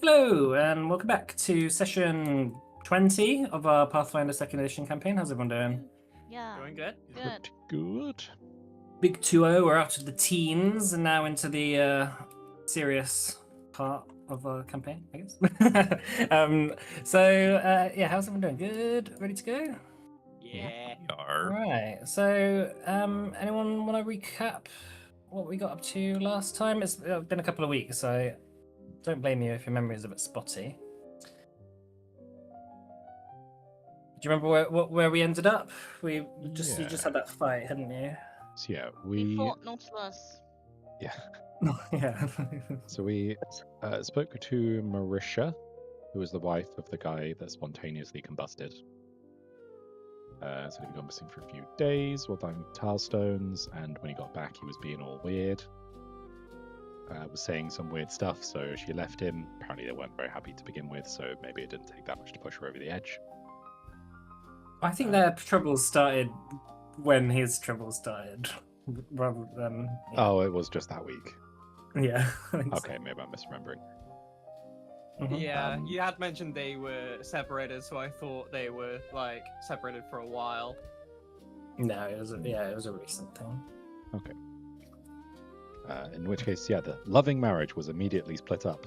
Hello, and welcome back to session 20 of our Pathfinder 2nd Edition campaign. How's everyone doing? Yeah. Doing good? Good. Good. Big 2-0, we're out of the teens and now into the serious part of our campaign, I guess. Yeah, how's everyone doing? Good? Ready to go? Yeah. Right, so anyone want to recap what we got up to last time? It's been a couple of weeks, so don't blame you if your memory is a bit spotty. Do you remember where we ended up? You just had that fight, hadn't you? So yeah, We fought Nautilus. Yeah. Yeah. So we spoke to Marisha, who was the wife of the guy that spontaneously combusted. So he'd gone missing for a few days while diving tilestones, and when he got back, he was being all weird. Was saying some weird stuff, so she left him. Apparently, they weren't very happy to begin with, so maybe it didn't take that much to push her over the edge. I think their troubles started when his troubles started, rather than. Yeah. Oh, it was just that week. Yeah. Okay, maybe I'm misremembering. Mm-hmm. Yeah, you had mentioned they were separated, so I thought they were like separated for a while. No, it was a recent thing. Okay. In which case, yeah, the loving marriage was immediately split up.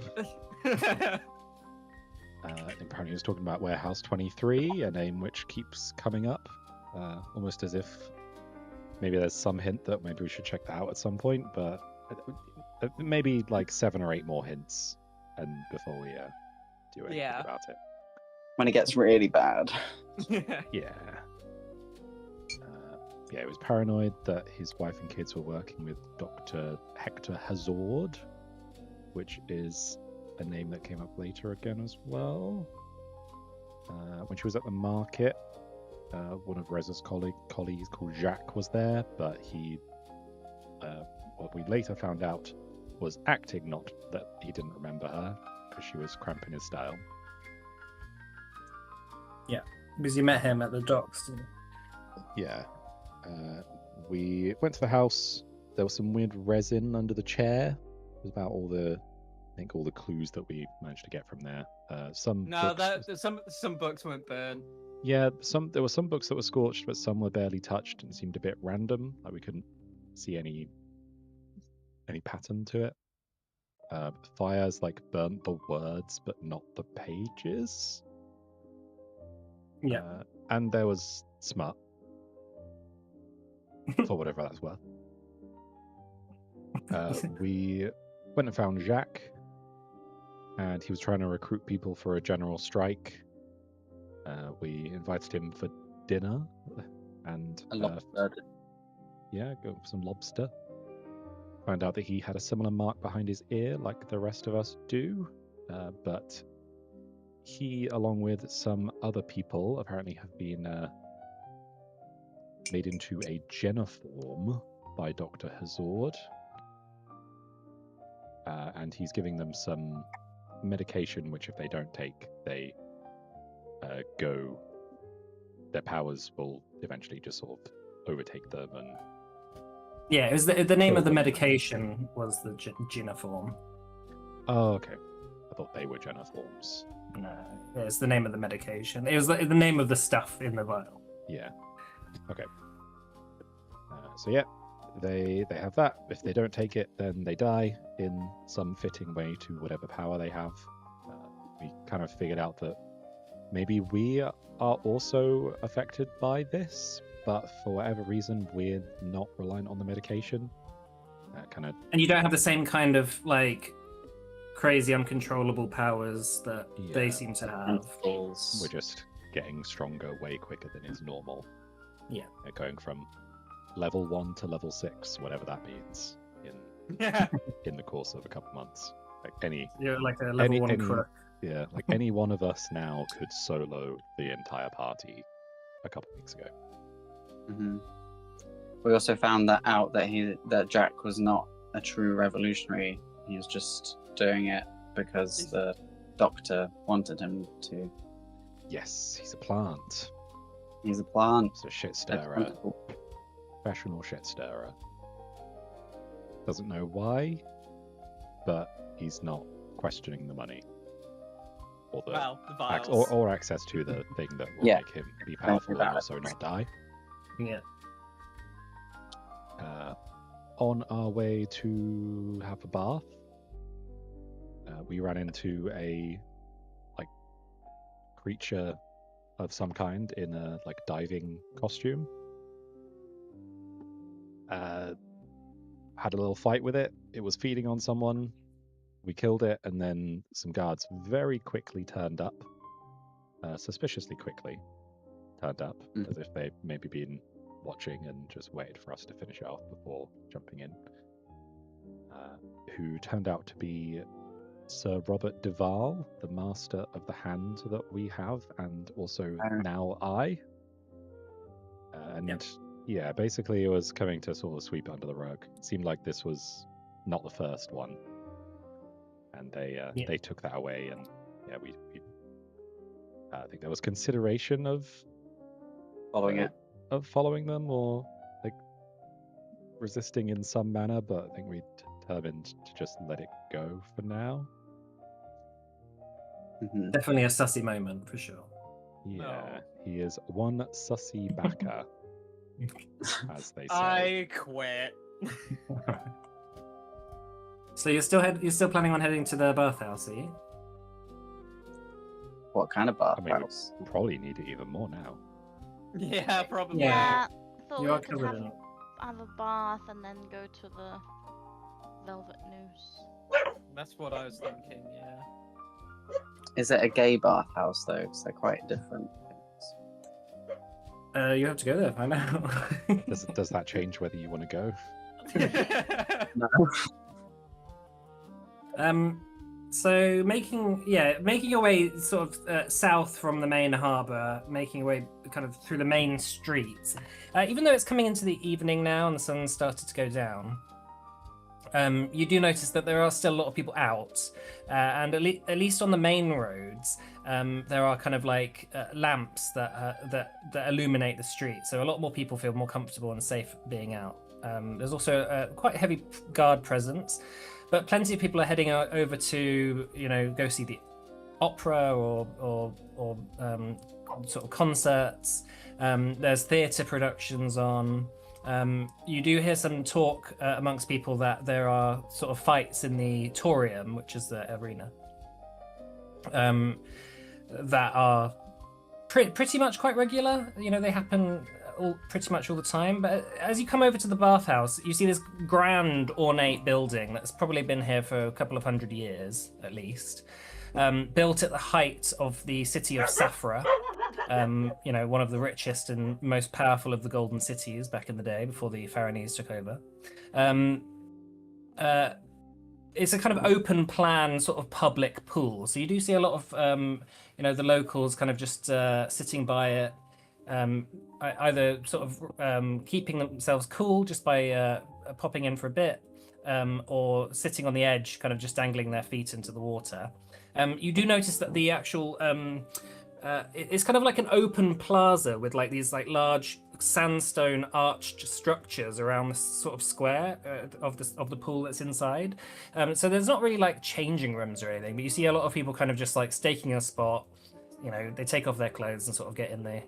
Apparently he was talking about Warehouse 23, a name which keeps coming up, almost as if maybe there's some hint that maybe we should check that out at some point, but maybe like 7 or 8 more hints and before we do anything about it. When it gets really bad. Yeah. Yeah, he was paranoid that his wife and kids were working with Dr. Hector Hazard, which is a name that came up later again as well. When she was at the market, one of Reza's colleagues called Jacques was there, but he, what we later found out, was acting, not that he didn't remember her, because she was cramping his style. Yeah, because you met him at the docks. Yeah. We went to the house. There was some weird resin under the chair. It was about all the clues that we managed to get from there. Some books weren't burned. Yeah, there were some books that were scorched, but some were barely touched and seemed a bit random. Like we couldn't see any pattern to it. Fires like burnt the words, but not the pages. Yeah. And there was smut. For whatever that's worth. We went and found Jacques, and he was trying to recruit people for a general strike. We invited him for dinner, and A lobster. Go for some lobster. Found out that he had a similar mark behind his ear, like the rest of us do, but he, along with some other people, apparently have been made into a geniform by Dr. Hazard. And he's giving them some medication, which if they don't take, their powers will eventually just sort of overtake them. And yeah, it was the name of the medication was the geniform. Oh, okay. I thought they were geniforms. No, it's the name of the medication. It was the name of the stuff in the vial. Yeah. Okay. So yeah, they have that. If they don't take it, then they die in some fitting way to whatever power they have. We kind of figured out that maybe we are also affected by this, but for whatever reason, we're not reliant on the medication. And you don't have the same kind of like crazy uncontrollable powers that they seem to have. We're just getting stronger way quicker than is normal. Yeah. Going from level 1 to level 6, whatever that means, in the course of a couple months. You're like a level 1 crook. Yeah, like any one of us now could solo the entire party a couple weeks ago. Mm-hmm. We also found out that Jack was not a true revolutionary. He was just doing it because the doctor wanted him to. Yes, he's a plant. He's a plant. He's a shit stirrer. Professional shit stirrer. Doesn't know why, but he's not questioning the money. or the Well, the ac- vials. or access to the thing that will Yeah. make him be Thank you powerful and about it. also not die. Yeah. On our way to have a bath, we ran into a creature of some kind in a diving costume. Had a little fight with it. It was feeding on someone. We killed it, and then some guards very quickly turned up. Suspiciously quickly turned up, as if they'd maybe been watching and just waited for us to finish it off before jumping in. Who turned out to be Sir Robert Duval, the master of the hand that we have, and also now I. Yeah, basically it was coming to sort of sweep under the rug. It seemed like this was not the first one, and they took that away, and yeah, we I think there was consideration of following them or resisting in some manner, but I think we determined to just let it go for now. Definitely a sussy moment for sure. Yeah, he is one sussy backer, as they say. I quit. So you're still planning on heading to the bathhouse, are you? What kind of bathhouse? We probably need it even more now. Yeah, probably. Yeah. I thought You we are could covered in. have a bath and then go to the velvet noose. That's what I was thinking, yeah. Is it a gay bathhouse though? Because they're quite different. You have to go there, find out. Does that change whether you want to go? No. So making your way sort of south from the main harbour, making your way kind of through the main streets. Even though it's coming into the evening now and the sun's started to go down, you do notice that there are still a lot of people out, and at least on the main roads, there are kind of lamps that illuminate the street. So a lot more people feel more comfortable and safe being out. There's also a quite heavy guard presence. But plenty of people are heading over to, go see the opera or sort of concerts. There's theatre productions on. You do hear some talk amongst people that there are sort of fights in the Torium, which is the arena, that are pretty much quite regular. They happen pretty much all the time. But as you come over to the bathhouse, you see this grand ornate building that's probably been here for a couple of 100 years at least, built at the height of the city of Safra, one of the richest and most powerful of the golden cities back in the day before the Faranese took over. It's a kind of open plan sort of public pool, so you do see a lot of the locals kind of just sitting by it, either sort of keeping themselves cool just by popping in for a bit, or sitting on the edge, kind of just dangling their feet into the water. You do notice that the actual it's kind of like an open plaza with these large sandstone arched structures around the sort of square of the pool that's inside. So there's not really changing rooms or anything, but you see a lot of people kind of just staking a spot. They take off their clothes and sort of get in the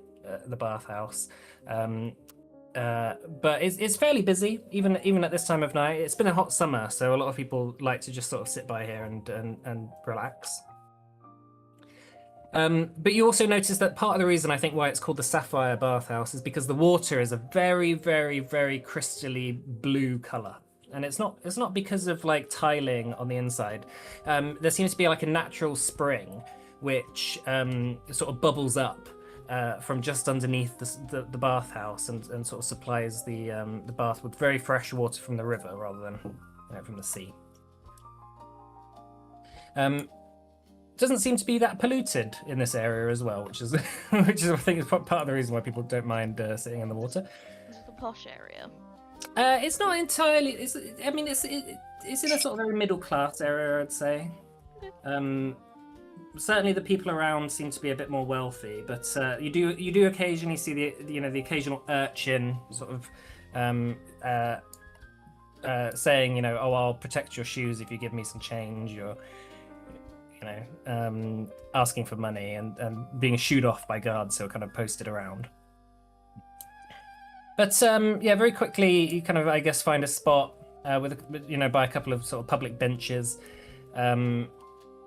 bathhouse. But it's fairly busy even at this time of night. It's been a hot summer, so a lot of people like to just sort of sit by here and relax. But you also notice that part of the reason I think why it's called the Sapphire Bathhouse is because the water is a very, very, very crystally blue color. And it's not because of tiling on the inside. There seems to be a natural spring which sort of bubbles up from just underneath the bathhouse and sort of supplies the bath with very fresh water from the river rather than from the sea. Doesn't seem to be that polluted in this area as well, which is I think is part of the reason why people don't mind sitting in the water. Is it the posh area? It's not entirely. It's in a sort of very middle class area, I'd say. Certainly, the people around seem to be a bit more wealthy, but you do occasionally see the occasional urchin sort of saying, "Oh, I'll protect your shoes if you give me some change," or asking for money and being shooed off by guards who are kind of posted around. But very quickly you kind of, I guess, find a spot by a couple of sort of public benches,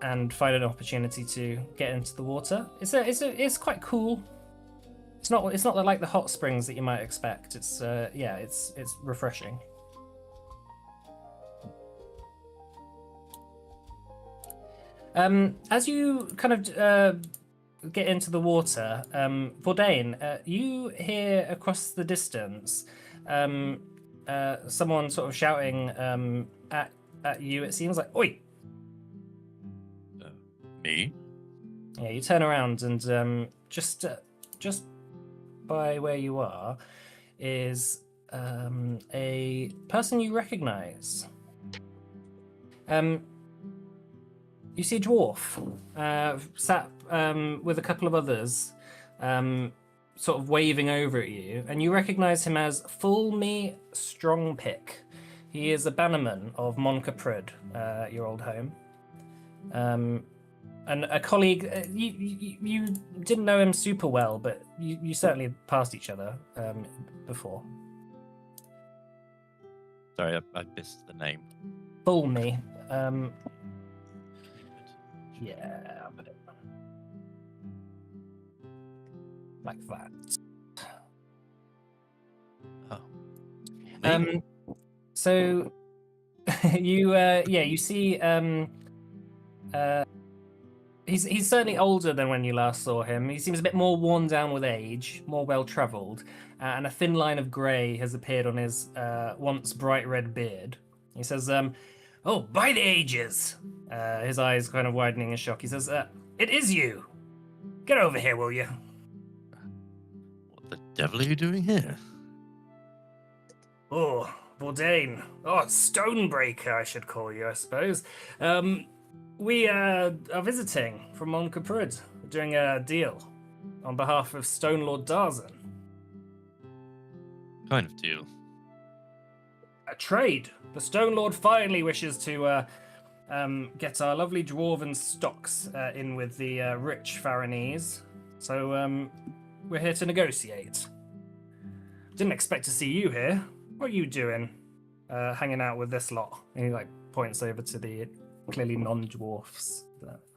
and find an opportunity to get into the water. It's quite cool. It's not like the hot springs that you might expect. It's refreshing. As you kind of get into the water, Bourdain, you hear across the distance someone sort of shouting at you. It seems like, "Oi!" Me? Yeah, you turn around and just by where you are is a person you recognize. You see a dwarf sat with a couple of others, sort of waving over at you, and you recognize him as Fulme Strongpick. He is a bannerman of Moncaprud, your old home. And a colleague, you didn't know him super well, but you certainly passed each other before. Sorry, I missed the name. Fulme. Yeah, I'll put it like that. Me? So you see he's certainly older than when you last saw him. He seems a bit more worn down with age, more well-traveled, and a thin line of grey has appeared on his once bright red beard. He says, "Oh, by the ages!" His eyes kind of widening in shock. He says, "It is you! Get over here, will you?" What the devil are you doing here? "Oh, Bourdain. Oh, Stonebreaker, I should call you, I suppose. We are visiting from Moncaprud. We're doing a deal on behalf of Stone Lord Darzan. Kind of deal. A trade. The Stone Lord finally wishes to get our lovely dwarven stocks in with the rich Faranese. So we're here to negotiate. Didn't expect to see you here. What are you doing? Hanging out with this lot?" And he points over to the clearly non-dwarfs.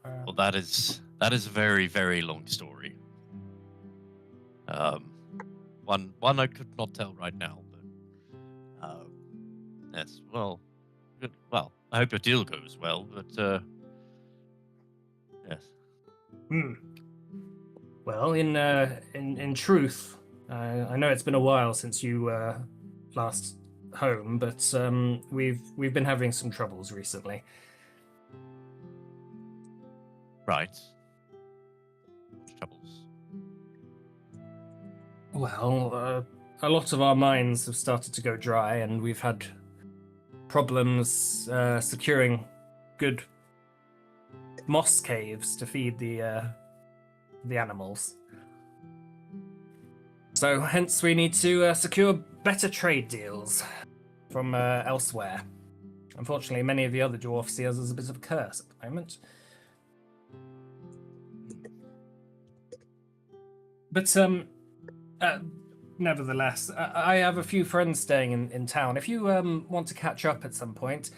Well, that is a very, very long story. One I could not tell right now, but yes. Well, good. Well, I hope your deal goes well, but yes. Well, in truth, I know it's been a while since you last home, but we've been having some troubles recently. Right. What troubles? Well, a lot of our mines have started to go dry, and we've had problems securing good moss caves to feed the animals. So, hence, we need to secure better trade deals from elsewhere. Unfortunately, many of the other dwarfs see us as a bit of a curse at the moment. But nevertheless, I have a few friends staying in town. If you want to catch up at some point,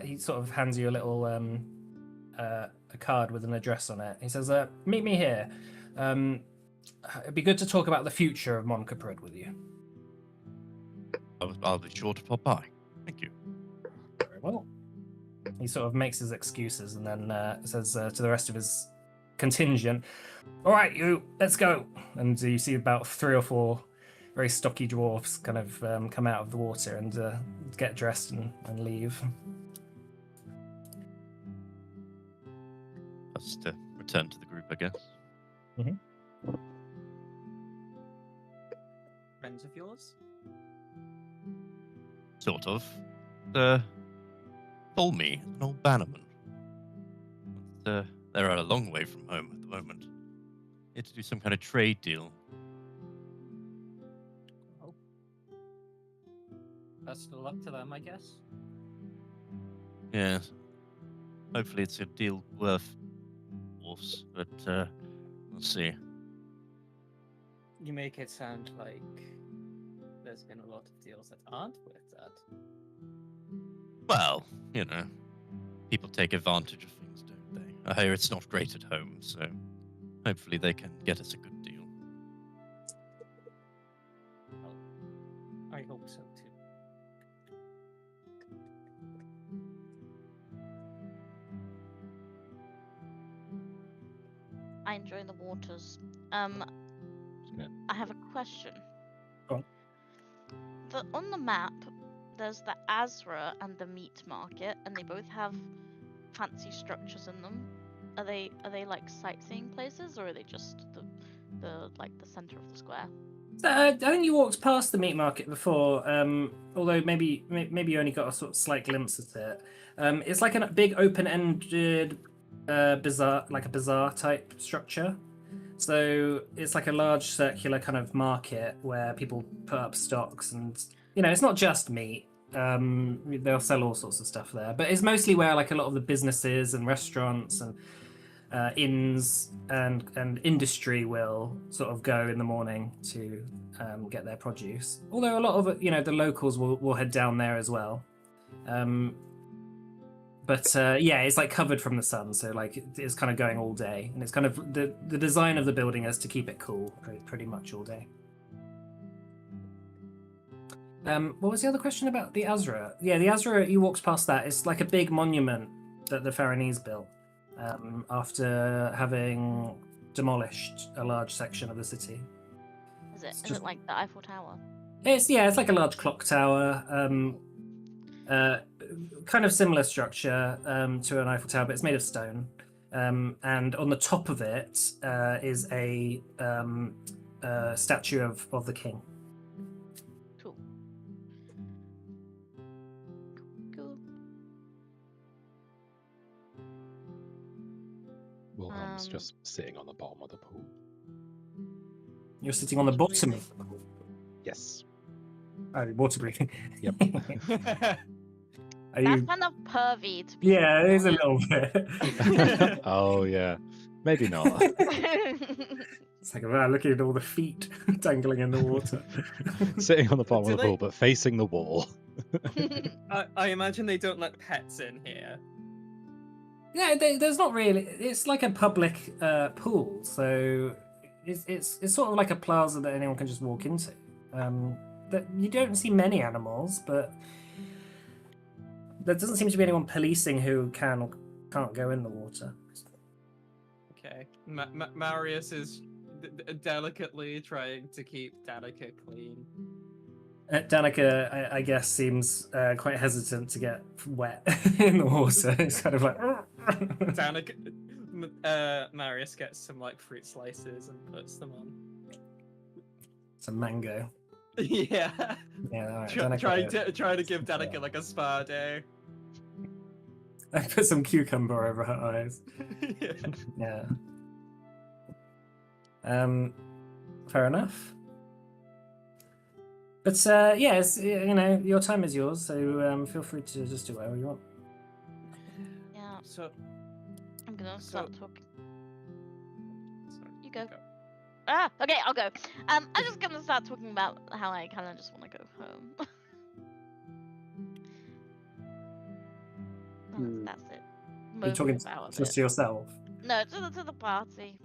he sort of hands you a little a card with an address on it. He says, "Meet me here. It'd be good to talk about the future of Moncaprud with you." I'll be sure to pop by. Thank you. Very well. He sort of makes his excuses and then says to the rest of his contingent, "All right, you, let's go." And you see about 3 or 4 very stocky dwarfs kind of come out of the water and get dressed and leave. Just to return to the group, I guess. Friends of yours? Sort of. Told me, an old bannerman. But, they're a long way from home at the moment. Here to do some kind of trade deal. Oh. Best of luck to them, I guess. Yes. hopefully it's a deal worth dwarfs, but we'll see. You make it sound like there's been a lot of deals that aren't worth that. Well, people take advantage of things, don't they? I hear it's not great at home, so hopefully they can get us a good deal. Well, I hope so too. I enjoy the waters. Yeah. I have a question. Go on. On the map, there's the Azra and the meat market, and they both have fancy structures in them. Are they like sightseeing places, or are they just the center of the square? So, I think you walked past the meat market before, although maybe you only got a sort of slight glimpse at it. It's like a big open-ended bazaar, like a bazaar type structure. So it's like a large circular kind of market where people put up stocks, and it's not just meat. They'll sell all sorts of stuff there, but it's mostly where like a lot of the businesses and restaurants and inns and industry will sort of go in the morning to get their produce. Although a lot of the locals will head down there as well. But yeah, it's like covered from the sun, so like it's kind of going all day, and it's kind of the design of the building is to keep it cool pretty much all day. What was the other question about the Azra? Yeah, the Azra, you walked past that. It's like a big monument that the Faranese built after having demolished a large section of the city. Is it just- like the Eiffel Tower? It's like a large clock tower. Kind of similar structure to an Eiffel Tower, but it's made of stone. And on the top of it is a statue of the king. Cool. Cool. Wilhelm's Um, just sitting on the bottom of the pool. You're sitting on the bottom of the pool. Yes. Oh, water breathing. Yep. Are That's you? kind of pervy to be. Yeah, it is a little bit. Oh yeah. Maybe not. It's like, wow, looking at all the feet dangling in the water. Sitting on the bottom Do of the they- pool, but facing the wall. I imagine they don't let pets in here. Yeah, there's not really. It's like a public pool, so it's sort of like a plaza that anyone can just walk into. That you don't see many animals, but there doesn't seem to be anyone policing who can or can't go in the water. Okay. Marius is delicately trying to keep Danica clean. Danica, I guess, seems quite hesitant to get wet in the water. It's kind of like. Danica, Marius gets some like fruit slices and puts them on. It's a mango. Yeah. Yeah, all right. Trying to give Danica like a spa day. I put some cucumber over her eyes. Yeah. Yeah. Fair enough. But yeah, it's, your time is yours, so feel free to just do whatever you want. Yeah, So I'm gonna start talking. sorry, You go. Okay, I'll go. I'm just gonna start talking about how I kind of just want to go home. That's it. Are you talking Moping about just it. to yourself? No, to the party.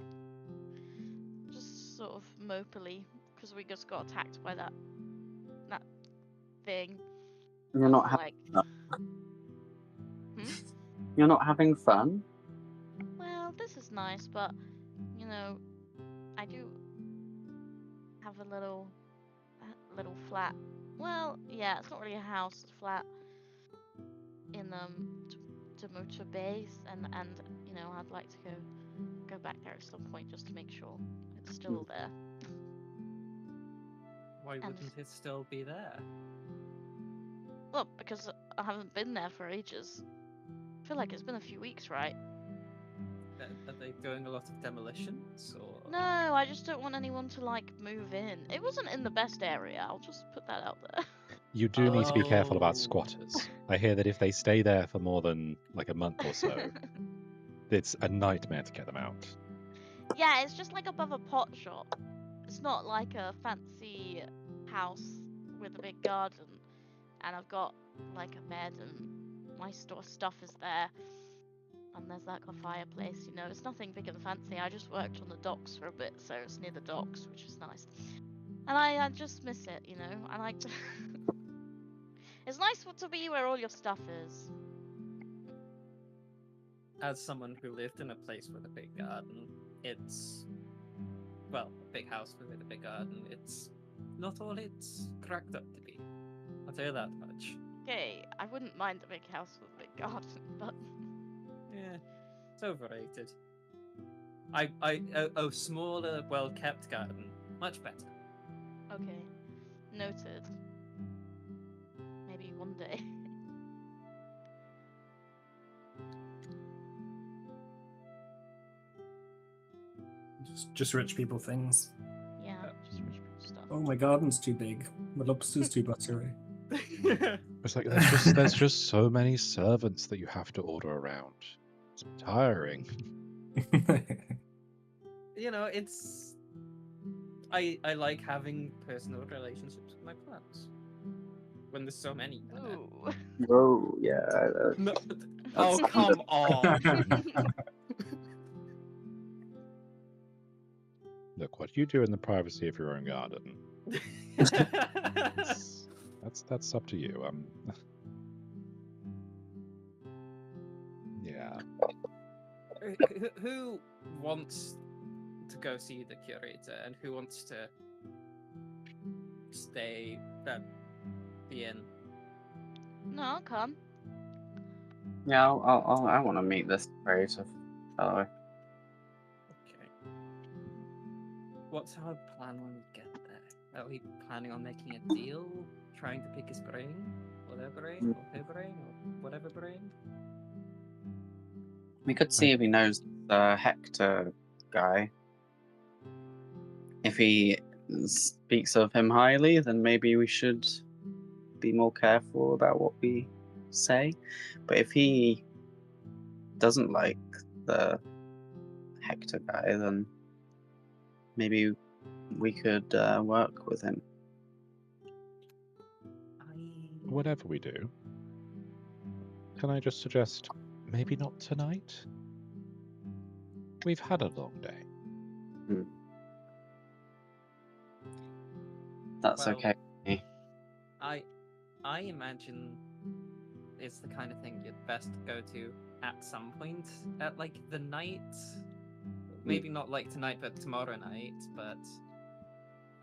Just sort of mopily, because we just got attacked by that thing. You're not having Like, you're not having fun. well, this is nice, but I do have a little flat. Well, yeah, it's not really a house, it's a flat in Demoto Base, and I'd like to go back there at some point just to make sure it's still there. why wouldn't it still be there? Well, because I haven't been there for ages. I feel like it's been a few weeks, right? Are they doing a lot of demolitions or? No, I just don't want anyone to move in. It wasn't in the best area. I'll just put that out there. You do need to be careful about Oh. squatters. I hear that if they stay there for more than like a month or so, it's a nightmare to get them out. Yeah, it's just like above a pot shop. It's not like a fancy house with a big garden, and I've got like a bed and my stuff is there. And there's like a fireplace, you know. It's nothing big and fancy. I just worked on the docks for a bit, so it's near the docks, which is nice. And I just miss it, you know. I like to. It's nice to be where all your stuff is. As someone who lived in a place with a big garden, it's well, a big house with a big garden. It's not all it's cracked up to be. I'll tell you that much. Okay, I wouldn't mind a big house with a big garden, but Yeah, it's overrated. A smaller, well-kept garden, much better. okay, noted. Maybe one day. Just rich people things. Yeah, just rich people stuff. Oh, my garden's too big. My lobster's too buttery. It's like there's just so many servants that you have to order around. It's tiring. You know, it's I like having personal relationships with my plants. When there's so many. Ooh. Oh, yeah. No, oh come on. Look, what you do in the privacy of your own garden, that's up to you. Yeah. Who wants to go see the curator and who wants to stay at the inn? No, I'll come. Yeah, I want to meet this creative fellow. Okay. What's our plan when we get there? Are we planning on making a deal? Trying to pick his brain? Or their brain? Or her brain? Or whatever brain? We could see if he knows the Hector guy. If he speaks of him highly, then maybe we should be more careful about what we say. But if he doesn't like the Hector guy, then maybe we could work with him. Whatever we do, can I just suggest maybe not tonight? We've had a long day. That's Well, okay. I imagine it's the kind of thing you'd best go to at some point at like the night. Maybe not like tonight, but tomorrow night. But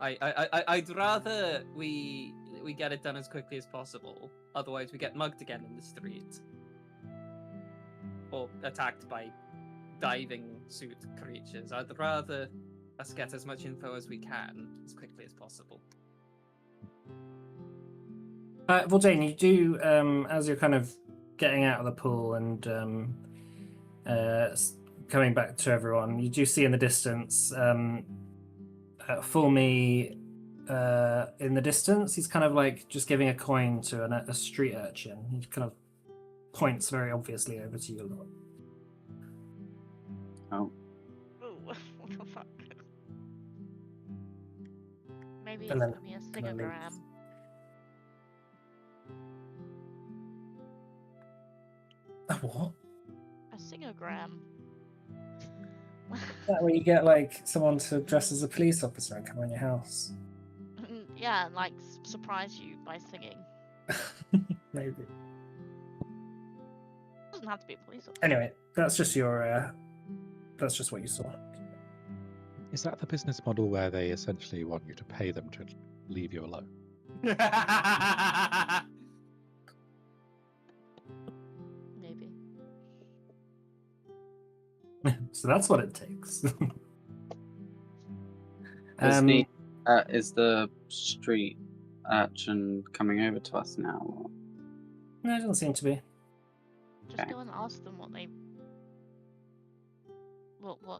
I'd rather we get it done as quickly as possible. Otherwise, we get mugged again in the street or attacked by diving suit creatures. I'd rather us get as much info as we can as quickly as possible. Well, Jane, you do, as you're kind of getting out of the pool and coming back to everyone, you do see in the distance, Fulmy in the distance. He's kind of like just giving a coin to a street urchin. He kind of points very obviously over to you lot. Oh, Ooh, what the fuck? Maybe it's And then gonna be a kind of leaves. singogram. A what? A singogram. That where you get like someone to dress as a police officer and come in your house. Yeah, and like surprise you by singing. Maybe. Doesn't have to be a police officer. Anyway, that's just your. That's just what you saw. Is that the business model where they essentially want you to pay them to leave you alone? Maybe. So that's what it takes. is the street urchin coming over to us now? Or? No, it doesn't seem to be. Just Okay. go and ask them what they.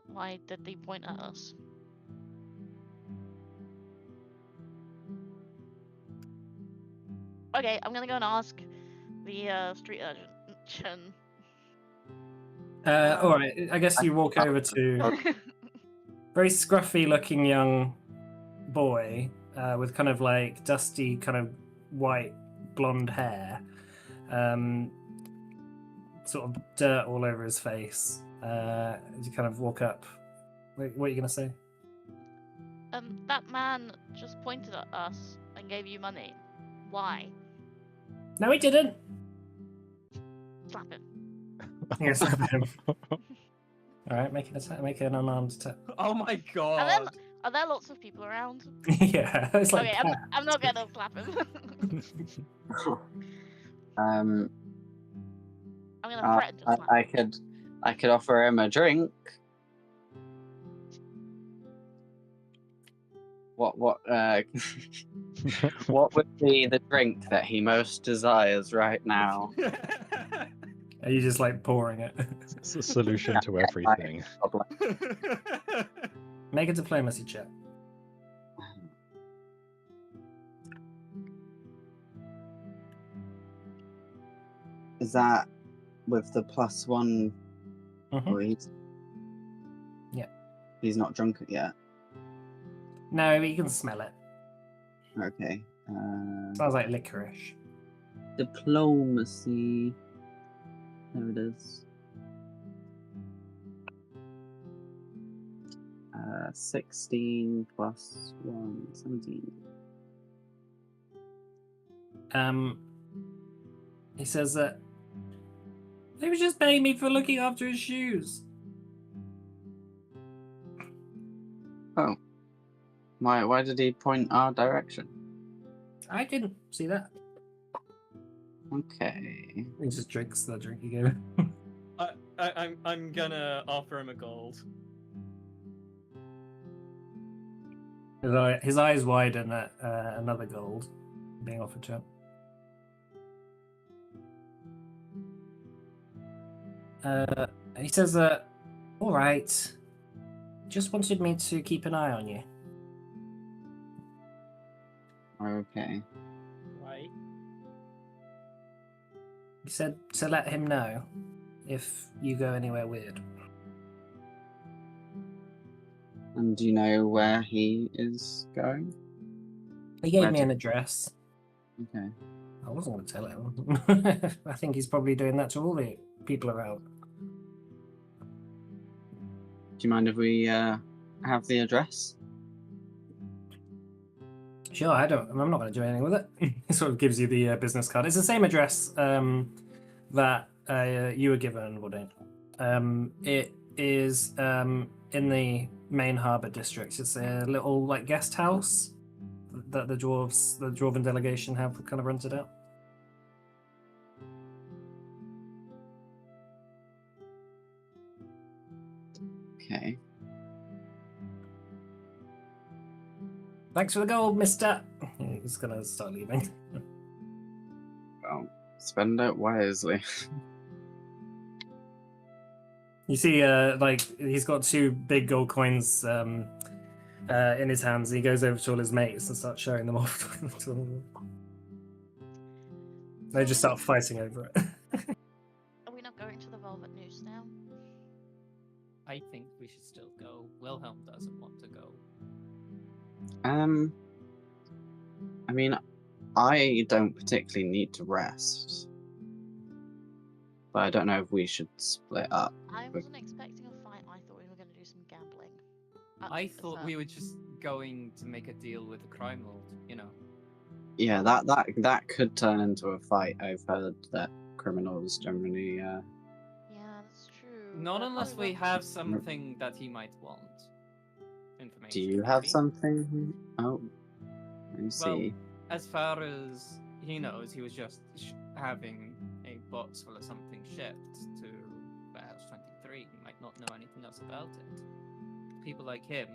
Why did they point at us? Okay, I'm gonna go and ask the street urchin. All right. I guess you walk over to very scruffy-looking young boy with kind of like dusty, kind of white blonde hair, sort of dirt all over his face. As you kind of walk up, what are you gonna say? That man just pointed at us and gave you money. Why? No, he didn't. Slap him. Yeah, slap him. All right, make an unarmed attack. Oh my Are god. there lots of people around? Yeah, it's like Okay, I'm not gonna slap him. Um, I'm gonna threaten to slap him. I could offer him a drink. What what would be the drink that he most desires right now? Are you just like pouring it? It's a solution to everything. Make a diplomacy check. Is that with the +1? Mhm. Or Yeah. He's not drunk yet. No, but you can smell it. Okay. Smells like licorice. Diplomacy. There it is. 16 plus 1, 17. He says that he was just paying me for looking after his shoes. Oh. Why did he point our direction? I didn't see that. Okay. He just drinks the drink you gave him. I'm gonna offer him a gold. His eyes widen at another gold being offered to him. He says that, all right, just wanted me to keep an eye on you. Okay. Right. He said to let him know if you go anywhere weird. And do you know where he is going? He gave Where me to- an address. Okay. I wasn't going to tell him. I think he's probably doing that to all the people around. Do you mind if we have the address? Sure, I'm not going to do anything with it. He sort of gives you the business card. It's the same address that you were given, Woodin. It is in the main harbour district. It's a little like guest house that the dwarven delegation have kind of rented out. Okay. Thanks for the gold, mister. He's going to start leaving. Well, spend it wisely. You see, like he's got 2 big gold coins in his hands. And he goes over to all his mates and starts showing them off. They just start fighting over it. Are we not going to the Velvet Noose now? I think we should still go. Wilhelm doesn't want to go. I mean, I don't particularly need to rest. But I don't know if we should split up. I wasn't expecting a fight. I thought we were going to do some gambling. I thought we were just going to make a deal with the crime lord, you know. Yeah, that could turn into a fight. I've heard that criminals generally. Yeah, that's true. Not but unless probably we won't- have something that he might want. Information. Do you have maybe. something? Oh, I see. As far as he knows, he was just having a box full of something shipped to Warehouse 23. He might not know anything else about it. People like him.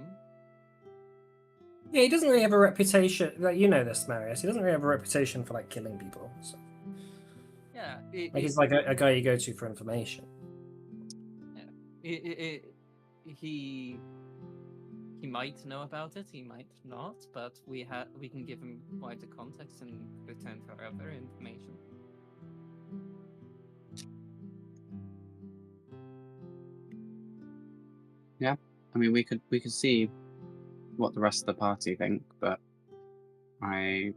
Yeah, he doesn't really have a reputation. Like, you know this, Marius. He doesn't really have a reputation for like killing people. So. Yeah, Like he's like a guy you go to for He might know about it, he might not, but we can give him wider context in return for other information. I mean, we could see what the rest of the party think, but I'd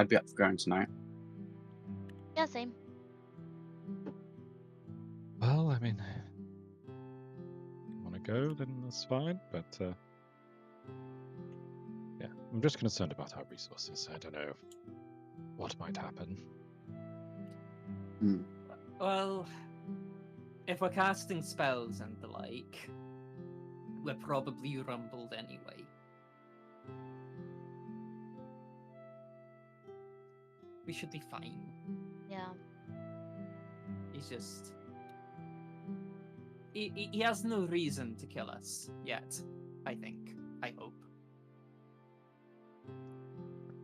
be up for going tonight. Yeah, same. Well, I mean, if you want to go, then that's fine. But yeah, I'm just concerned about our resources. I don't know what might happen. Well, if we're casting spells and the like, we're probably rumbled anyway. We should be fine. Yeah. He's just... He has no reason to kill us yet, I think. I hope.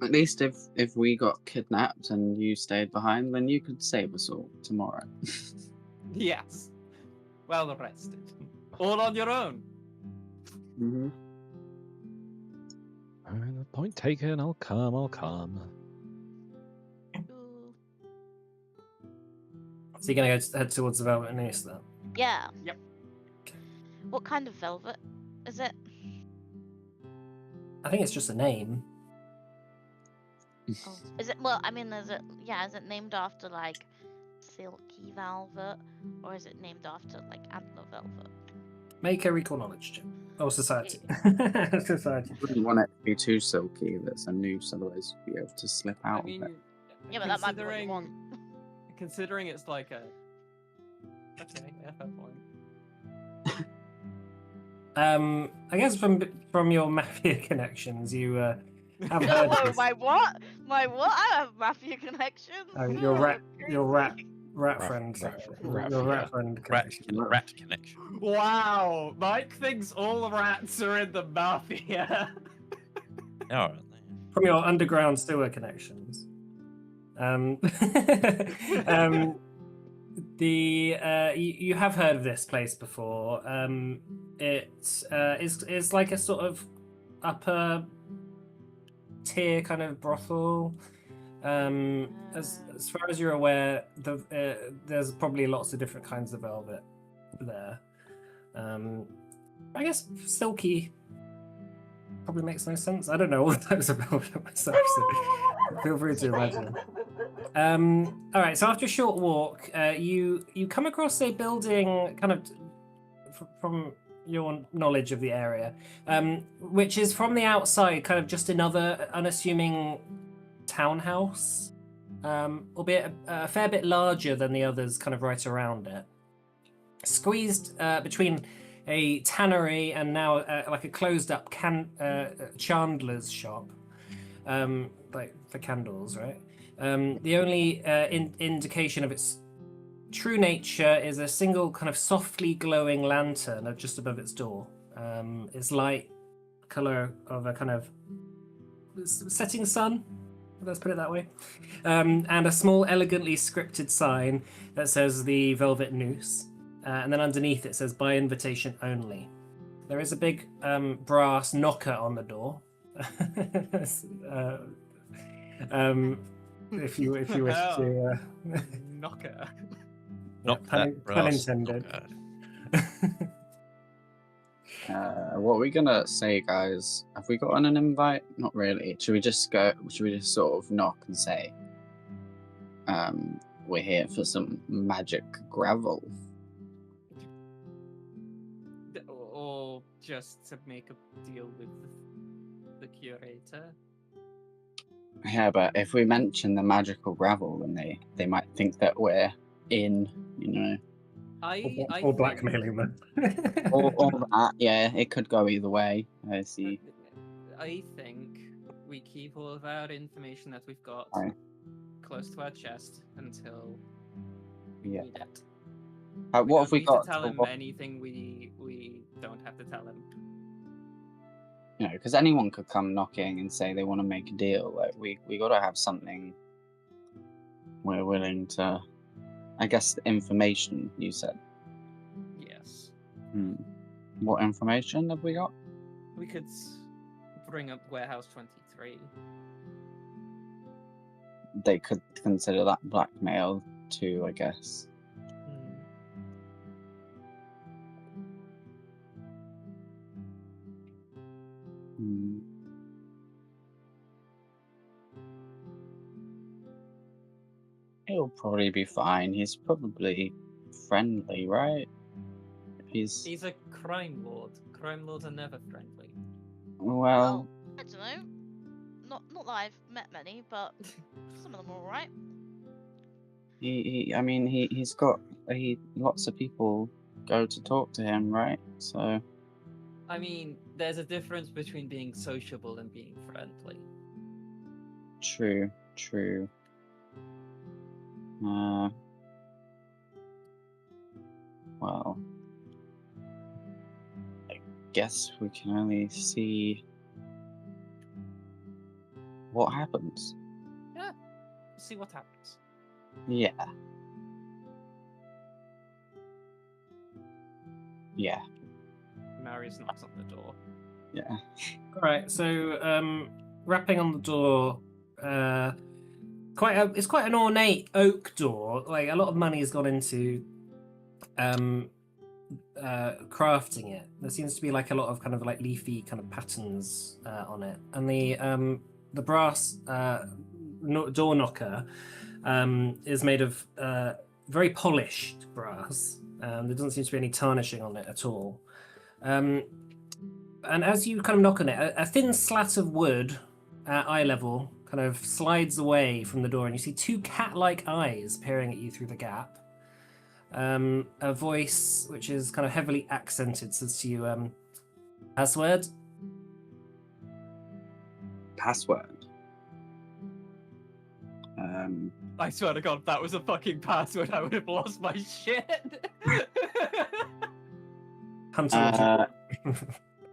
At least if we got kidnapped and you stayed behind, then you could save us all tomorrow. Yes. Well rested. All on your own. Mm-hmm. Point taken. I'll come. Ooh. So you're gonna head towards the Velvet Noose then? Yeah. Yep. What kind of velvet is it? I think it's just a name. Oh. Is it? Well, I mean, is it? Yeah. Is it named after like silky velvet, or is it named after like antler velvet? Make a recall knowledge check. Oh, society. Society. Wouldn't want it to be too silky if it's a noose, otherwise you'd be able to slip out. I mean, of it. Yeah, but that might be what you want. Considering it's like a... Okay, yeah, fair point. I guess from your mafia connections, you have heard No, of this. my what? My what? I have mafia connections. Your rat Rat- friend. rat- Your rat yeah. friend Rat, connection. rat connection. Wow, Mike thinks all rats are in the mafia. They are, aren't they? From your underground sewer connections. You have heard of this place before. It is like a sort of upper tier kind of brothel. As far as you're aware, there's probably lots of different kinds of velvet there. I guess silky probably makes no sense. I don't know all the types of velvet myself, so feel free to imagine. All right, so after a short walk, you come across a building kind of from your knowledge of the area, which is from the outside kind of just another unassuming townhouse, albeit a fair bit larger than the others kind of right around it. Squeezed between a tannery and now like a closed up chandler's shop, like for candles, right? The only indication of its true nature is a single kind of softly glowing lantern just above its door. Its light color of a kind of setting sun, let's put it that way, and a small elegantly scripted sign that says the Velvet Noose, and then underneath it says by invitation only. There is a big brass knocker on the door. If you wish to Knocker. Not pun that brass intended. knocker. What are we gonna say, guys? Have we gotten an invite? Not really. Should we just sort of knock and say, we're here for some magic gravel? Or just to make a deal with the curator? Yeah, but if we mention the magical gravel, then they might think that we're in, you know. Or blackmailing them. Or that, yeah, it could go either way. I see. I think we keep all of our information that we've got Right. close to our chest until we Yeah. need it. What have we Need got? to tell him What- anything we don't have to tell him. You know, because anyone could come knocking and say they want to make a deal. Like we got to have something we're willing to. I guess the information you said. Yes. What information have we got? We could bring up Warehouse 23. They could consider that blackmail too, I guess. Hmm. He'll probably be fine. He's probably friendly, right? He's He's a crime lord. Crime lords are never friendly. well. I don't know. Not that I've met many, but some of them are alright. I mean, he's got lots of people go to talk to him, right? So I mean, there's a difference between being sociable and being friendly. true. Well, I guess we can only see what happens. Yeah. See what happens. Yeah. Marius knocks on the door. Yeah. All right, so rapping on the door. It's quite an ornate oak door. Like, a lot of money has gone into crafting it. There seems to be like a lot of kind of like leafy kind of patterns on it, and the brass door knocker is made of very polished brass. There doesn't seem to be any tarnishing on it at all. And as you kind of knock on it, a thin slat of wood at eye level kind of slides away from the door, and you see two cat-like eyes peering at you through the gap. A voice which is kind of heavily accented says to you, password? Password. I swear to God, if that was a fucking password, I would have lost my shit. Hunter.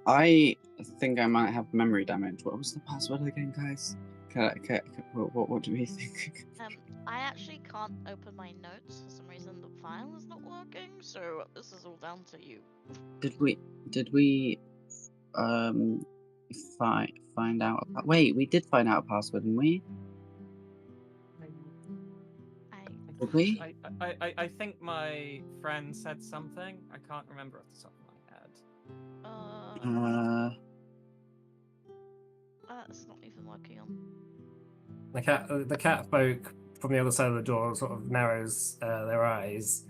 I think I might have memory damage. What was the password again, guys? What do we think? I actually can't open my notes for some reason. The file is not working, so this is all down to you. Did we find out? Wait, we did find out a password, didn't we? Did we? I think my friend said something. I can't remember off the top of my head. It's not even working on. The cat folk from the other side of the door sort of narrows their eyes,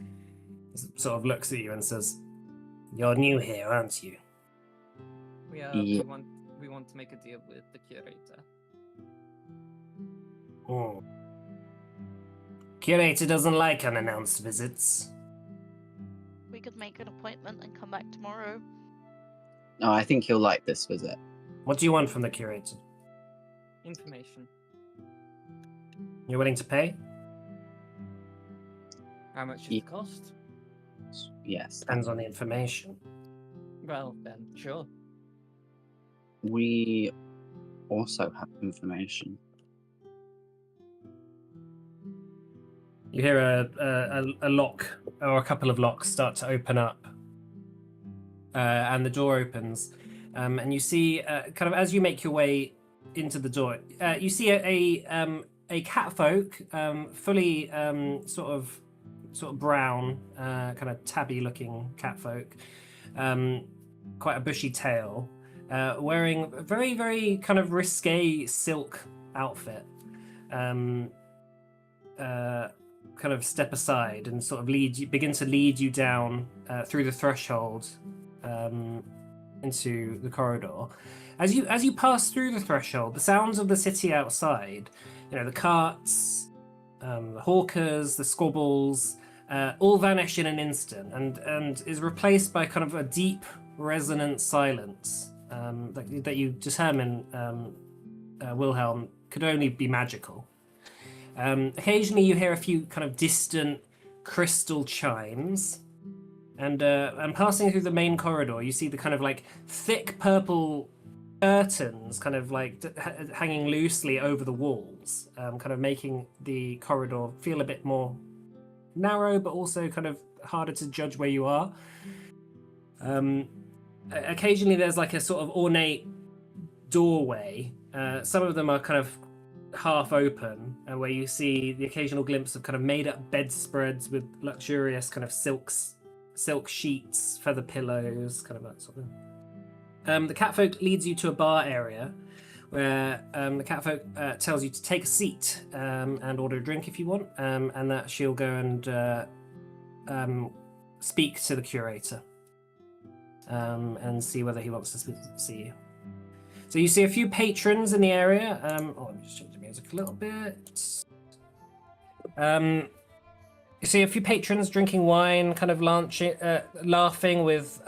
sort of looks at you and says, "You're new here, aren't you?" Yeah. We want to make a deal with the curator. Oh. Curator doesn't like unannounced visits. We could make an appointment and come back tomorrow. No, I think he'll like this visit. What do you want from the curator? Information. You're willing to pay? How much does it cost? Yes. Depends on the information. Well, then, sure. We also have information. You hear a lock or a couple of locks start to open up, and the door opens, and you see kind of as you make your way into the door, you see a catfolk, fully sort of brown, kind of tabby looking catfolk, quite a bushy tail, wearing a very, very kind of risque silk outfit. Kind of step aside and sort of begin to lead you down through the threshold into the corridor. As you pass through the threshold, the sounds of the city outside, the carts, the hawkers, the squabbles, all vanish in an instant, and is replaced by kind of a deep, resonant silence that you determine, Wilhelm, could only be magical. Occasionally you hear a few kind of distant crystal chimes, and passing through the main corridor, you see the kind of like thick purple curtains kind of like hanging loosely over the walls, kind of making the corridor feel a bit more narrow, but also kind of harder to judge where you are. occasionally there's like a sort of ornate doorway. Some of them are kind of half open, where you see the occasional glimpse of kind of made up bedspreads with luxurious kind of silk sheets, feather pillows, kind of that sort of thing. The catfolk leads you to a bar area where the catfolk tells you to take a seat and order a drink if you want, and that she'll go and speak to the curator and see whether he wants to see you. So you see a few patrons in the area. Let me just change the music a little bit. You see a few patrons drinking wine, kind of laughing with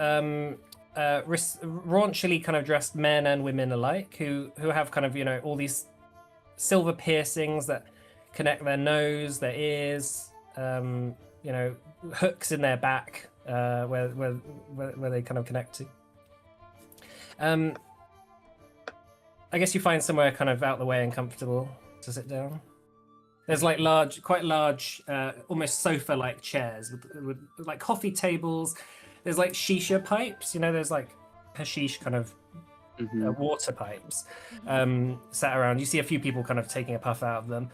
raunchily kind of dressed men and women alike, who have kind of, all these silver piercings that connect their nose, their ears, hooks in their back where they kind of connect to. I guess you find somewhere kind of out the way and comfortable to sit down. There's like quite large, almost sofa-like chairs with like coffee tables. There's like shisha pipes, there's like hashish kind of water pipes sat around. You see a few people kind of taking a puff out of them.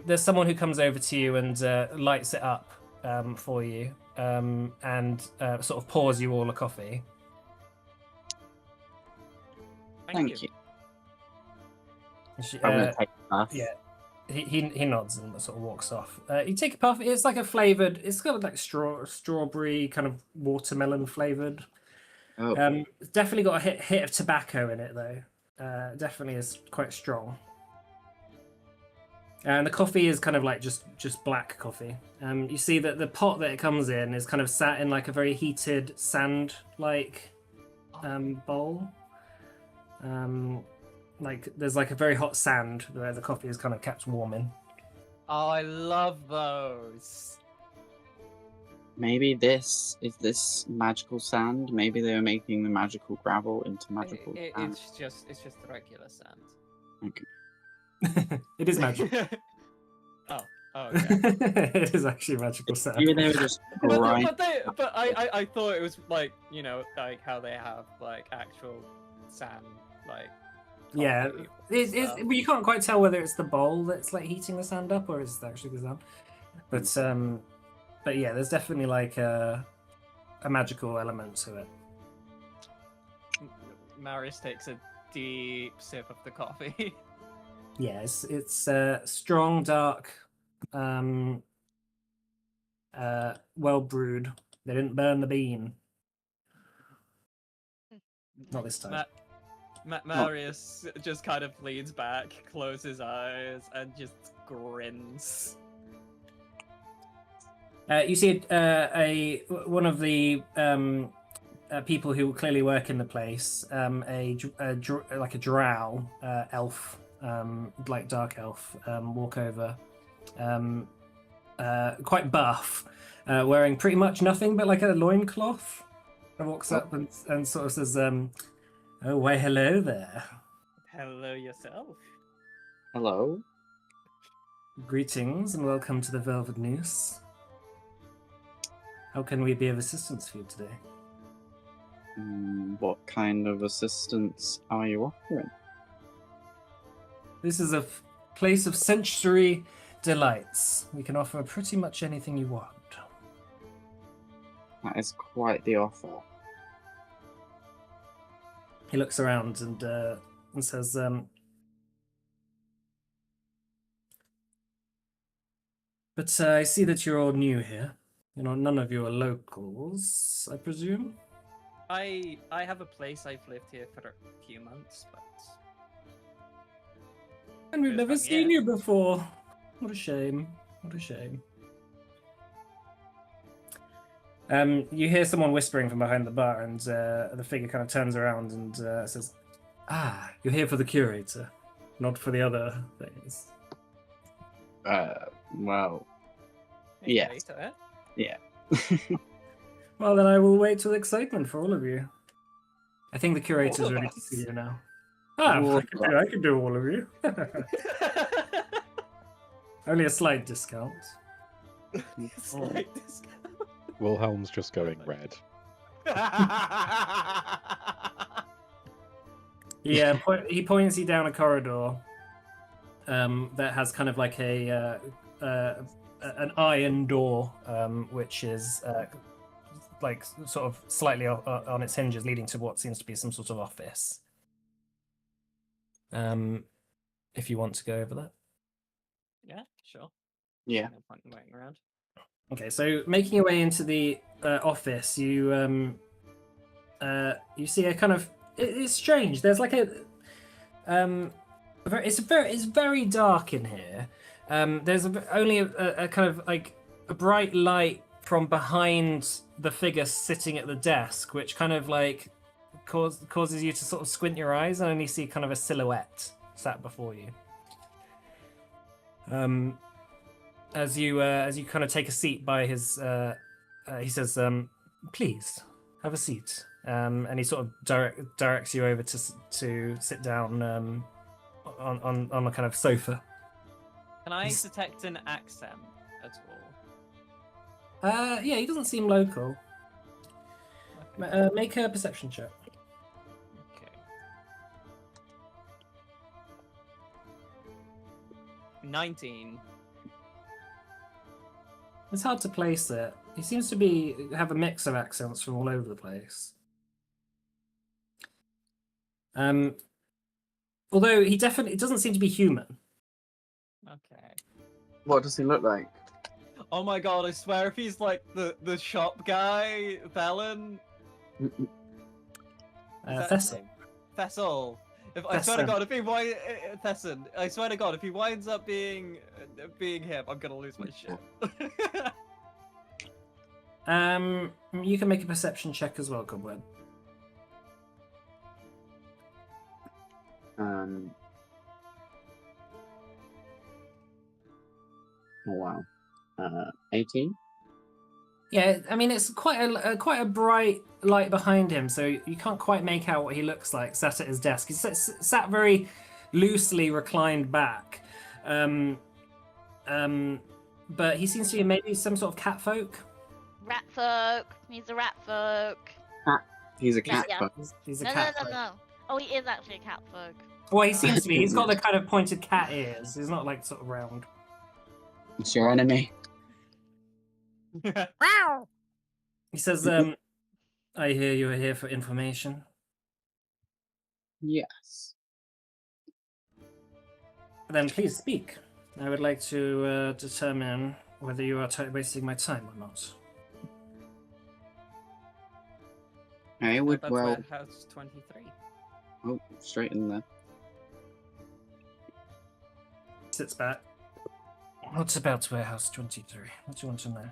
There's someone who comes over to you and lights it up for you and sort of pours you all a coffee. Thank you. She, I'm gonna take a puff. yeah, he nods and sort of walks off. You take a puff. It's like a flavored. It's got like strawberry, kind of watermelon flavored. Oh. It's definitely got a hit of tobacco in it though. Definitely is quite strong. And the coffee is kind of like just black coffee. You see that the pot that it comes in is kind of sat in like a very heated sand-like bowl. Like there's like a very hot sand where the coffee is kind of kept warm in. Oh, I love those. Maybe this magical sand. Maybe they were making the magical gravel into magical sand. It's just regular sand. Okay. It is magical. Oh, okay. It is actually magical sand. Maybe they were just grind. But I thought it was like like how they have like actual sand like. Yeah, but you can't quite tell whether it's the bowl that's like heating the sand up or it's actually the sand. But yeah, there's definitely like a magical element to it. Marius takes a deep sip of the coffee. Yeah, it's strong, dark, well brewed. They didn't burn the bean. Not this time. Marius just kind of leans back, closes his eyes, and just grins. You see one of the people who clearly work in the place, like a drow elf, like dark elf, walk over, quite buff, wearing pretty much nothing but like a loincloth, and walks up and sort of says, "Oh, why, hello there. Hello yourself." Hello. Greetings and welcome to the Velvet Noose. How can we be of assistance for you today? What kind of assistance are you offering? This is a place of sensory delights. We can offer pretty much anything you want. That is quite the offer. He looks around and says, but I see that you're all new here. None of you are locals, I presume? I have a place. I've lived here for a few months, but... And we've never seen you before. What a shame. What a shame. You hear someone whispering from behind the bar, and the figure kind of turns around and says, "Ah, you're here for the curator, not for the other things." Well, Maybe yeah. later, eh? Yeah. Well, then I will wait with excitement for all of you. I think the curator's ready to see you now. Ah, I can do all of you. Only a slight discount. Slight discount. Wilhelm's just going red. Yeah, he points you down a corridor that has kind of like an iron door, which is like sort of slightly on its hinges, leading to what seems to be some sort of office. If you want to go over that. Yeah, sure. Yeah. No point in waiting around. Okay, so making your way into the office, you see a kind of it's strange. There's like it's very dark in here. There's only a kind of like a bright light from behind the figure sitting at the desk, which kind of like causes you to sort of squint your eyes and only see kind of a silhouette sat before you. As you kind of take a seat by his, he says, "Please have a seat," and he sort of directs you over to sit down on a kind of sofa. Can I He's- detect an accent at Yeah, he doesn't seem local. all? Okay. Make a perception check. Okay. 19. It's hard to place it. He seems to have a mix of accents from all over the place. Although he definitely doesn't seem to be human. Okay. What does he look like? Oh my god, I swear if he's like the shop guy, Velen. Is that his Thessa. name? Thessel. I swear to Thesson. God, if he Thesson, I swear to God, if he winds up being him, I'm gonna lose my shit. You can make a perception check as well, Cobweb. Oh wow. 18. Yeah, I mean it's quite a bright light behind him, so you can't quite make out what he looks like sat at his desk. He's sat very loosely reclined back, but he seems to be maybe some sort of cat folk. Rat folk. He's a rat folk. He's a cat. Yeah. Folk. He's a No, cat no, folk. no, no. Oh, he is actually a cat folk. Well, he seems to be. He's got the kind of pointed cat ears. He's not like sort of round. It's your enemy. He says, "I hear you are here for information." Yes. Then please speak. I would like to determine whether you are wasting my time or not. I would That's well. Warehouse 23. Oh, straight in there. Sits back. What's about Warehouse 23? What do you want to know?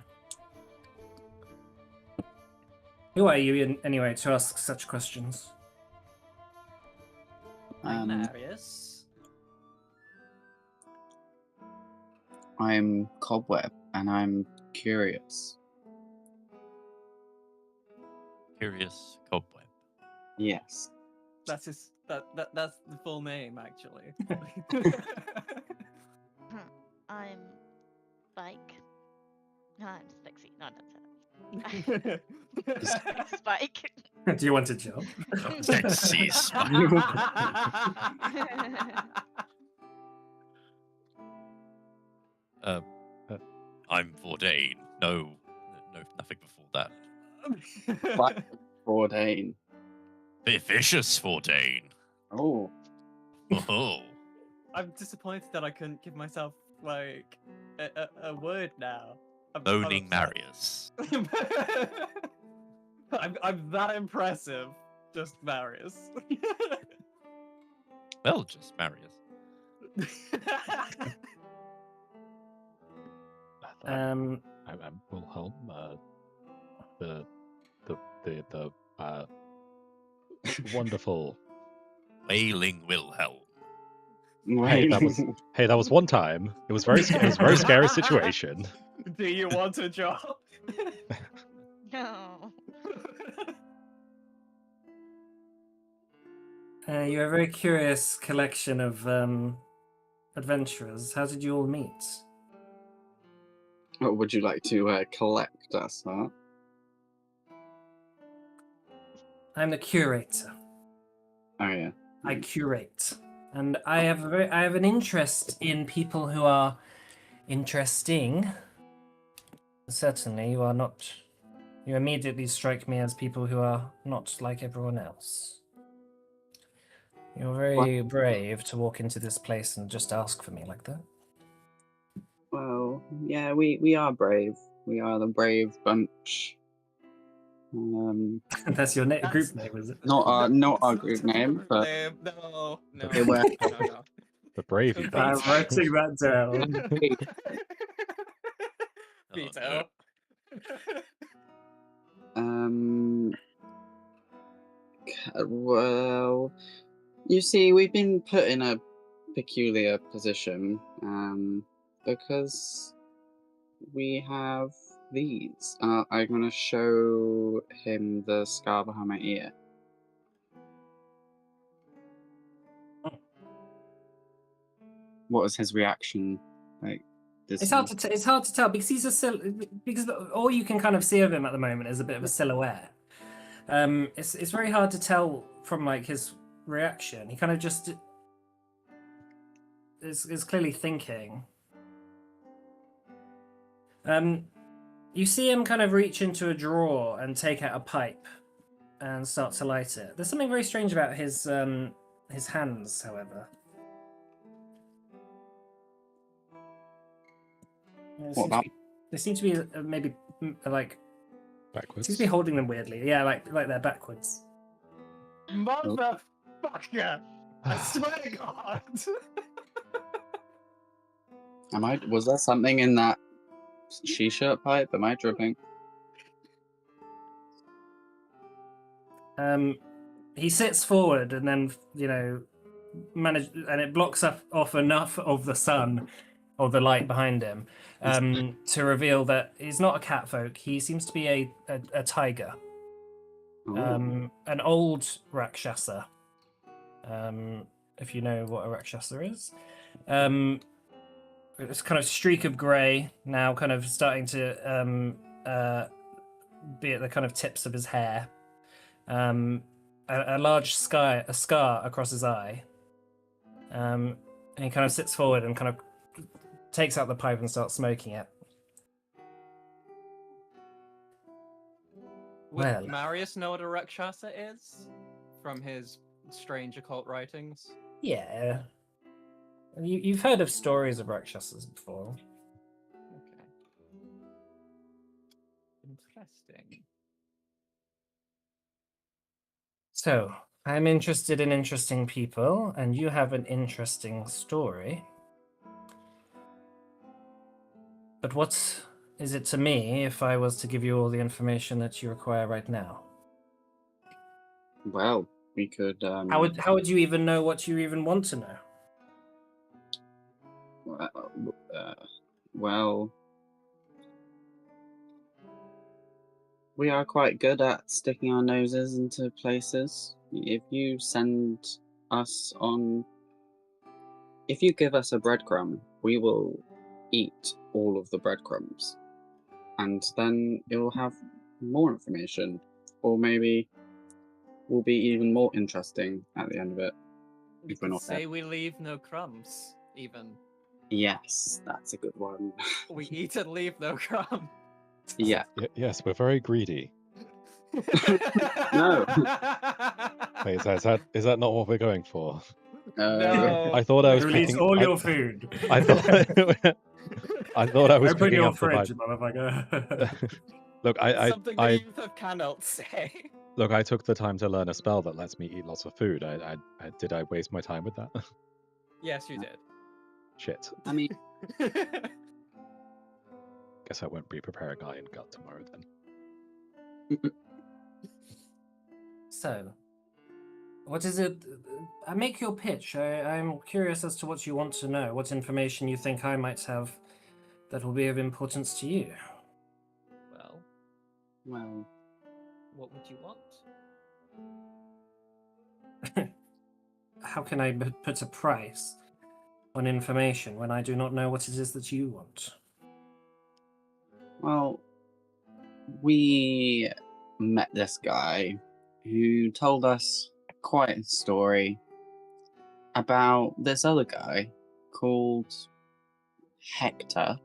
Who are you anyway to ask such questions? I'm Marius. I'm Cobweb, and I'm curious. Curious Cobweb. Yes. That's his. That's the full name, actually. I'm Spike. No, I'm Spixie. No, that's it. Spike. Do you want a job? Sexy smile. I'm Vordain. No, nothing before that. Black Bourdain. Vicious Vordain. Oh. Oh. I'm disappointed that I couldn't give myself like a word now. Moaning Marius. I'm that impressive. Just Marius. Well, just Marius. I'm Wilhelm, the wonderful. Wailing Wilhelm. Hey, that was one time. It was it was a very scary situation. Do you want a job? No. You're a very curious collection of adventurers. How did you all meet? Would you like to collect us, huh? I'm the curator. Oh yeah. I curate, and I have an interest in people who are interesting. Certainly, you are not. You immediately strike me as people who are not like everyone else. You're very brave to walk into this place and just ask for me like that. Well, yeah, we are brave. We are the brave bunch. That's your That's- group name, is it? Not our It's group not name, our but name. No. They were- No. The Bravey I'm Bunch. writing that down. Veto. um, well, you see, we've been put in a peculiar position, because we have these. I'm gonna show him the scar behind my ear. What was his reaction? Like, It's hard to it's hard to tell because he's because all you can kind of see of him at the moment is a bit of a silhouette. It's very hard to tell from like his reaction. He kind of just is clearly thinking. You see him kind of reach into a drawer and take out a pipe and start to light it. There's something very strange about his hands, however. They seem to be maybe like Backwards. seems to be holding them weirdly. Yeah, like they're backwards. Motherfucker! I swear to God! Was there something in that shisha pipe? Am I dripping? He sits forward and then and it blocks off enough of the sun or the light behind him to reveal that he's not a catfolk. He seems to be a tiger, an old Rakshasa. If you know what a Rakshasa is, it's kind of streak of grey now, kind of starting to be at the kind of tips of his hair. A large scar across his eye. And he kind of sits forward and kind of takes out the pipe and starts smoking it. Would Well. Marius know what a Rakshasa is? From his strange occult writings? Yeah. You've heard of stories of Rakshasas before. Okay. Interesting. So, I'm interested in interesting people, and you have an interesting story. But what is it to me if I was to give you all the information that you require right now? Well, we could. How would you even know what you even want to know? Well, we are quite good at sticking our noses into places. If you give us a breadcrumb, we will eat all of the breadcrumbs, and then you'll have more information, or maybe will be even more interesting at the end of it. We If we're could not say dead. we leave no crumbs, even. Yes, that's a good one. We eat and leave no crumbs. Yeah. Yes, we're very greedy. No. Wait, is that not what we're going for? No. I thought I was Release picking. all your food. I thought. I thought I was Open picking your up the fridge, vibe. motherfucker. Look, Something the youth of cannot say. look. I took the time to learn a spell that lets me eat lots of food. Did I waste my time with that? Yes, you did. Shit. I mean, Guess I won't be preparing iron gut tomorrow then. So, what is it? Make your pitch. I'm curious as to what you want to know. What information you think I might have that will be of importance to you. Well, what would you want? How can I put a price on information when I do not know what it is that you want? well, we met this guy. who told us quite a story about this other guy called Hector.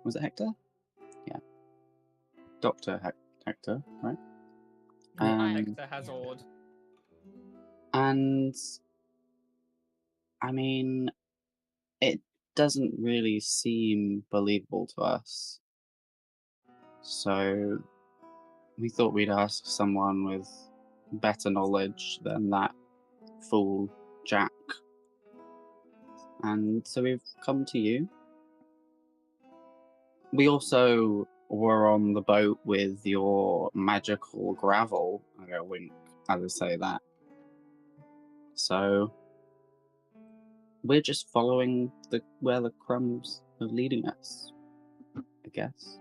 Was it Hector? Yeah. Dr. Hector, right? Hector Hazard. And I mean, it doesn't really seem believable to us. So we thought we'd ask someone with better knowledge than that fool Jack. And so we've come to you. We also were on the boat with your magical gravel. I go wink as I say that. So we're just following where the crumbs are leading us, I guess.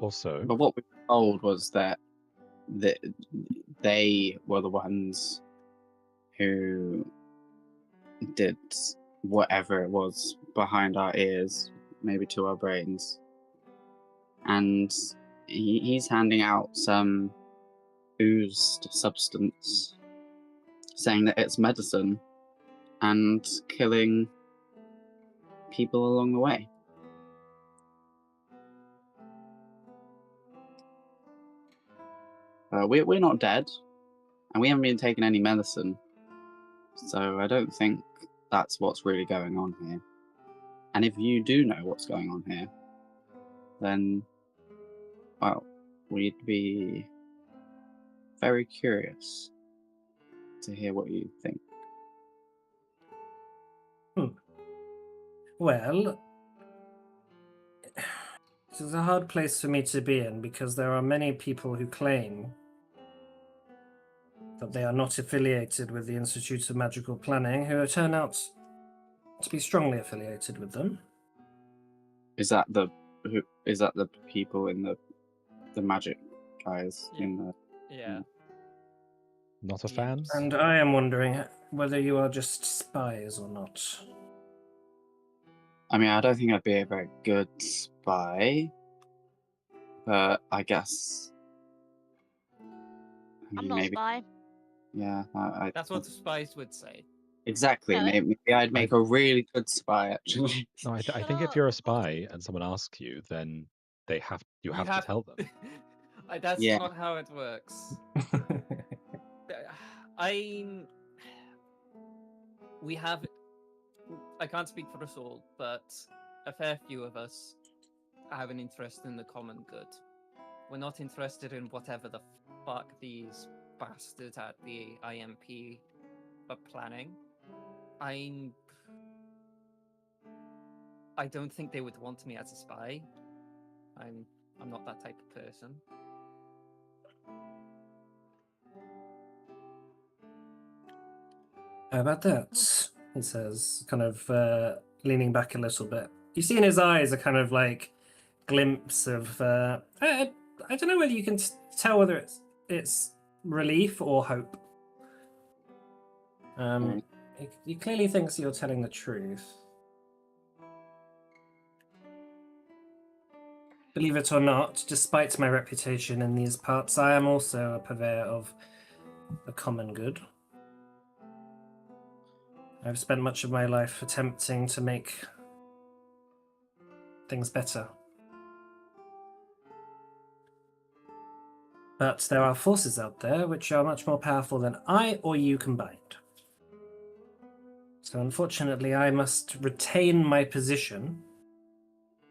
Also, But what we were told was that they were the ones who did whatever it was behind our ears, maybe to our brains. And he's handing out some oozed substance, saying that it's medicine and killing people along the way. We're not dead, and we haven't been taking any medicine, so I don't think that's what's really going on here. And if you do know what's going on here, then, well, we'd be very curious to hear what you think. Well, this is a hard place for me to be in because there are many people who claim that they are not affiliated with the Institute of Magical Planning who turn out to be strongly affiliated with them. Is that the people in the magic guys Yeah. in the? Yeah. not a Yeah. fan? And I am wondering whether you are just spies or not. I mean, I don't think I'd be a very good spy, but I guess. I I'm mean, not a maybe. spy. Yeah, That's what the spies would say. exactly. No. Maybe I'd make a really good spy, actually. No, I think if Shut you're a up. spy and someone asks you, then you have to tell them. That's Yeah. not how it works. I can't speak for us all, but a fair few of us have an interest in the common good. We're not interested in whatever the fuck these bastards at the IMP are planning. I don't think they would want me as a spy. I'm not that type of person. How about that? He says, kind of leaning back a little bit. You see in his eyes a kind of like glimpse of I don't know whether you can tell whether it's relief or hope. He clearly thinks you're telling the truth. Believe it or not, despite my reputation in these parts, I am also a purveyor of the common good. I've spent much of my life attempting to make things better. But there are forces out there which are much more powerful than I or you combined. So unfortunately, I must retain my position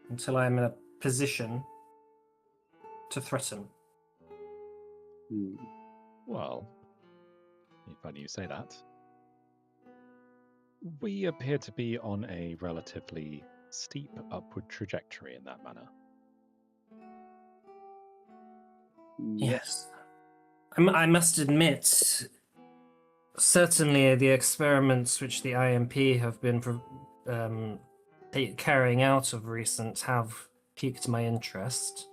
until I am in a position to threaten. Well, funny you say that. We appear to be on a relatively steep upward trajectory in that manner. Yes. I must admit, certainly the experiments which the IMP have been carrying out of recent have piqued my interest.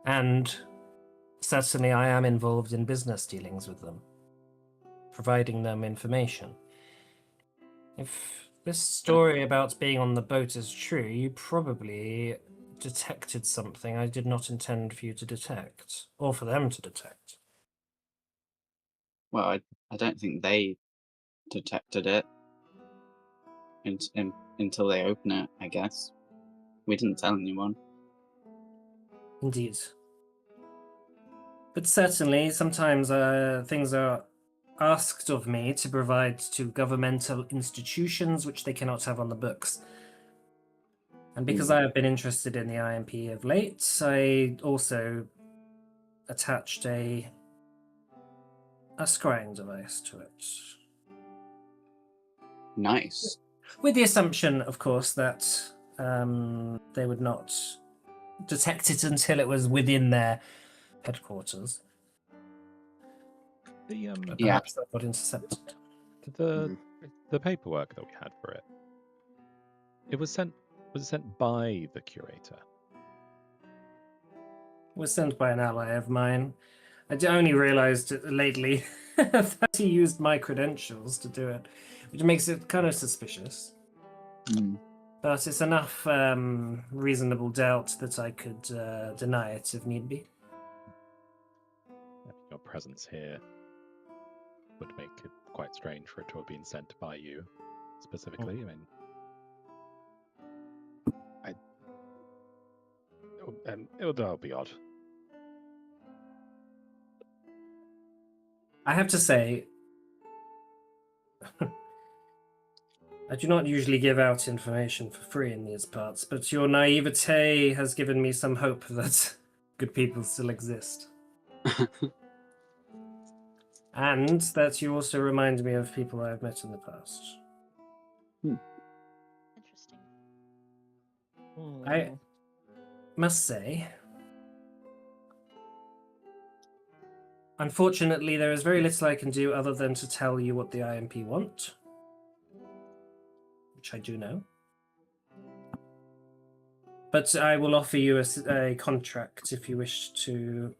And certainly I am involved in business dealings with them, providing them information. If this story about being on the boat is true, you probably detected something I did not intend for you to detect, or for them to detect. Well, I don't think they detected it until they open it, I guess. We didn't tell anyone. Indeed. But certainly, sometimes things are asked of me to provide to governmental institutions which they cannot have on the books. And because I have been interested in the IMP of late, I also attached a scrying device to it. Nice. With the assumption, of course, that they would not detect it until it was within their headquarters. The But Yeah. perhaps that got intercepted. the paperwork that we had for it. It was sent by the curator. It was sent by an ally of mine. I only realized lately that he used my credentials to do it, which makes it kind of suspicious. Mm. But it's enough reasonable doubt that I could deny it if need be. Your presence here would make it quite strange for it to have been sent by you, specifically. I mean, it'll be odd. I have to say, I do not usually give out information for free in these parts, but your naivete has given me some hope that good people still exist. And that you also remind me of people I've met in the past. Interesting. I must say, unfortunately, there is very little I can do other than to tell you what the IMP want, which I do know. But I will offer you a contract if you wish to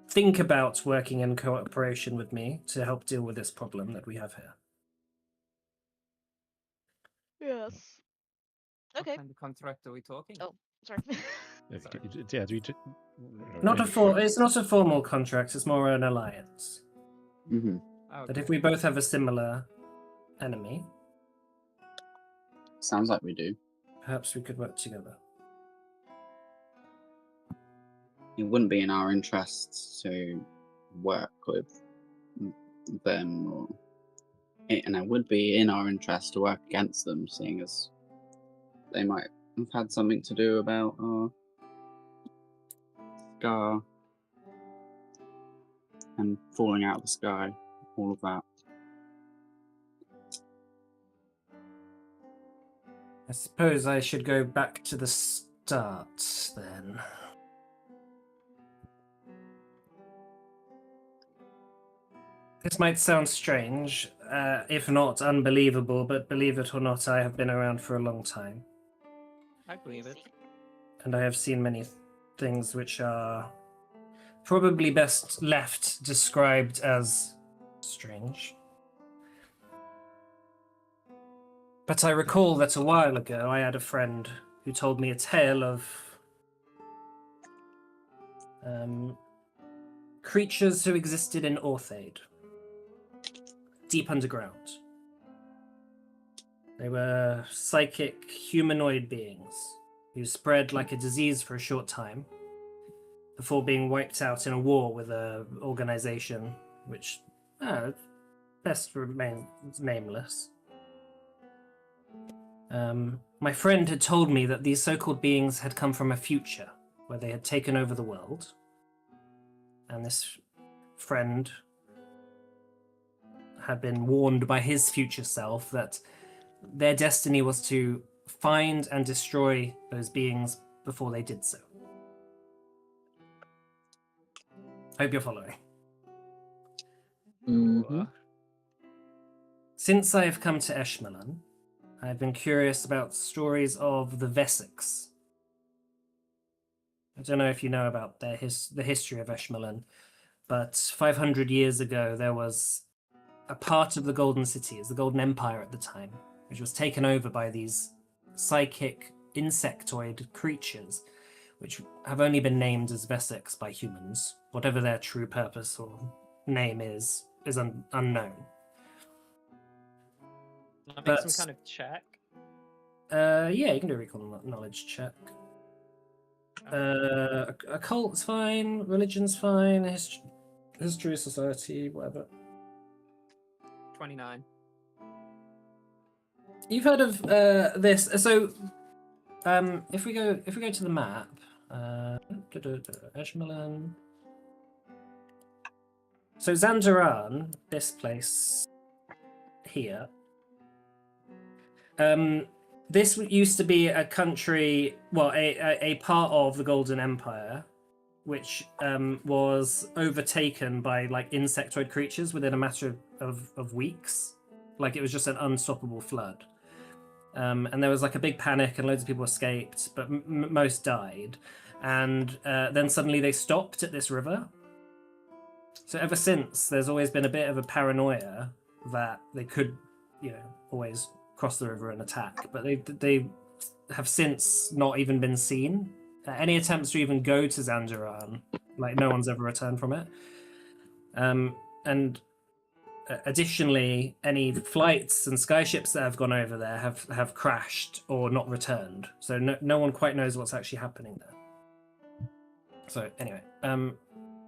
think about working in cooperation with me to help deal with this problem that we have here. Yes. Okay. What kind of contract are we talking? Oh, sorry. Sorry. It's not a formal contract, it's more an alliance. Mm-hmm. Oh, That okay. if we both have a similar enemy, Sounds like we do. perhaps we could work together. It wouldn't be in our interests to work with them, and it would be in our interest to work against them, seeing as they might have had something to do about our scar and falling out of the sky, all of that. I suppose I should go back to the start then. This might sound strange, if not unbelievable, but believe it or not, I have been around for a long time. I believe it. And I have seen many things which are probably best left described as strange. But I recall that a while ago I had a friend who told me a tale of creatures who existed in Orthaid, deep underground. They were psychic humanoid beings who spread like a disease for a short time before being wiped out in a war with an organization which best remains nameless. My friend had told me that these so-called beings had come from a future where they had taken over the world, and this friend had been warned by his future self that their destiny was to find and destroy those beings before they did so. Hope you're following. Mm-hmm. Since I have come to Eshmelan, I've been curious about stories of the Vesics. I don't know if you know about the history of Eshmelan, but 500 years ago there was a part of the Golden City, as the Golden Empire at the time, which was taken over by these psychic insectoid creatures, which have only been named as Vessex by humans. Whatever their true purpose or name is unknown. Can I make But- some kind of check? Yeah, you can do a recall knowledge check. Occult's fine, religion's fine, history, society, whatever. 29. You've heard of this. So, if we go to the map, Eshmelan. So Zandaran, this place here. This used to be a country, well, a part of the Golden Empire, which was overtaken by like insectoid creatures within a matter of weeks. Like it was just an unstoppable flood. And there was like a big panic and loads of people escaped, but most died. And then suddenly they stopped at this river. So ever since, there's always been a bit of a paranoia that they could, always cross the river and attack. But they have since not even been seen. Any attempts to even go to Zandaran, like no one's ever returned from it. And additionally, any flights and skyships that have gone over there have crashed or not returned. So no one quite knows what's actually happening there. So anyway,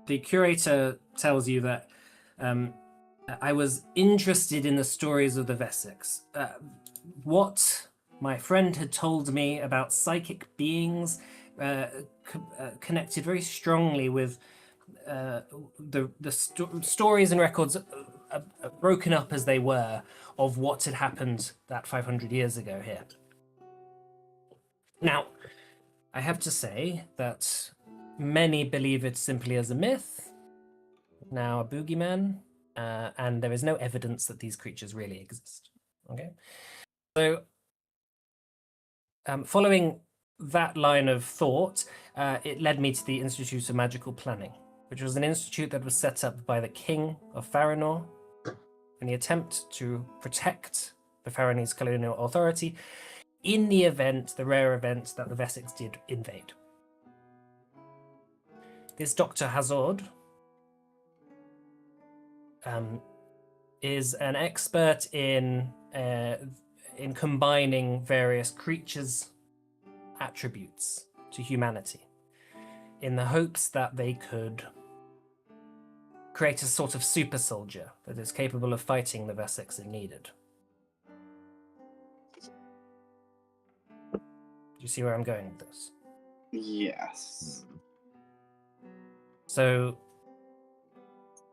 the curator tells you that I was interested in the stories of the Vessex. What my friend had told me about psychic beings connected very strongly with the stories and records, broken up as they were, of what had happened that 500 years ago here. Now, I have to say that many believe it simply as a myth, now a boogeyman, and there is no evidence that these creatures really exist. Okay, so following that line of thought, it led me to the Institute of Magical Planning, which was an institute that was set up by the King of Farinor in the attempt to protect the Farinese colonial authority in the rare event that the Vessex did invade. This Dr. Hazard is an expert in combining various creatures' attributes to humanity in the hopes that they could create a sort of super soldier that is capable of fighting the Vessex if needed. Do you see where I'm going with this? Yes. So,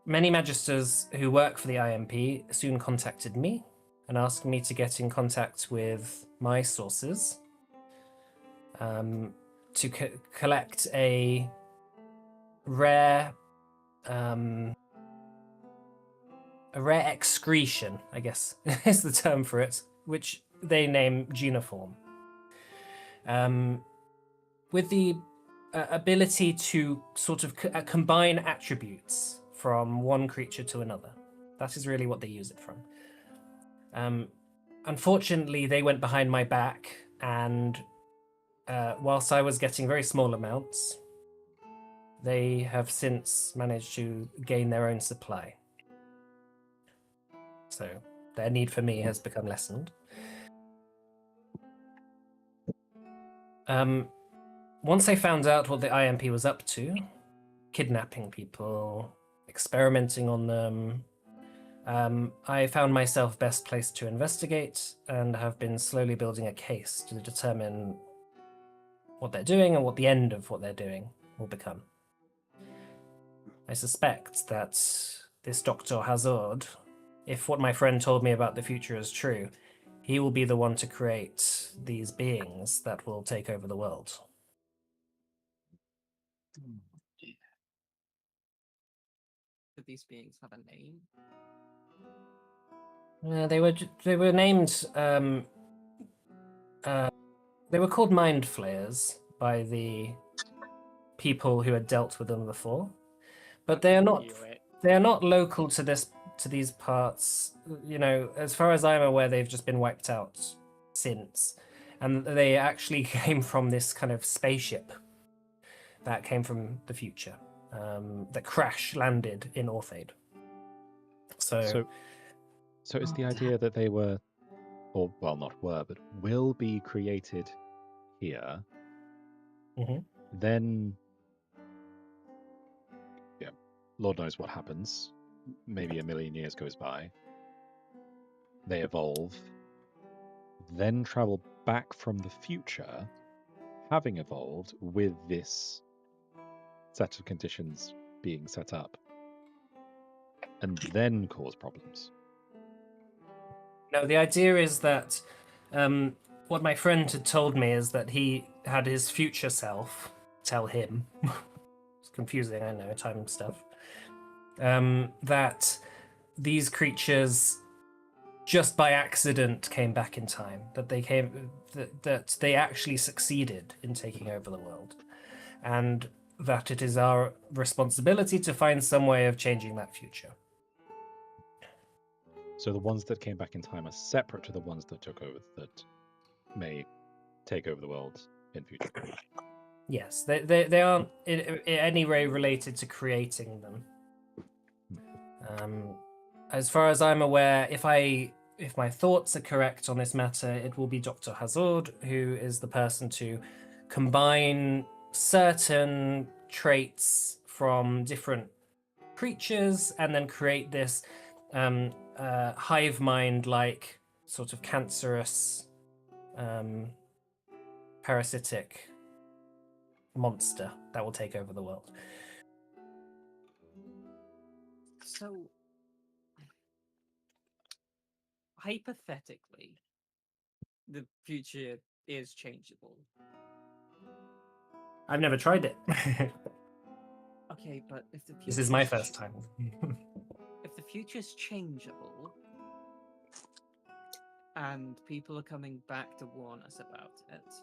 many magisters who work for the IMP soon contacted me and asked me to get in contact with my sources to collect a rare excretion, I guess is the term for it, which they name Geniform, with the ability to sort of combine attributes from one creature to another. That is really what they use it from. Unfortunately, they went behind my back, and whilst I was getting very small amounts, they have since managed to gain their own supply. So their need for me has become lessened. Once I found out what the IMP was up to, kidnapping people, experimenting on them, I found myself best placed to investigate and have been slowly building a case to determine what they're doing and what the end of what they're doing will become. I suspect that this Dr. Hazard, if what my friend told me about the future is true, he will be the one to create these beings that will take over the world. Did these beings have a name? They were named. They were called Mind Flayers by the people who had dealt with them before, but they are not. Knew it. They are not local to this to these parts, as far as I'm aware, they've just been wiped out since. And they actually came from this kind of spaceship that came from the future, that crash landed in Orthaid. So So is the idea that they were, or well, not were, but will be created here, Mhm. then, yeah, Lord knows what happens. Maybe a million years goes by. They evolve, then travel back from the future, having evolved with this set of conditions being set up, and then cause problems. No, the idea is that what my friend had told me is that he had his future self tell him. It's confusing, I know, time stuff. That these creatures just by accident came back in time. That that they actually succeeded in taking over the world, and that it is our responsibility to find some way of changing that future. So the ones that came back in time are separate to the ones that took over, that may take over the world in future. Yes, they aren't in any way related to creating them. As far as I'm aware, if my thoughts are correct on this matter, it will be Dr. Hazard who is the person to combine certain traits from different creatures and then create this hive mind-like sort of cancerous parasitic monster that will take over the world. So, hypothetically, the future is changeable. I've never tried it. Okay, but if the future This is my first time. if the future's changeable and people are coming back to warn us about it,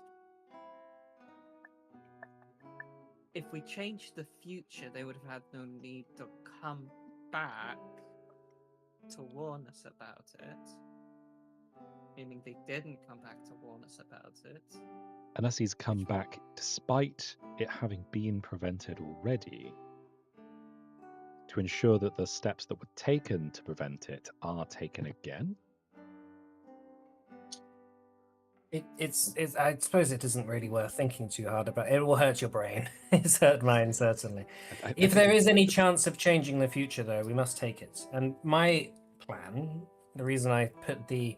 if we changed the future, they would have had no need to come back to warn us about it. Meaning they didn't come back to warn us about it. Unless he's come back despite it having been prevented already, to ensure that the steps that were taken to prevent it are taken again. It's I suppose it isn't really worth thinking too hard about. It will hurt your brain. It's hurt mine, certainly. I If think there it's- is any chance of changing the future, though, we must take it. And my plan, the reason I put the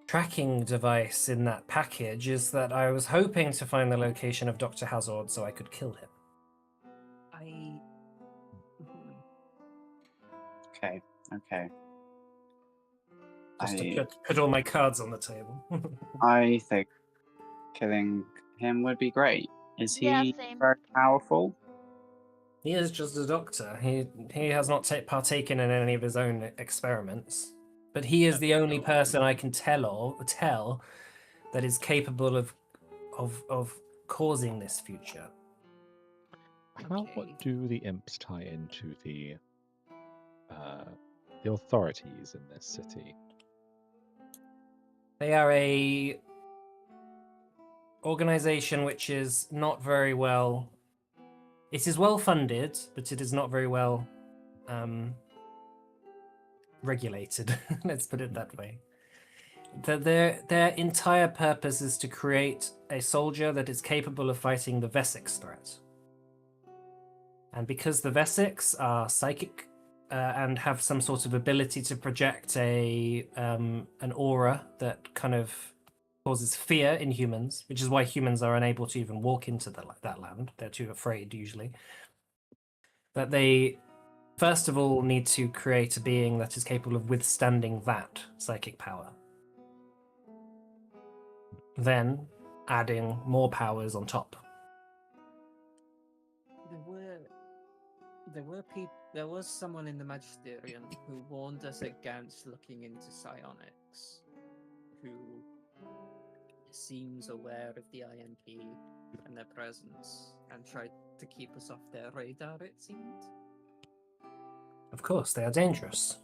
tracking device in that package is that I was hoping to find the location of Dr. Hazard so I could kill him. Okay. Just I to put all my cards on the table. I think killing him would be great. Is Yeah, he same. very powerful? He is just a doctor. He has not partaken in any of his own experiments, but he is the only person I can tell that is capable of causing this future. How Okay. do the imps tie into the authorities in this city? They are a organization which is not very well. It is well funded, but it is not very well regulated. Let's put it that way. Their entire purpose is to create a soldier that is capable of fighting the Vessex threat. And because the Vessex are psychic and have some sort of ability to project an aura that kind of causes fear in humans, which is why humans are unable to even walk into that land. They're too afraid usually. That they first of all need to create a being that is capable of withstanding that psychic power. Then adding more powers on top. There was someone in the Magisterium who warned us against looking into psionics, who seems aware of the INP and their presence, and tried to keep us off their radar, it seemed. Of course, they are dangerous.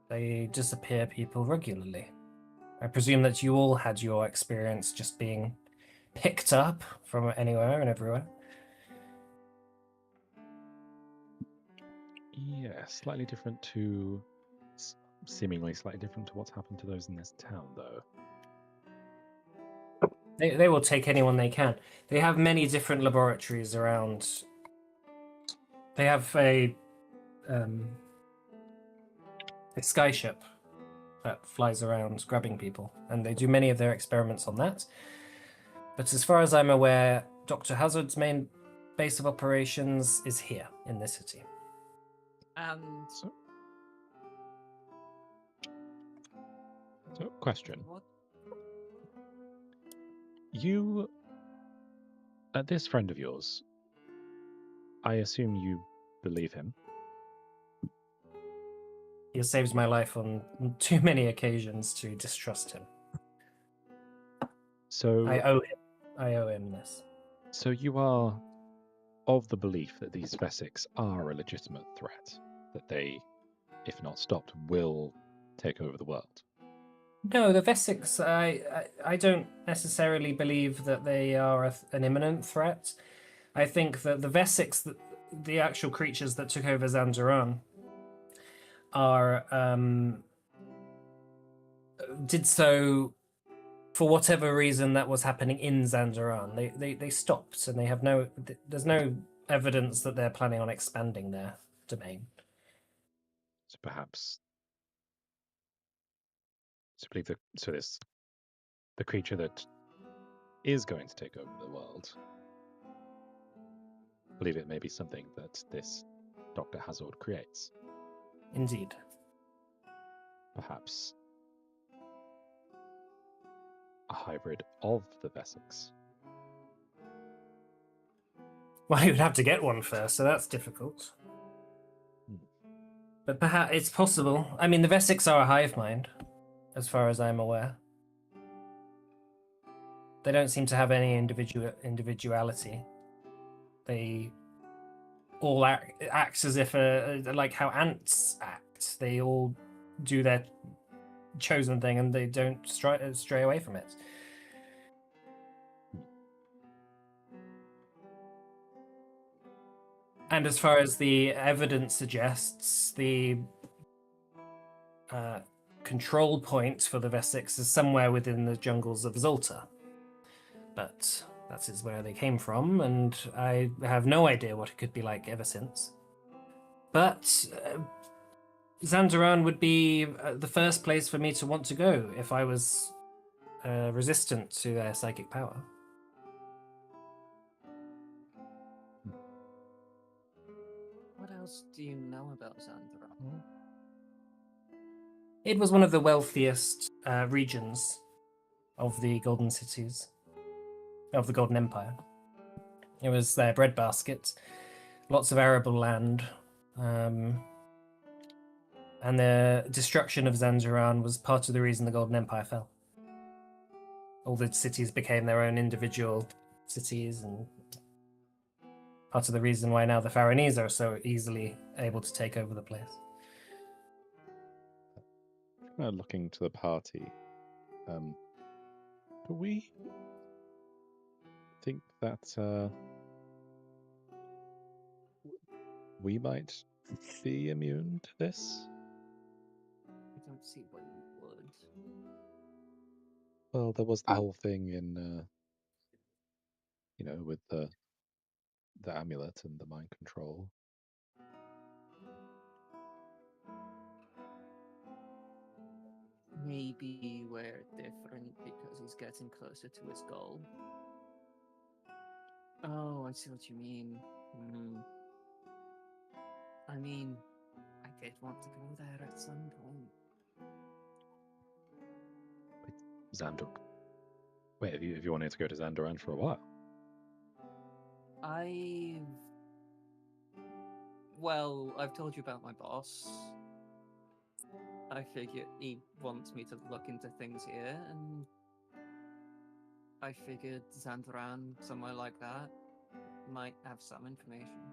They disappear people regularly. I presume that you all had your experience just being picked up from anywhere and everywhere. Yeah, slightly different to, seemingly slightly different to what's happened to those in this town, though. They will take anyone they can. They have many different laboratories around. They have a skyship that flies around grabbing people, and they do many of their experiments on that. But as far as I'm aware, Dr. Hazard's main base of operations is here in this city. And So, question. what? You, this friend of yours, I assume you believe him. He has saved my life on too many occasions to distrust him. So I owe him this. So you are of the belief that these Vesics are a legitimate threat, that they, if not stopped, will take over the world. No, the Vesics, I don't necessarily believe that they are an imminent threat. I think that the Vesics, the actual creatures that took over Zandaran, are did so for whatever reason that was happening in Zandaran. They stopped, and they have there's no evidence that they're planning on expanding their domain. So perhaps to believe that the creature that is going to take over the world, believe it may be something that this Dr. Hazard creates. Indeed. Perhaps a hybrid of the Vesics. Well, you would have to get one first, so that's difficult. But perhaps it's possible. I mean, the Vesics are a hive mind, as far as I'm aware. They don't seem to have any individuality. They all act as if, like how ants act. They all do their chosen thing, and they don't stray away from it. And as far as the evidence suggests, the control point for the Vesics is somewhere within the jungles of Zolta. But that is where they came from, and I have no idea what it could be like ever since. But Zandaran would be the first place for me to want to go if I was resistant to their psychic power. What else do you know about Zandaran? It was one of the wealthiest regions of the Golden Cities, of the Golden Empire. It was their breadbasket, lots of arable land, and the destruction of Zandaran was part of the reason the Golden Empire fell. All the cities became their own individual cities, and part of the reason why now the Faranese are so easily able to take over the place. Looking to the party, do we think that we might be immune to this? I don't see why you would. Well, there was the whole thing in, with the amulet and the mind control. Maybe we're different because he's getting closer to his goal. Oh, I see what you mean. I mean, I did want to go there at some point. Xandor. Wait, have you wanted to go to Zandaran for a while? I've told you about my boss. I figured he wants me to look into things here, and I figured Zandaran, somewhere like that, might have some information.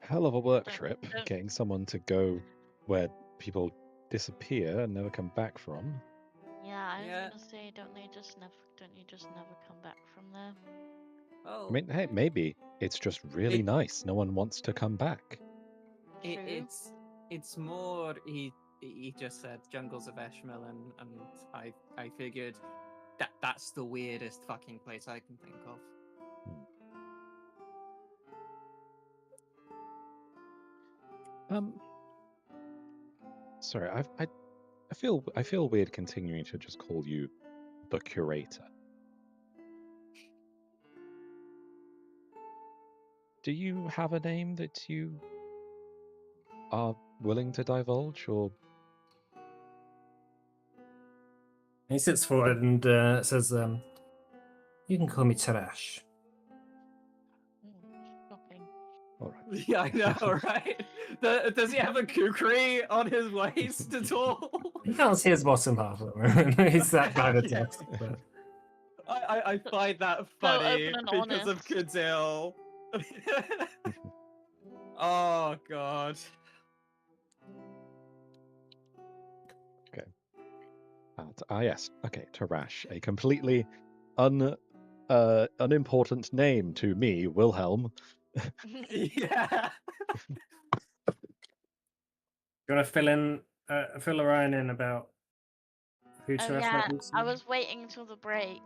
Hell of a work Don't- trip, don't- getting someone to go where people disappear and never come back from. Yeah, I was Yeah. gonna say, don't you just never come back from there? Oh, I mean, hey, maybe it's just really It- nice. No one wants to come back. True. it's more he just said jungles of Eshmil, and I figured that's the weirdest fucking place I can think of. Sorry, I feel weird continuing to just call you the curator. Do you have a name that you are willing to divulge, or He sits forward and says, "You can call me Tarash." Shocking. all right? Yeah, I know, right? Does he have a kukri on his waist at all? You can't see his bottom half at the moment. He's that kind of Yeah. text. But... I find that So funny open and because of honest. Kadzil. Oh god. Yes, okay, Tarash, a completely unimportant name to me, Wilhelm. Yeah. You want to fill Orion in about who Oh Tarash yeah, might be? I was waiting till the break.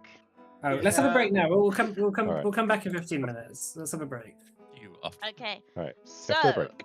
Oh, let's have a break Yeah. now. All right. We'll come back in 15 minutes. Let's have a break. You after. Okay, All right, so after the break.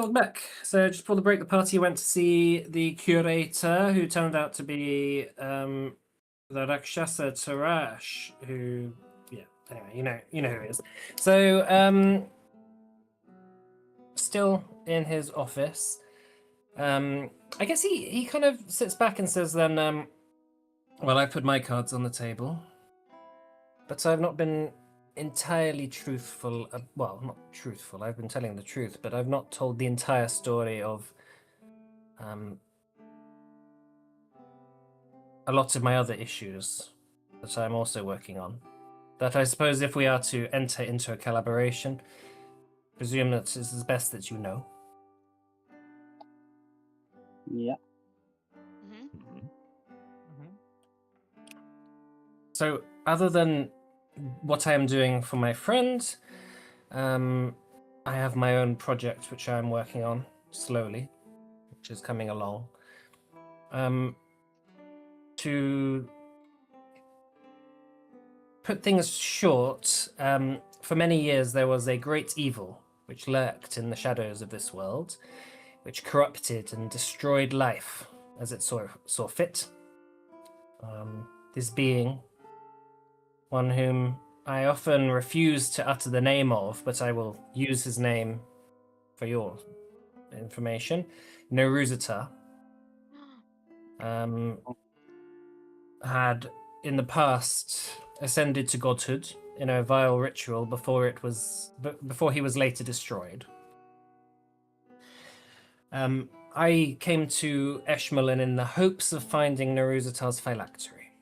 welcome back. So just before the break, the party went to see the curator, who turned out to be the Rakshasa Tarash, who, yeah, anyway, you know who he is. So, still in his office. I guess he kind of sits back and says then, well, I put my cards on the table, but I've not been entirely truthful. Well, not truthful. I've been telling the truth, but I've not told the entire story of a lot of my other issues that I'm also working on. That I suppose if we are to enter into a collaboration, presume that it is best that you know. Yeah. Mm-hmm. So, other than what I am doing for my friend, I have my own project which I am working on slowly, which is coming along. To put things short, for many years there was a great evil which lurked in the shadows of this world, which corrupted and destroyed life as it saw fit. This being, one whom I often refuse to utter the name of, but I will use his name for your information, Neruzatar, had in the past ascended to godhood in a vile ritual before he was later destroyed. I came to Eshmalin in the hopes of finding Neruzatar's phylactery,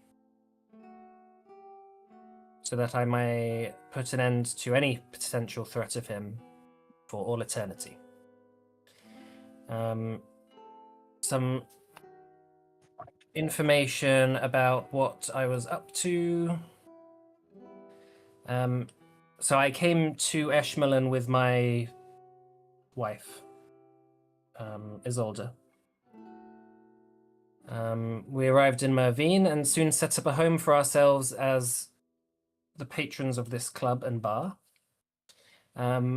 so that I may put an end to any potential threat of him for all eternity. Some information about what I was up to. So I came to Eshmalin with my wife, Isolde. We arrived in Mervine and soon set up a home for ourselves as the patrons of this club and bar,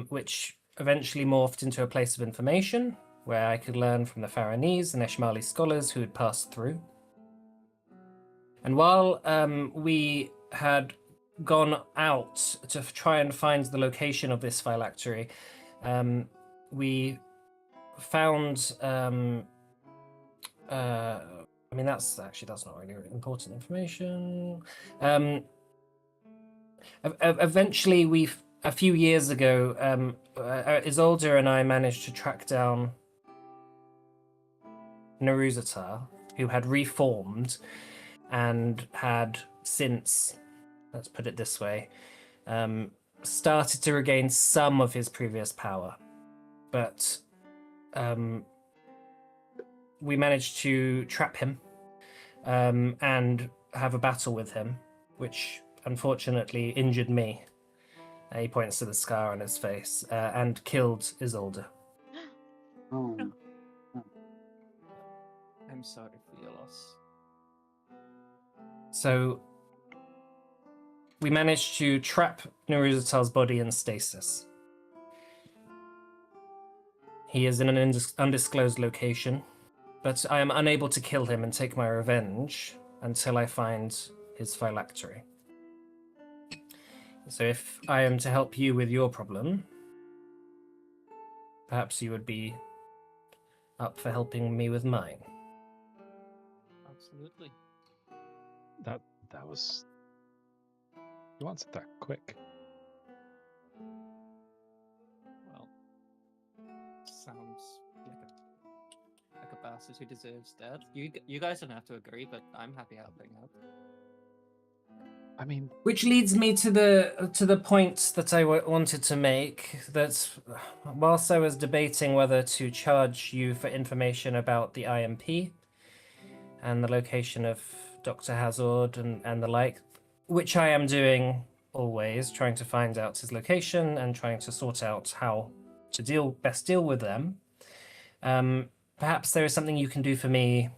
which eventually morphed into a place of information where I could learn from the Faranese and Eshmali scholars who had passed through. And while we had gone out to try and find the location of this phylactery, we found I mean that's not really important information. Eventually a few years ago, Isolde and I managed to track down Neruzatar, who had reformed and had since, let's put it this way, started to regain some of his previous power. But we managed to trap him and have a battle with him, which unfortunately injured me. He points to the scar on his face, and killed Isolde. Oh. I'm sorry for your loss. So we managed to trap Neruzatar's body in stasis. He is in an undisclosed location, but I am unable to kill him and take my revenge until I find his phylactery. So if I am to help you with your problem, perhaps you would be up for helping me with mine. Absolutely. That was. You answered that quick. Well, sounds like a bastard who deserves death. You guys don't have to agree, but I'm happy helping out. I mean, Which leads me to the point that I wanted to make, that whilst I was debating whether to charge you for information about the IMP and the location of Dr. Hazard and the like, which I am doing always, trying to find out his location and trying to sort out how to best deal with them, perhaps there is something you can do for me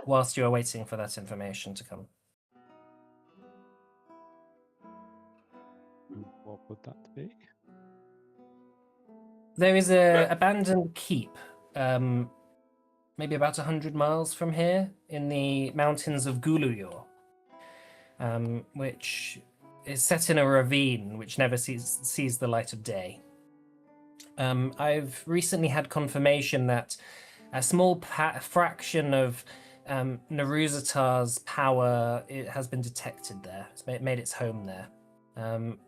whilst you are waiting for that information to come. what would that be? There is a abandoned keep, maybe about 100 miles from here, in the mountains of Guluyor, which is set in a ravine which never sees the light of day. I've recently had confirmation that a small fraction of Naruzatar's power has been detected there. It's made its home there.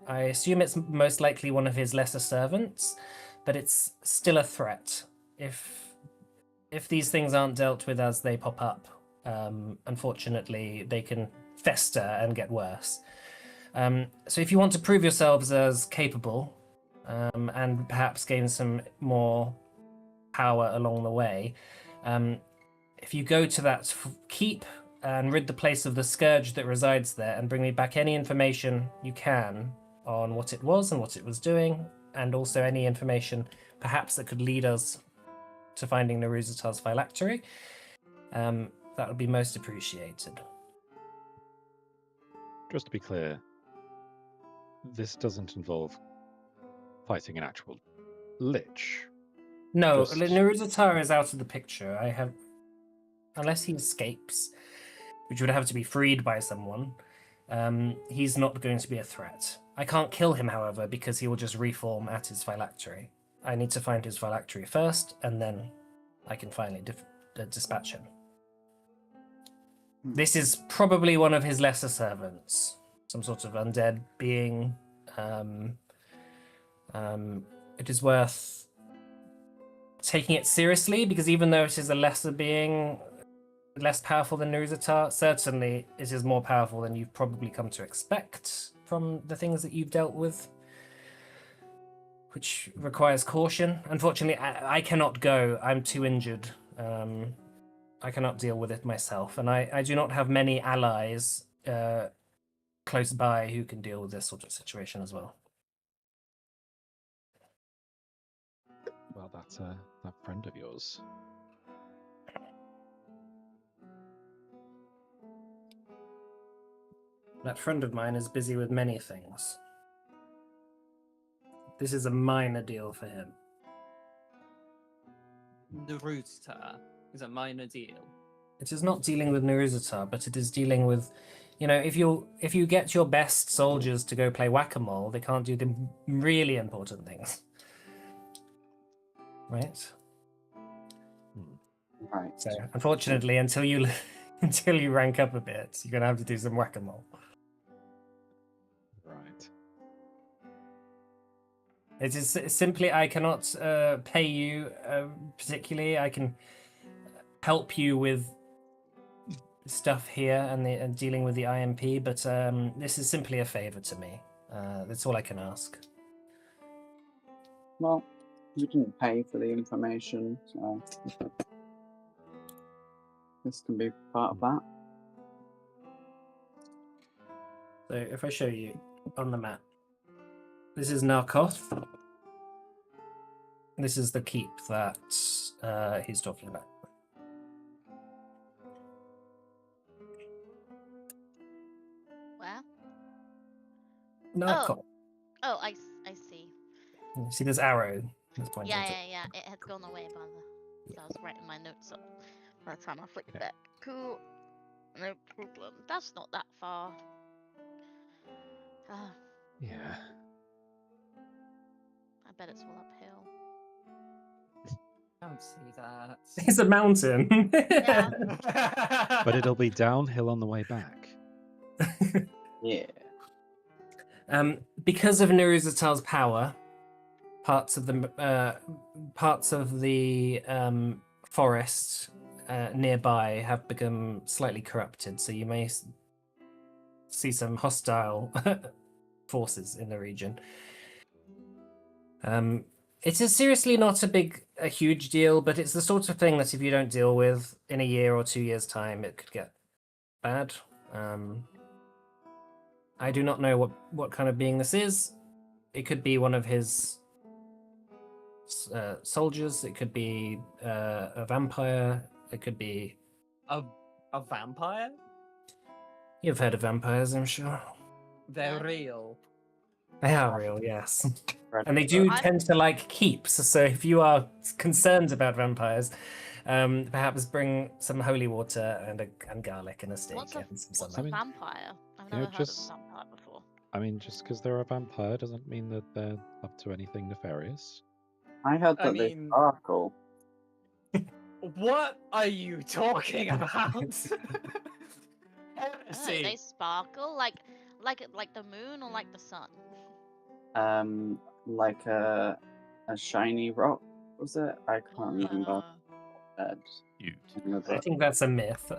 I assume it's most likely one of his lesser servants, but it's still a threat. If these things aren't dealt with as they pop up, unfortunately, they can fester and get worse. So if you want to prove yourselves as capable, and perhaps gain some more power along the way, if you go to that keep and rid the place of the scourge that resides there and bring me back any information you can on what it was and what it was doing, and also any information perhaps that could lead us to finding Naruzatar's phylactery, that would be most appreciated. Just to be clear, this doesn't involve fighting an actual lich. No, Just- Naruzatar is out of the picture. Unless he escapes, which would have to be freed by someone, he's not going to be a threat. I can't kill him, however, because he will just reform at his phylactery. I need to find his phylactery first, and then I can finally dispatch him. This is probably one of his lesser servants, some sort of undead being. It is worth taking it seriously, because even though it is a lesser being, less powerful than Naruzatar, certainly it is more powerful than you've probably come to expect from the things that you've dealt with, which requires caution. Unfortunately, I cannot go. I'm too injured. I cannot deal with it myself, and I do not have many allies close by who can deal with this sort of situation as well. Well, that's that friend of yours. That friend of mine is busy with many things. This is a minor deal for him. Naruzatar is a minor deal. It is not dealing with Naruzatar, but it is dealing with, if you get your best soldiers to go play whack-a-mole, they can't do the really important things, right? Right. So unfortunately, until you rank up a bit, you're gonna have to do some whack-a-mole. Right. It is simply I cannot pay you particularly. I can help you with stuff here and dealing with the IMP, but this is simply a favor to me. That's all I can ask. Well, you didn't pay for the information, so this can be part of that. So if I show you on the map, this is Narkoth. This is the keep that he's talking about. Where? Narkoth. Oh, I see. You see this arrow? That's pointing Yeah, to- yeah, yeah. It had gone away by the. So I was writing my notes up by the time I flicked back. Cool. No problem. That's not that far. Ah, Yeah. I bet it's all uphill. Don't see that. It's a mountain. Yeah. But it'll be downhill on the way back. Yeah. Because of Naruzatar's power, parts of the forest nearby have become slightly corrupted. So you may see some hostile forces in the region. It is seriously not a huge deal, but it's the sort of thing that if you don't deal with in a year or 2 years' time, it could get bad. I do not know what kind of being this is. It could be one of his soldiers. It could be a vampire. It could be... A vampire? You've heard of vampires, I'm sure. They're Yeah. real. They are real, yes. Red And they do I- tend to like keeps. So if you are concerned about vampires, perhaps bring some holy water and garlic and a steak What's a, and some what's a sunlight. vampire? I've you know, never heard of a just- vampire before. I mean, just because they're a vampire doesn't mean that they're up to anything nefarious. I heard I that they mean- sparkle. What are you talking about? Oh, Heresy. they sparkle like the moon or like the sun. Like a shiny rock, was it? I can't remember. Cute. In the I book. think that's a myth.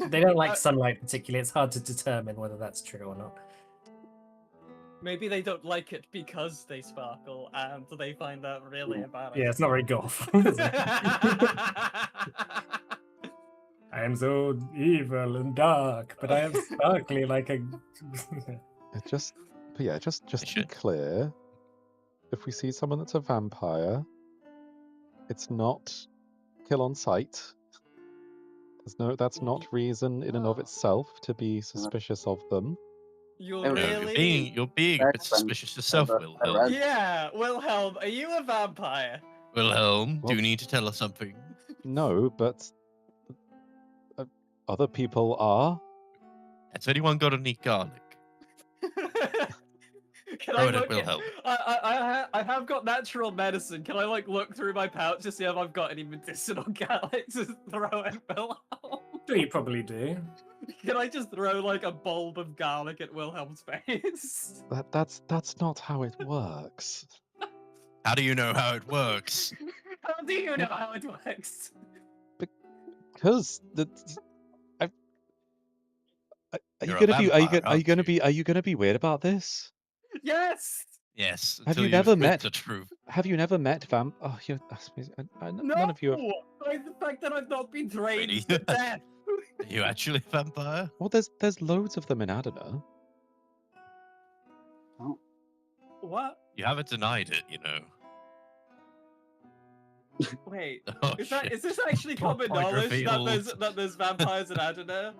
They don't like sunlight particularly. It's hard to determine whether that's true or not. Maybe they don't like it because they sparkle, and they find that really embarrassing. Yeah, it's not very goth. is it? I am so evil and dark, but I am sparkly like a. Just to be should. clear, if we see someone that's a vampire, it's not kill on sight. That's not reason in and of Oh. itself to be suspicious of them. You're No, No, really... you're being a bit suspicious yourself, Wilhelm. Yeah, Wilhelm, are you a vampire? Wilhelm, do Well- you need to tell us something? No, but other people are. Has anyone got any garlic? Can Throw I it at look Wilhelm. I have got natural medicine. Can I like look through my pouch to see if I've got any medicinal garlic to throw at Wilhelm? Sure, you probably do. Can I just throw like a bulb of garlic at Wilhelm's face? That's not how it works. How do you know how it works? How do you know how it works? Because are you You're a gonna be vampire, aren't are you gonna be weird about this? Yes. Yes. Have until you you've never admit met- the truth? Have you never met Oh, No. none of you have. By the fact that I've not been trained Really? to death. Are you actually a vampire? Well, there's loads of them in Adana. What? You haven't denied it, you know. Wait. Oh, Is shit. this actually Plot common point knowledge revealed. that there's vampires in Adana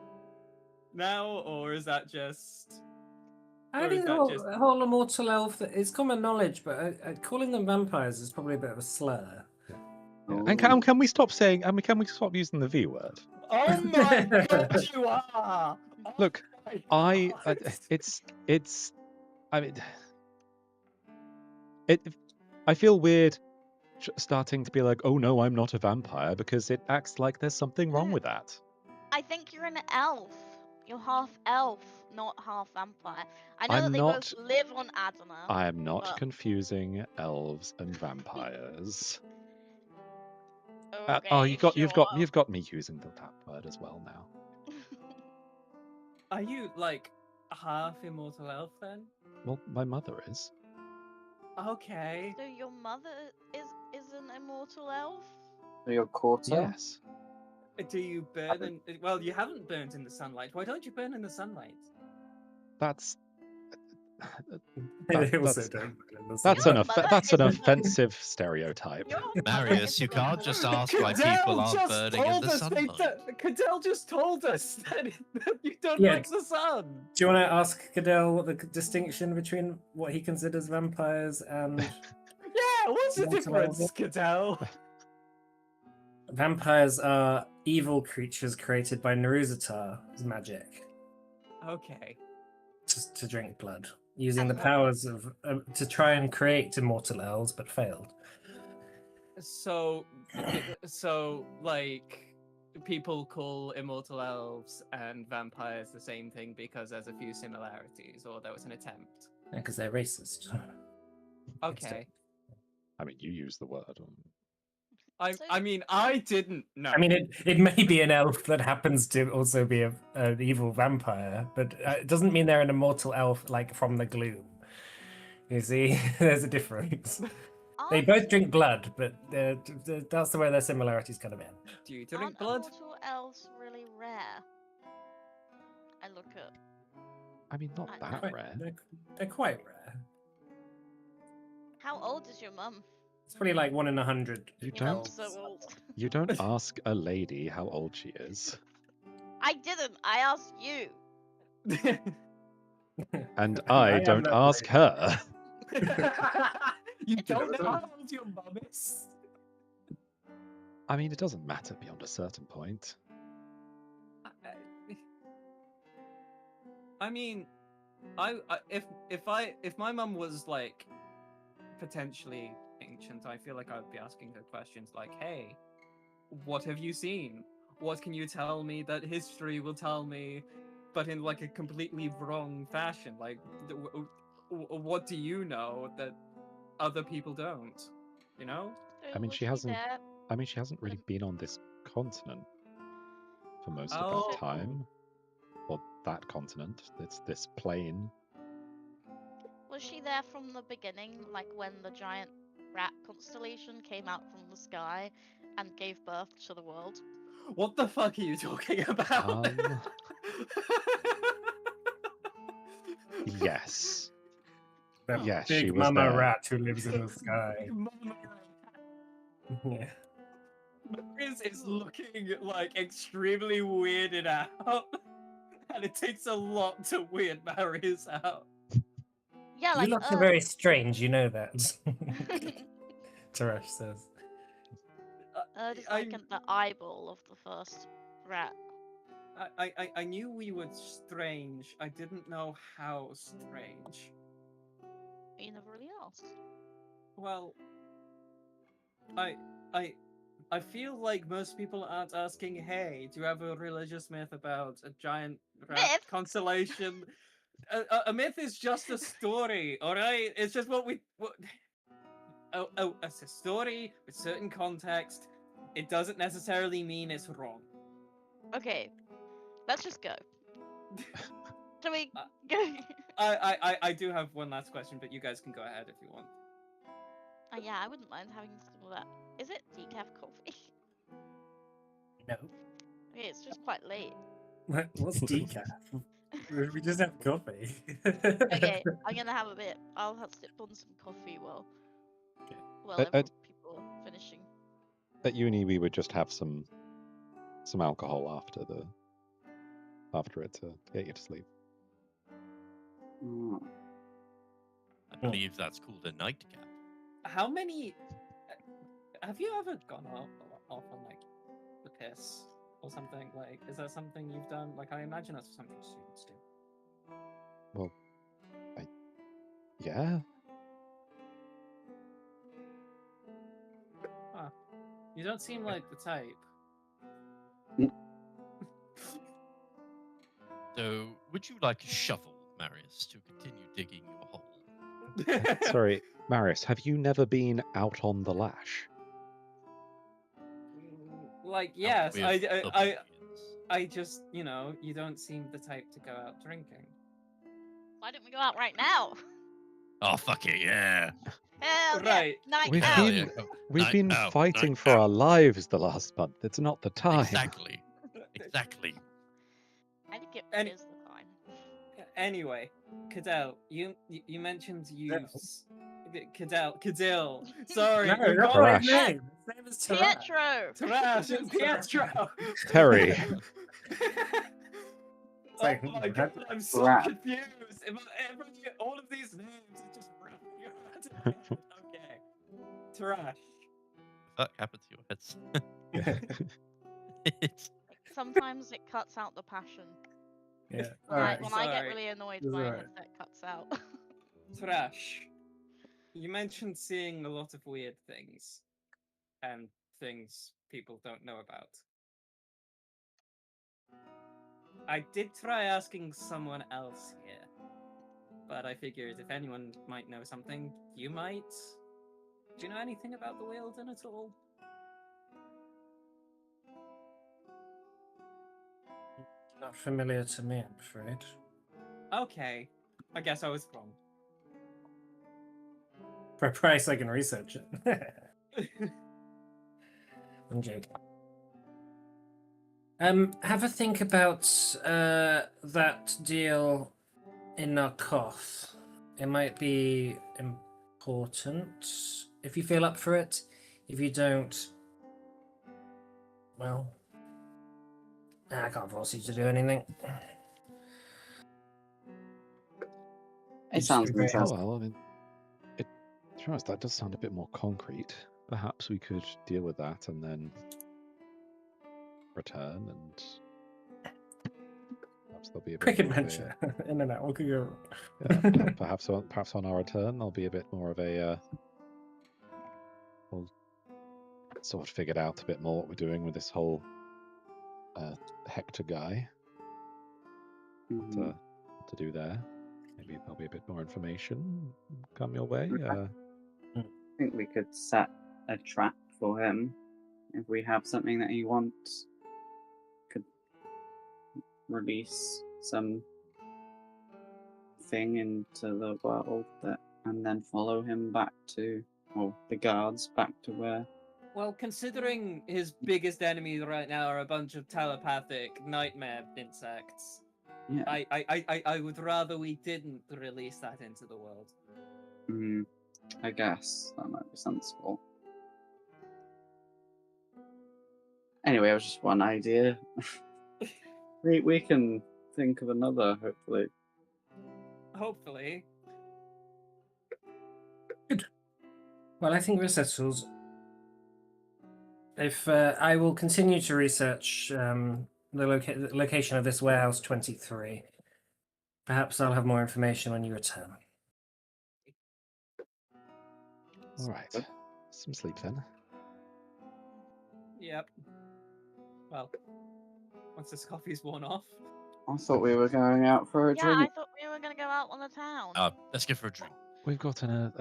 now, or is that just? I Or is think that the just- whole immortal elf is common knowledge, but calling them vampires is probably a bit of a slur. And can we stop saying? Can we stop using the V word? Oh my god, you are! Oh Look, my I God. it's I mean I feel weird starting to be like, oh no, I'm not a vampire, because it acts like there's something wrong with that. I think you're an elf. You're half elf, not half vampire. I know I'm that they not- both live on Adana. I am not Well- confusing elves and vampires. Okay, Oh, you've sure. got me using that word as well now. Are you like half immortal elf then? Well, my mother is. Okay. So your mother is an immortal elf? So you're quarter? Yes. Do you burn in? Well, you haven't burnt in the sunlight. Why don't you burn in the sunlight? That's They That- also that's- don't. that's Your an mother that's an is- offensive stereotype. Your mother Marius, is you an can't just immortal- ask why people aren't burning in the sunlight. Cadell just told us that you don't Yeah. like the sun. Do you want to ask Cadell what the distinction between what he considers vampires and Yeah, what's the Immortal difference, elf? Cadell? vampires are evil creatures created by Naruzatar's magic Okay. to drink blood, using the powers of to try and create immortal elves, but failed. So, like, people call immortal elves and vampires the same thing because there's a few similarities, or there was an attempt. Because they're racist. Okay. I mean, you use the word. I mean, I didn't know. I mean, it may be an elf that happens to also be an evil vampire, but it doesn't mean they're an immortal elf like from the gloom. You see, there's a difference. They Aren't- both drink blood, but that's the way their similarities kind of end. Do you drink aren't blood? immortal elves really rare? I look at. I mean, not that Quite- rare. They're quite rare. How old is your mum? It's probably like 1 in 100. You You're not don't. so old. You don't ask a lady how old she is. I didn't. I asked you. And I am don't that ask her. You It's don't also- know how old your mum is? I mean, it doesn't matter beyond a certain point. I mean, if my mum was like potentially ancient, I feel like I would be asking her questions like, "Hey, what have you seen? What can you tell me that history will tell me, but in like a completely wrong fashion? Like, what do you know that other people don't? You know?" So I mean, was she hasn't. there? I mean, she hasn't really been on this continent for most of that Oh. time, or that continent. It's this plane. Was she there from the beginning, like when the giant rat constellation came out from the sky and gave birth to the world? What the fuck are you talking about? Yes. That Yes, big she was mama there. rat who lives in the sky. Yeah. Marius is looking like extremely weirded out, and it takes a lot to weird Marius out. Yeah, You like look are very strange, you know that. Tarash says. is I, like the eyeball of the first rat. I knew we were strange. I didn't know how strange. You never really asked. Well, I I I feel like most people aren't asking, "Hey, do you have a religious myth about a giant rat Myth? constellation?" A myth is just a story, all right? It's just it's a story with certain context. It doesn't necessarily mean it's wrong. Okay, let's just go. Shall we Uh, go? I do have one last question, but you guys can go ahead if you want. Yeah, I wouldn't mind having some of that. Is it decaf coffee? No. Okay, it's just quite late. What's decaf? We just have coffee. Okay, I'm gonna have a bit. I'll have sipped on some coffee while people are finishing. At uni, we would just have some alcohol after it to get you to sleep. Mm. I believe that's called a nightcap. How many? Have you ever gone off on like the piss or something? Like, is that something you've done? Like, I imagine that's something students do. Well, yeah. You don't seem like the type. So, would you like a shovel, Marius, to continue digging your hole? Sorry, Marius, have you never been out on the lash? Like, Out yes, with I plebeians? just, you don't seem the type to go out drinking. Why don't we go out right now? Oh, fuck it, yeah. Hell Right. yeah! Night We've out. Hell been yeah. Oh, we've night been out, fighting night for our out. lives the last month. It's not the time. Exactly. Exactly. I think it Any- is the time. Anyway, Cadell, you mentioned Cadell. Sorry, No, you that's got my it. Trash. name. His name is Tarash. Pietro! Trash, Pietro. Terry. It's like, Oh my god, I'm so Rat. confused. All of these names are just wrapping around in my head. Okay. Trash. What happened to your heads? It's Sometimes it cuts out the passion. yeah. When, Alright. when I get Sorry. really annoyed, It's my alright. headset cuts out. Trash. You mentioned seeing a lot of weird things and things people don't know about. I did try asking someone else here, but I figured if anyone might know something, you might. Do you know anything about the Wheelden at all? Not familiar to me, I'm afraid. Okay, I guess I was wrong. For a price, I can research it. I'm joking. Have a think about that deal in Narkoth. It might be important if you feel up for it. If you don't, well, I can't force you to do anything. It sounds Very Oh, interesting. well, I mean, to be honest, that does sound a bit more concrete. Perhaps we could deal with that and then return, and perhaps there'll be a bit quick more adventure. In and out. What could go yeah, wrong? perhaps on our return, there'll be a bit more of a. We'll sort of figured out a bit more what we're doing with this whole Hector guy. Mhm. To do there. Maybe there'll be a bit more information come your way. I think we could set a trap for him if we have something that he wants. Could release some thing into the world and then follow him back to, or the guards back to where. Well, considering his biggest enemies right now are a bunch of telepathic nightmare insects, Yeah. I would rather we didn't release that into the world. I guess that might be sensible. Anyway, it was just one idea. we can think of another, hopefully. Hopefully. Well, I think we're settled. If I will continue to research the location of this warehouse 23, perhaps I'll have more information when you return. All right, some sleep then. Yep. Well, once this coffee's worn off. I thought we were going out for a Yeah, I drink. thought we were gonna go out on the town. Let's go for a drink. We've got an.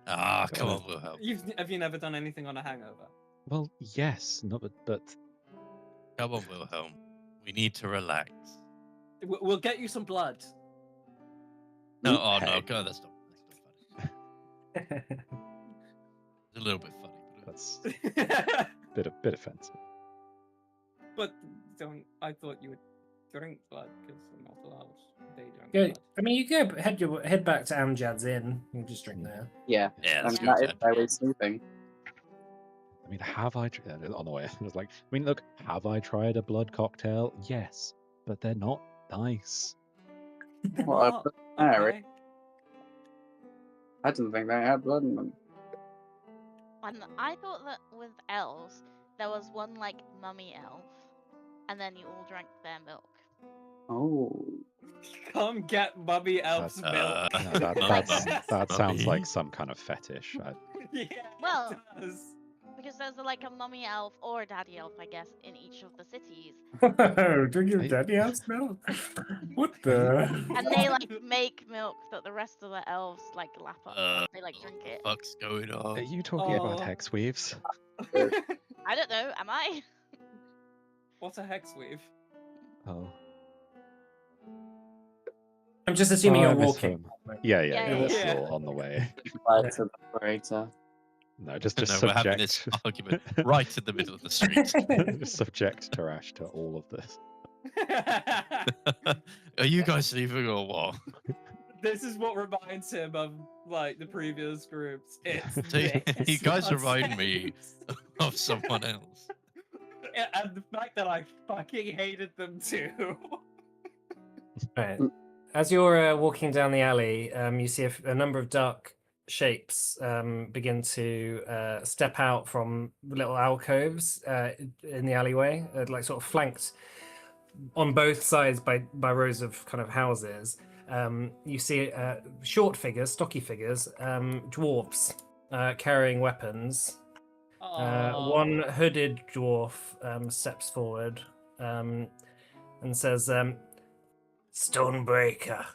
Come on, Wilhelm. Have you never done anything on a hangover? Well, yes, not but Come on, Wilhelm. We need to relax. We'll get you some blood. No, oh Okay. no, God, that's not funny. It's a little bit funny. that's bit offensive. But I thought you would drink blood because we're not allowed. They drink Go, blood. I mean, you go head back to Amjad's inn. You can just drink there. Yeah, Yeah, I let's mean, go. that is Ted. where we're sleeping. I mean, have I on the way? I was like, I mean, look, have I tried a blood cocktail? Yes, but they're not nice. They're Well, I not. put there, Okay. I didn't think they had blood in them. And I thought that with elves, there was one like mummy elf, and then you all drank their milk. Oh. Come get Mummy Elf's milk. No, that sounds Mummy. like some kind of fetish. Yeah, Well, it does. Because there's like a mummy elf or a daddy elf, I guess, in each of the cities. Drink your I- daddy elf milk? What the? And they like make milk that the rest of the elves like lap up. They like drink it. What's going Are on? you talking about Oh. hex weaves? I don't know, am I? What's a hex weave? Oh, I'm just assuming Oh, I you're miss walking. him. yeah, Yeah, we're yeah. still on the way. Right to the operator. No, just No, we're having this subject. argument right in the middle of the street. Just subject Tarash to all of this. Are you guys leaving or what? This is what reminds him of like the previous groups. It's See, this you guys remind me nonsense. of someone else. Yeah, and the fact that I fucking hated them too. Right. As you're walking down the alley, you see a number of dark shapes begin to step out from little alcoves in the alleyway, like sort of flanked on both sides by rows of kind of houses. You see short figures, stocky figures, dwarves carrying weapons. Aw. One hooded dwarf steps forward and says, Stonebreaker,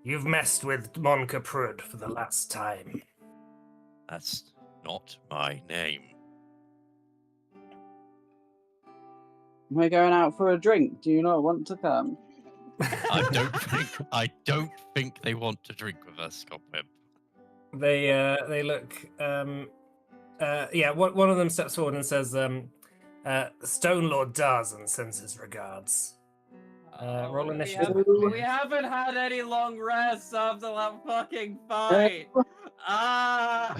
you've messed with Mon Caprud for the last time. That's not my name. We're going out for a drink. Do you not want to come? I don't think they want to drink with us, Cobweb. They look. One of them steps forward and says, Stone Lord Darzan sends his regards. Roll initiative. We haven't had any long rests after that fucking fight. Look, Ah!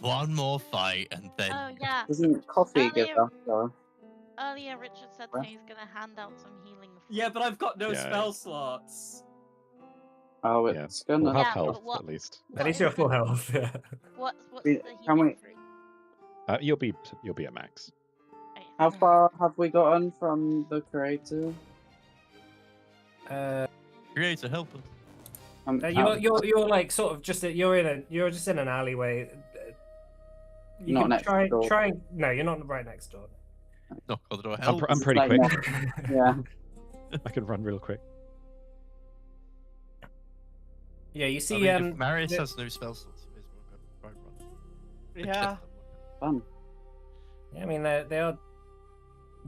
one more fight, and then Oh yeah. Doesn't coffee give Earlier- us earlier Richard said What? he's gonna hand out some healing. Yeah, but I've got no Yeah. spell slots. Oh, Yeah. it's gonna. We'll have Yeah, but health what- at least. At least you're full health. Yeah. What's We- the can healing we- fruit? You'll be at max. Okay. How far have we gotten from the creator? Creator, help us. You're like sort of just you're just in an alleyway. You Not can next try door. No, you're not right next door. Knock on the door. I'm, Help. I'm pretty like quick. Yeah. I can run real quick. Yeah, you I see. mean, if Marius the- has no spell slots, he may as well go try and run. Yeah. Fun. Yeah, I mean they are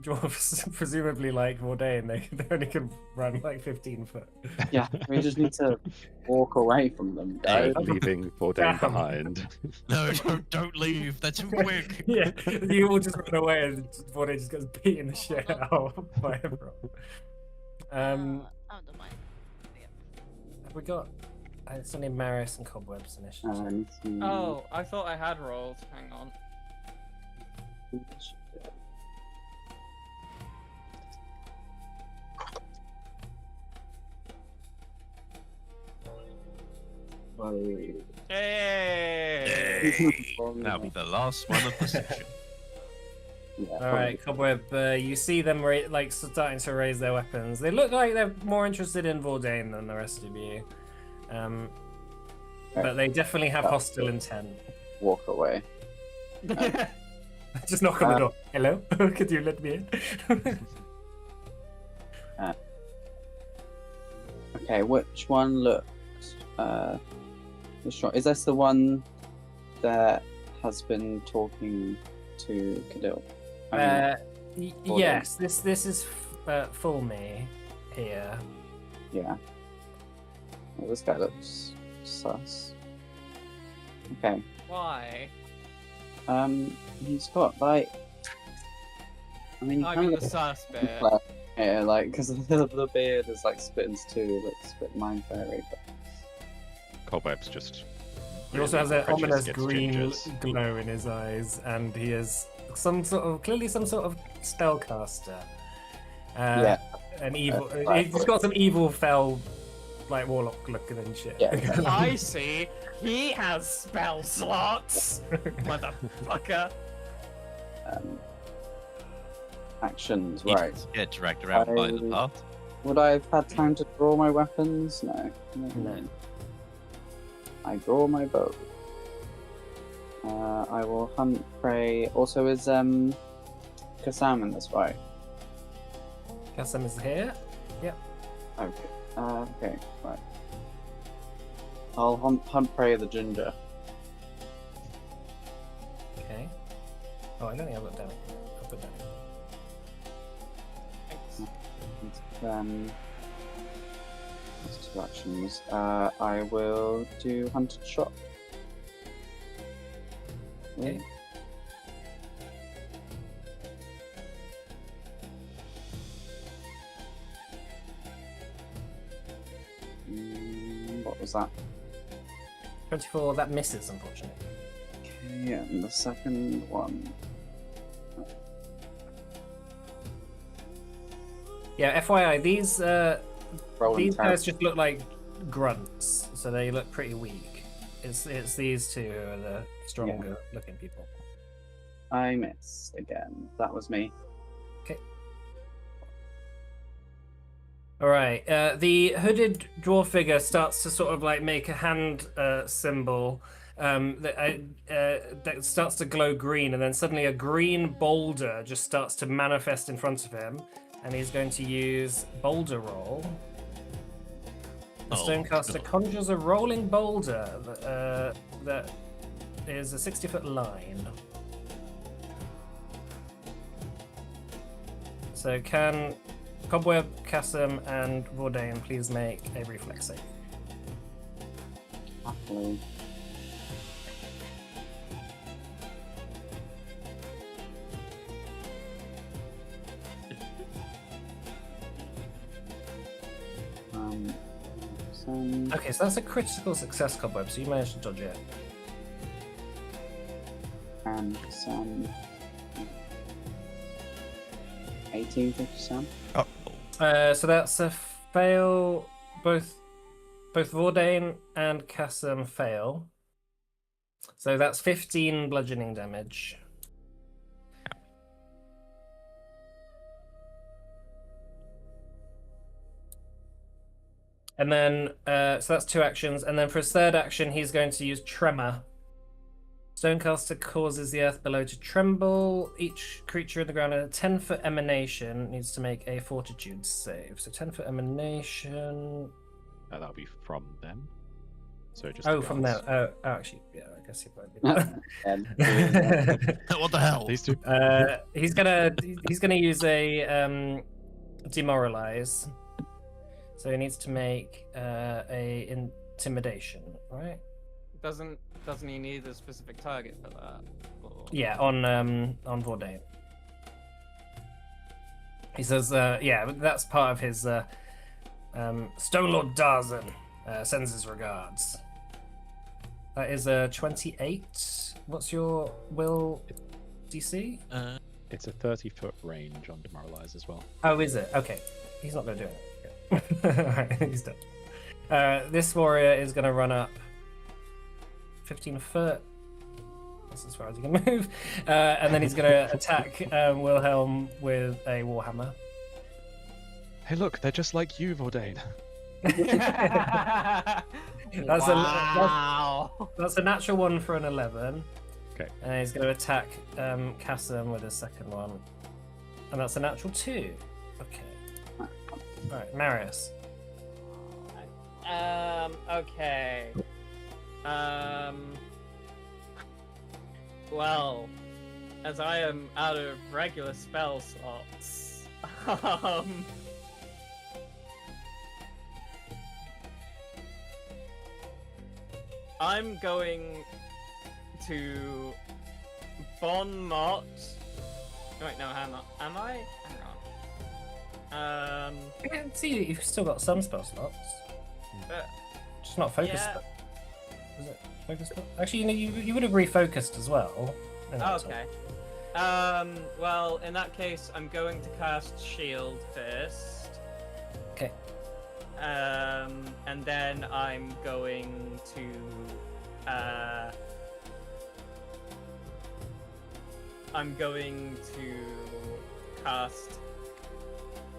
dwarves, presumably like Mordain. They only can run like 15 foot. Yeah, we just need to walk away from them, guys. Leaving Bourdain Damn. behind. No, don't leave. They're too quick. Yeah, you all just run away, and Mordain just gets beaten the shit out by everyone. Oh, don't mind. Have we got? It's only Marius and Cobwebs initiative. Oh, I thought I had rolled. Hang on. Hey! That'll be the last one of the session. All right, Cobweb. You see them like starting to raise their weapons. They look like they're more interested in Vordain than the rest of you, but they definitely have hostile intent. Walk away. Just knock on the door. Hello, could you let me in? Okay, which one looks the strong? Is this the one that has been talking to Cadil? Vordain. Yes, this is full me here. Yeah. Well, this guy looks sus. Okay. Why? He's got like. I mean, I kind mean of the sus bit. yeah, like because the beard is like Spittins too, like Spit Mind Fairy. But... Cobweb's just. He also has an prejudiced ominous against green gingers. glow in his eyes, and he is clearly some sort of spellcaster. Yeah. An evil. Right. He's got some evil, fell, like warlock looking and shit. Yeah. I see. He has spell slots. Motherfucker. Actions, He right? doesn't get dragged around by the path. Would I have had time to draw my weapons? No. No. I draw my bow. I will hunt prey. Also, is Kassam in this fight? Kassam is here. Okay. Okay. Right. I'll hunt prey the ginger. Okay. Oh, I don't think I've got down. I'll put that in. That's 2 actions. I will do hunted shot. Okay. What was that? 24. That misses, unfortunately. Okay, and the second one. Yeah. FYI, these Rolling these tab. guys just look like grunts, so they look pretty weak. It's these two who are the stronger looking people. I missed again. That was me. All right. The hooded dwarf figure starts to sort of like make a hand symbol that starts to glow green, and then suddenly a green boulder just starts to manifest in front of him, and he's going to use boulder roll. The Oh, stonecaster God. conjures a rolling boulder that is a 60-foot line. So can Cobweb, Kassam, and Vordain please make a reflex save? Happily. Some... Okay, so that's a critical success, Cobweb, so you managed to dodge it. and some. 1857. So that's a fail. Both Vordain and Kassam fail. So that's 15 bludgeoning damage. And then, so that's 2 actions. And then for his 3rd action, he's going to use Tremor. Stonecaster causes the earth below to tremble. Each creature in the ground in a 10-foot emanation needs to make a fortitude save. So 10-foot emanation. That'll be from them. So just From there. Oh, actually, yeah, I guess he might be. What the hell? These two. He's gonna use a demoralize. So he needs to make a intimidation, right? Doesn't he need a specific target for that? Or... Yeah, on Vordain. He says, yeah, that's part of his Stone Lord Darzan sends his regards. That is a 28. What's your will DC? It's a 30-foot range on demoralize as well. Oh, is it? Okay. He's not going to do it. Alright, he's done. This warrior is going to run up 15 foot. That's as far as he can move. And then he's going to attack Wilhelm with a warhammer. Hey, look, they're just like you, Vordain. That's a natural one for an 11. Okay. And he's going to attack Kassam with his 2nd one. And that's a natural 2. Okay. Alright, Marius. Okay. Well, as I am out of regular spell slots, I'm going to Bon Mot. Wait, no, hang on. Am I? Hang on. I can see that you've still got some spell slots. Just not focus. Yeah. Is it focus spell? Actually, you would have refocused as well. Okay. Well, in that case, I'm going to cast Shield first. Okay. And then I'm going to cast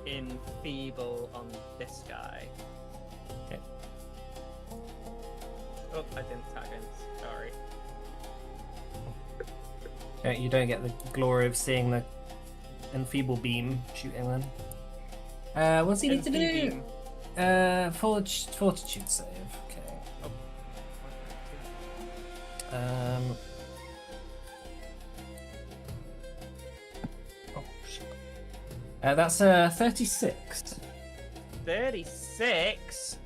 Enfeeble on this guy. Okay. Oh, I didn't tag in. Sorry. You don't get the glory of seeing the enfeeble beam shooting them. What's he need to do? Enfeeble. Fortitude save. Okay. Oh shit. That's 36. 36?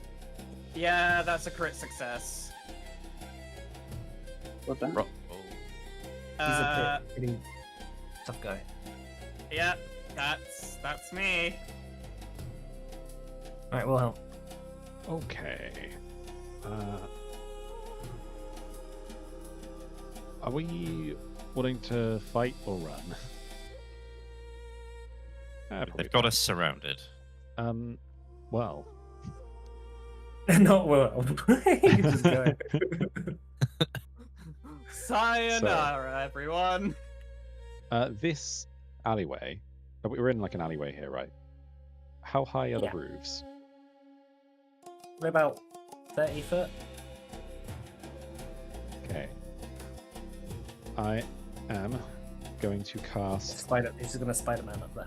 Yeah, that's a crit success. What then? He's a pretty tough guy. Yeah, that's me. Alright, Wilhelm. Okay. Are we wanting to fight or run? They've got us surrounded. Well, Not Wilhelm. You just go. Sayonara, everyone. this alleyway. We're in like an alleyway here, right? How high are the Yeah. roofs? We're about 30 foot. Okay. I am going to cast. He's just gonna Spider-Man up there.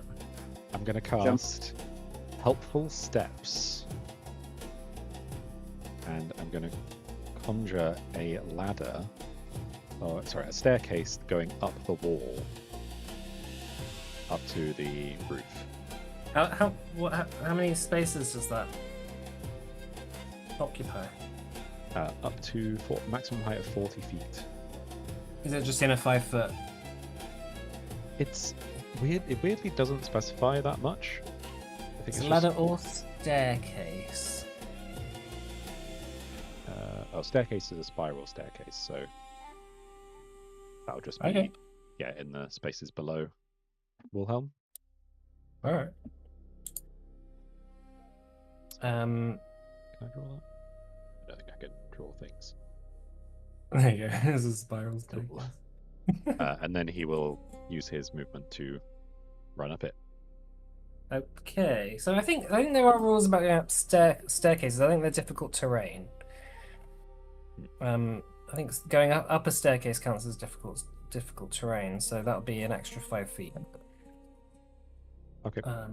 I'm going to cast Helpful Steps. And I'm going to conjure a ladder. Oh, sorry, a staircase going up the wall. Up to the roof. How many spaces does that occupy? Up to maximum height of 40 feet. Is it just in a 5 foot? It's weird. It weirdly doesn't specify that much. I think It's it's a ladder just, or staircase? staircase is a spiral staircase, so that'll just be Okay. in the spaces below Wilhelm. All right. Can I draw that? I don't think I can draw things. There you go. This is spiral Cool. staircase. And then he will use his movement to run up it. Okay, so I think there are rules about going up staircases. I think they're difficult terrain. I think going up a staircase counts as difficult terrain, so that'll be an extra 5 feet. Okay. So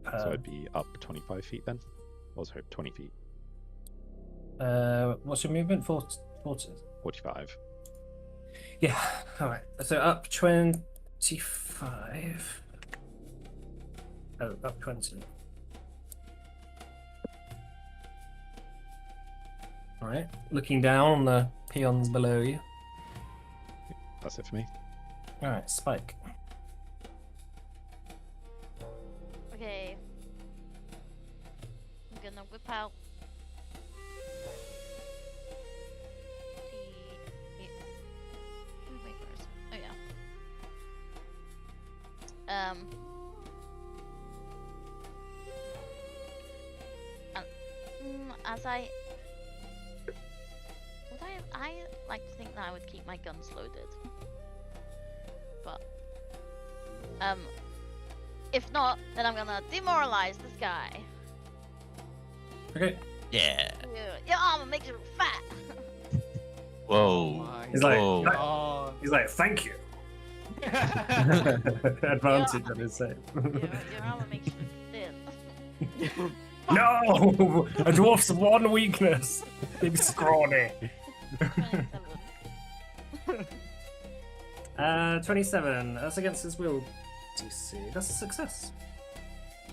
Per, it'd be up 25 feet then? Or sorry, 20 feet. what's your movement? 40? 45. Yeah. All right. So up 25. Oh, up 20. All right. Looking down on the peons below you. That's it for me. All right, Spike. Okay. I'm gonna whip out wait, where is it? Oh yeah. As I like to think that I would keep my guns loaded, but if not, then I'm gonna demoralize this guy. Okay. Yeah. Your armor makes you fat. Whoa. He's like, Whoa. Oh. He's like, thank you. Advantage on his save. Your armor makes you thin. No! A dwarf's one weakness. Big scrawny. 27. 27. That's against his will. DC. That's a success.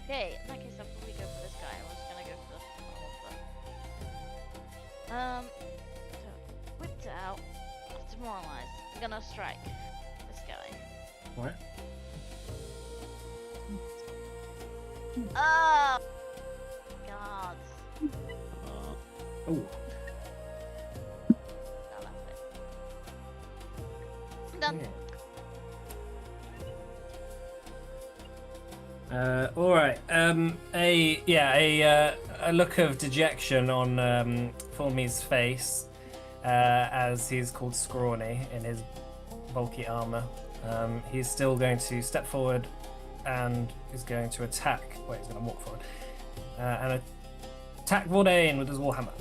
Okay, in that case, I'll probably go for this guy. I was gonna go for the so whipped it out. Demoralized. I'm gonna strike this guy. What? Oh God. Oh. No, that's it. I'm done. All right. A look of dejection on Fulmi's face as he's called Scrawny in his bulky armor. He's still going to step forward and is going to attack. Wait, he's going to walk forward and attack Vordain with his warhammer.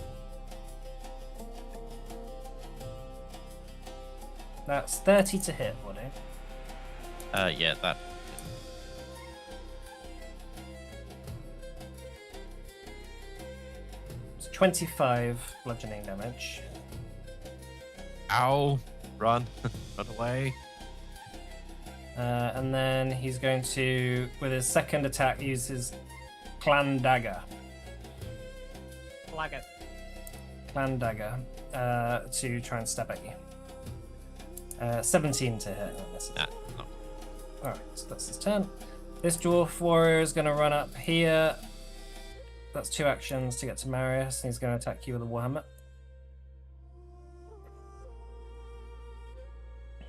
That's 30 to hit, Vordain. Yeah, that. It's 25 bludgeoning damage. Ow! Run! Run away! And then he's going to, with his second attack, use his clan dagger. Flag it. Clan dagger to try and stab at you. 17 to hit. Nah, no. Alright, so that's his turn. This dwarf warrior is going to run up here. That's 2 actions to get to Marius, and he's going to attack you with a warhammer.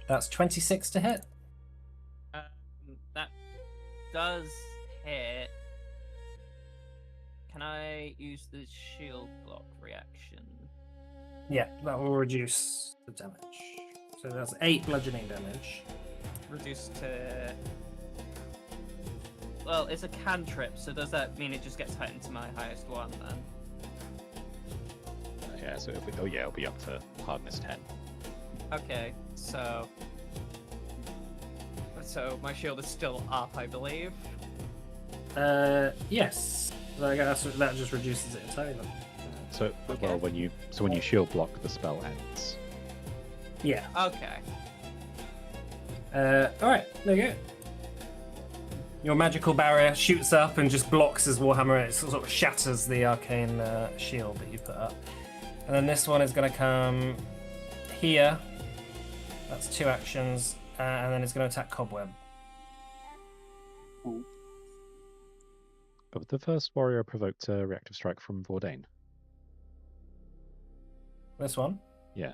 That's 26 to hit. That does hit. Can I use the shield block reaction? Yeah, that will reduce the damage. So that's 8 bludgeoning damage. Reduced to. Well, it's a cantrip, so does that mean it just gets heightened to my highest one then? Yeah, so it'll be up to hardness 10. Okay, so my shield is still up, I believe. Yes. I guess that just reduces it entirely. Then. So Okay. well, when you shield block, the spell ends. Yeah. Okay. Alright, there you go. Your magical barrier shoots up and just blocks his warhammer. It sort of shatters the arcane shield that you put up. And then this one is going to come here. That's 2 actions. And then it's going to attack Cobweb. But the first warrior provoked a reactive strike from Vordain. This one? Yeah.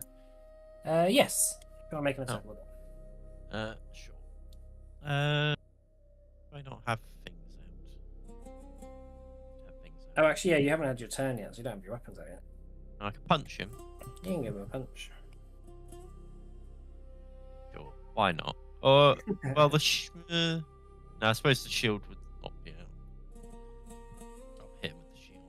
Yes. Go on, make an attack with it. Sure. I not have things out? Have things Oh, out. actually, yeah, you haven't had your turn yet, so you don't have your weapons out yet. I can punch him. You can give him a punch. Sure. Why not? Or well, no, I suppose the shield would not be out. I'll hit him with the shield.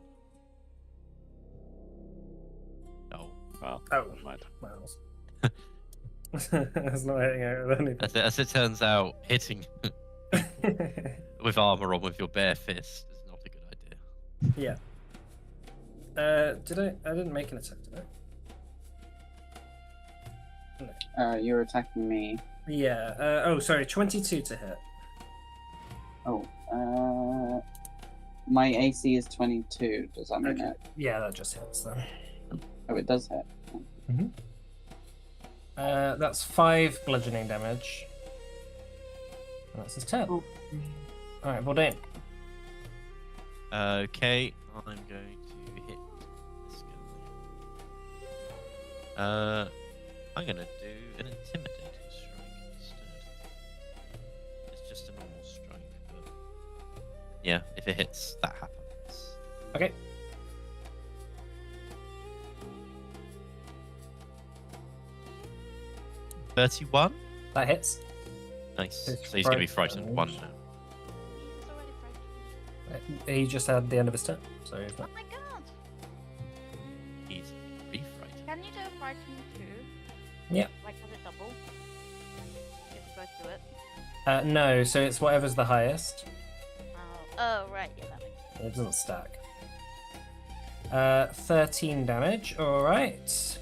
Oh, Well, Oh, never mind. Miles. That's not hitting out with anything. as it turns out, hitting with armor on with your bare fist is not a good idea. Yeah. Did I? I didn't make an attack, did I? You're attacking me. Yeah. Oh, sorry. 22 to hit. Oh, my AC is 22. Does that mean Okay. it? Yeah, that just hits then. Oh, it does hit. That's 5 bludgeoning damage. And that's his turn. Oh. Alright, Bourdain. Okay, I'm going to hit this guy. I'm gonna do an intimidating strike instead. It's just a normal strike, but yeah, if it hits, that happens. Okay. $31? That hits. Nice. It's So he's gonna be frightened. frightened 1 now. He's already frightened. He just had the end of his turn, so he's Oh not. my god! He's re-frightened. Can you do frightened too? Yeah. Like, does it double? If you both do it. No, so it's whatever's the highest. Oh, right, yeah, that makes sense. It doesn't stack. 13 damage, alright.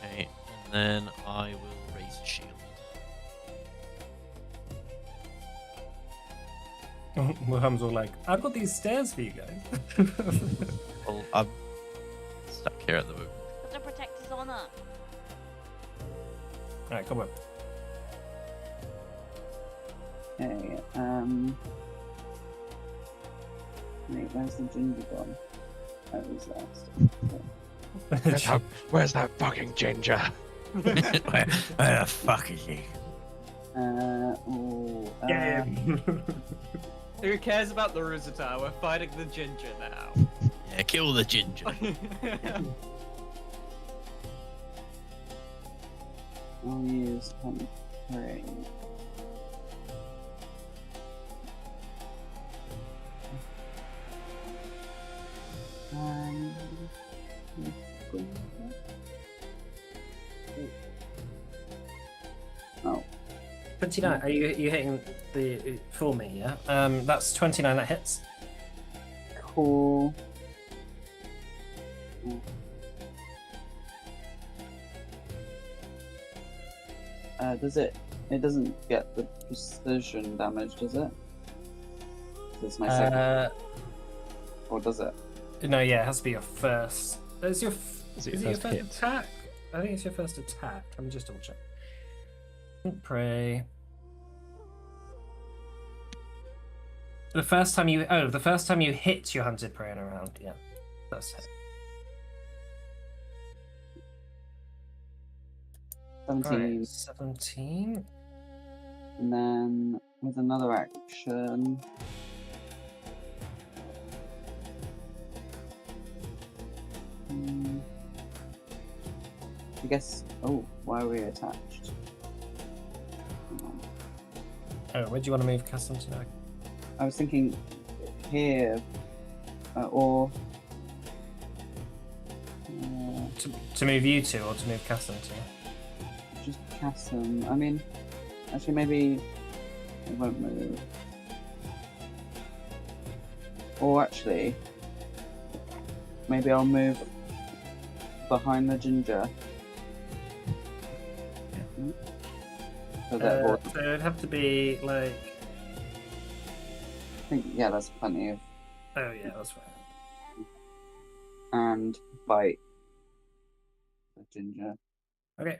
Okay, and then I will raise a shield. Wilhelm's all like, I've got these stairs for you guys. Well, I'm stuck here at the moment. But to protect his honor. Alright, come on. Okay. Wait, where's the ginger gone? Oh, he's last. Where's that fucking ginger? Where the fuck is he? Get him. Who cares about the Rosetta? We're fighting the ginger now. Yeah, kill the ginger. I'll use Homebrew. Oh, 29. Are you hitting the for me? Yeah. That's 29. That hits. cool. Does it? It doesn't get the precision damage, does it? That's my second. Or does it? No, yeah, it has to be your first. Is it your Is it your first first hit? attack? I think it's your first attack. Let me just double check. Pray. The first time you hit your hunted prey in a round, yeah. That's hit. 17. Alright, 17. And then with another action. I guess. Oh, why are we attached? Hang on. Oh, where do you want to move custom to? I was thinking here, or To move you to, or to move custom to? just Cassim. I mean, actually, maybe it won't move. Or actually, maybe I'll move behind the ginger. So that So it'd have to be like. I think, yeah, that's plenty of. Oh yeah, that's fine. And bite the ginger. Okay.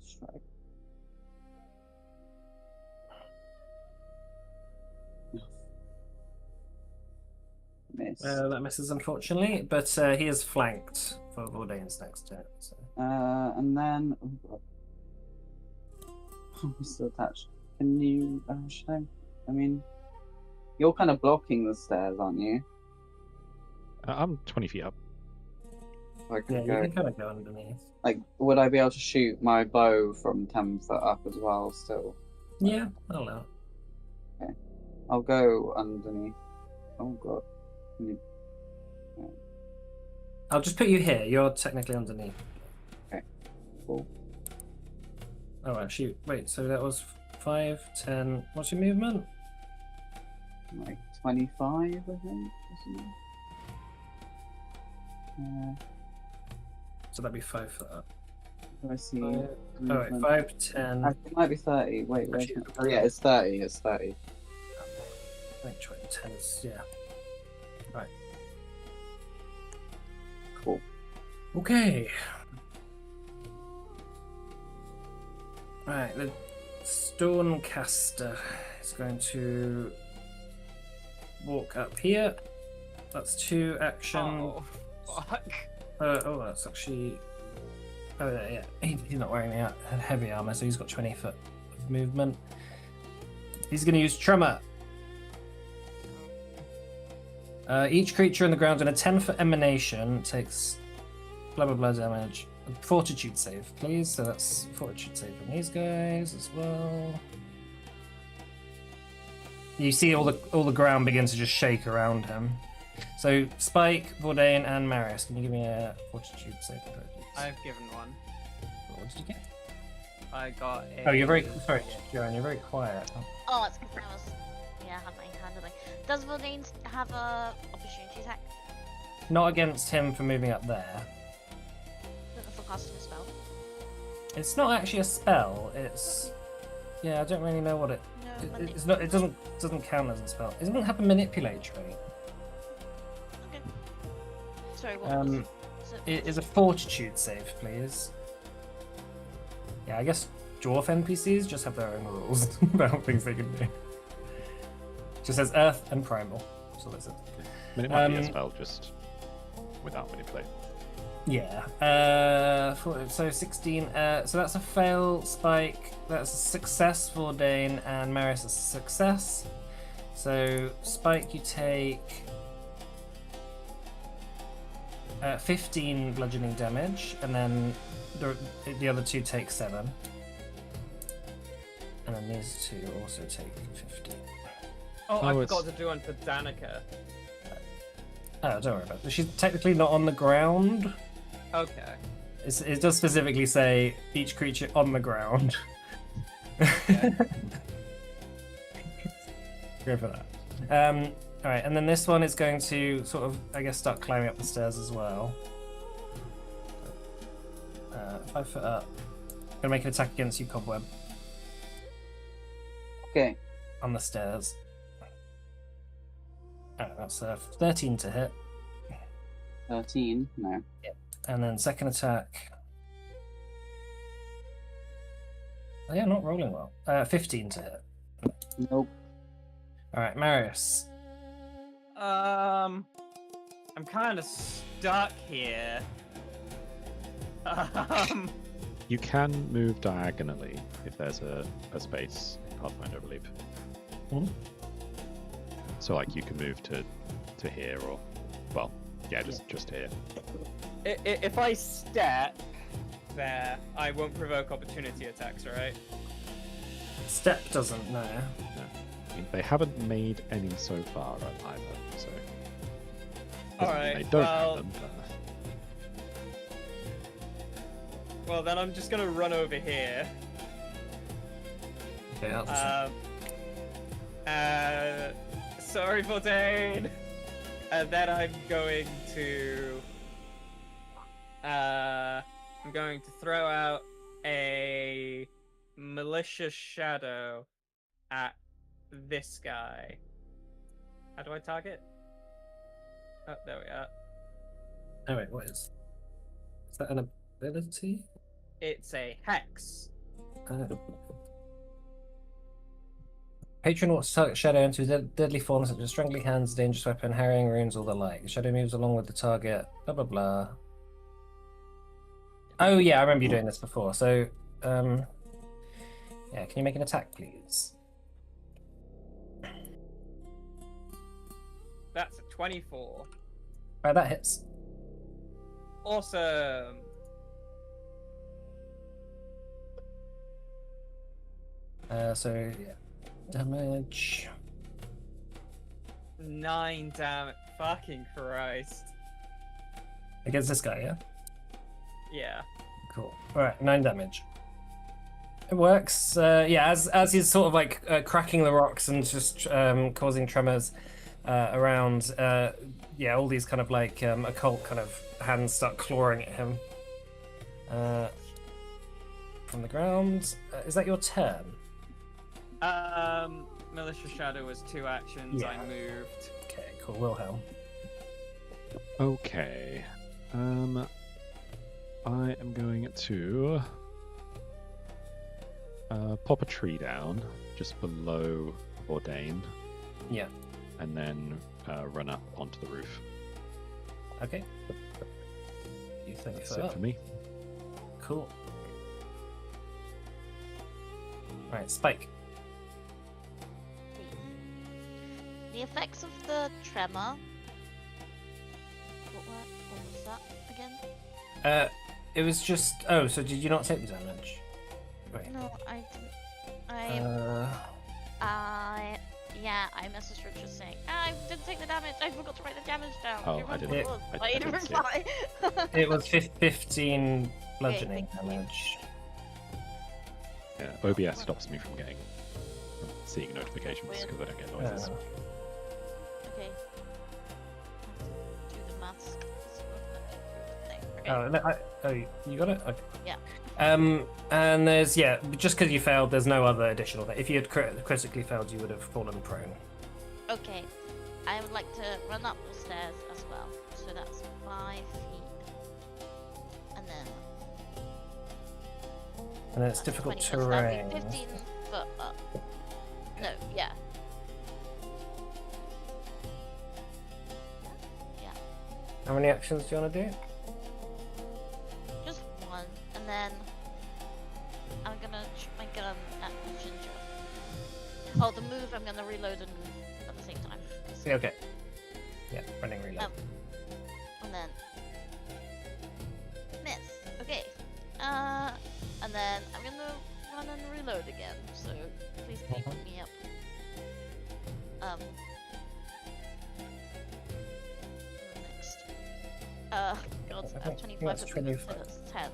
Strike. Miss. That misses unfortunately, but he is flanked for Bourdain's next turn. So. And then. Oh god. I'm still attached. Can you? Should I? I mean, you're kind of blocking the stairs, aren't you? I'm 20 feet up. I Yeah, could you go. can kind of go underneath. Like, would I be able to shoot my bow from 10 foot up as well? Still, Yeah, I'll allow. I'll go underneath. Oh god. Can you- I'll just put you here. You're technically underneath. Cool. Oh, actually, wait. So that was 5, 10. What's your movement? Like 25, I think. Or something. So that'd be 5 foot up. Do I see? Oh, wait, movement? 5, 10. It might be 30. Wait, where's Actually, oh yeah, it's 30. It's 30. I think 10 is, yeah. Right. Cool. Okay. Right, the Stormcaster is going to walk up here. That's 2 action. Oh, fuck. That's actually. Oh, yeah. He's not wearing the heavy armor, so he's got 20 foot of movement. He's going to use Tremor. Each creature in the ground in a 10-foot emanation takes blah blah blah damage. Fortitude save, please. So that's fortitude save from these guys as well. You see all the ground begin to just shake around him. So Spike, Vordain, and Marius, can you give me a fortitude save, please? I've given one. What did you get? I got a... Oh, you're very sorry, Joanne. You're very quiet. Oh, it's because I was, had my hand on it. Does Voldane have a opportunity attack? Not against him for moving up there. For casting a spell? It's not actually a spell. It's I don't really know what it. No, It's not. It doesn't count as a spell. It doesn't have a manipulate trait. Okay. Sorry, what was It is a fortitude save, please. Yeah, I guess dwarf NPCs just have their own rules about things they can do. Just says Earth and Primal. So that's it. I mean, it might be a spell just without manipulate. Yeah. So 16. So that's a fail, Spike. That's a success for Dane, and Marius is a success. So Spike, you take 15 bludgeoning damage, and then the other 2 take 7. And then these 2 also take 15. Oh, I Oh, forgot to do one for Danica. Oh, don't worry about it. She's technically not on the ground. Okay. It does specifically say each creature on the ground. Go for that. Alright, and then this one is going to sort of, I guess, start climbing up the stairs as well. 5 foot up. Gonna make an attack against you, Cobweb, Okay. on the stairs. Oh, that's 13 to hit. 13. No. And then second attack. Oh, yeah, not rolling well. 15 to hit. Nope. Alright, Marius. I'm kind of stuck here. You can move diagonally if there's a space in Pathfinder, I believe. Mhm. So, like, you can move to here or, well, yeah, just here. If I step there, I won't provoke opportunity attacks, right? Step doesn't, no. I mean, they haven't made any so far either, so. doesn't mean Alright, they don't well- have them, but... Well, then I'm just gonna run over here. Okay, Sorry, Vordain. And then I'm going to throw out a malicious shadow at this guy. How do I target? Oh, there we are. Oh wait, what is that an ability? It's a hex. Patron walks target shadow into deadly forms such as strangling hands, dangerous weapon, harrying runes, all the like. The shadow moves along with the target. Blah blah blah. Oh yeah, I remember you doing this before. So Yeah, can you make an attack, please? That's a 24. Right, that hits. Awesome. So yeah, damage. 9 damage. Fucking Christ. Against this guy, yeah? Yeah. Cool. Alright, 9 damage. It works. Yeah, as he's sort of like cracking the rocks and just causing tremors around, yeah, all these kind of like occult kind of hands start clawing at him from the ground. Is that your turn? Malicious Shadow was 2 actions. Yeah. I moved. Okay, cool. Wilhelm. Okay. I am going to pop a tree down just below Bourdain. Yeah. And then run up onto the roof. Okay. You think That's so? it for me. Cool. Right, Spike. The effects of the tremor. What was that again? It was just. Oh, so did you not take the damage? Wait. No, I messaged her just saying, I didn't take the damage. I forgot to write the damage down. Oh, Do you I remember didn't- what it was? I I didn't didn't see it. reply. It was 15 bludgeoning thank you. damage. Yeah, OBS stops me from seeing notifications Weird. because I don't get noises. Okay. Do the maths. You got it? Okay. Yeah. And there's, yeah, just because you failed, there's no other additional. If you had critically failed, you would have fallen prone. Okay. I would like to run up the stairs as well. So that's 5 feet. And then. And then it's that's difficult 20, so that'd terrain. be 15 foot up. No, yeah. Yeah. How many actions do you want to do? Just one. And then. I'm gonna shoot my gun at the ginger. Oh, the move, I'm gonna reload and move at the same time. Yeah, okay. Yeah, running reload. And then miss. Okay. And then I'm gonna run and reload again. So please keep me up. Next. God, I have 25. that's 25. So that's 10.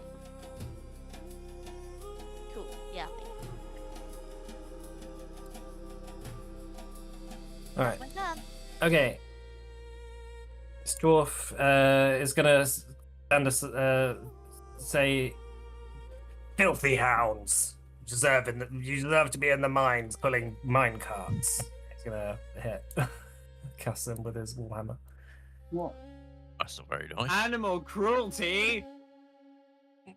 Cool. Yeah. Alright, My turn. okay. This dwarf is gonna stand say, "Filthy hounds! You deserve to be in the mines pulling mine carts." He's gonna hit Cassim with his warhammer. What? That's not very nice. Animal cruelty. He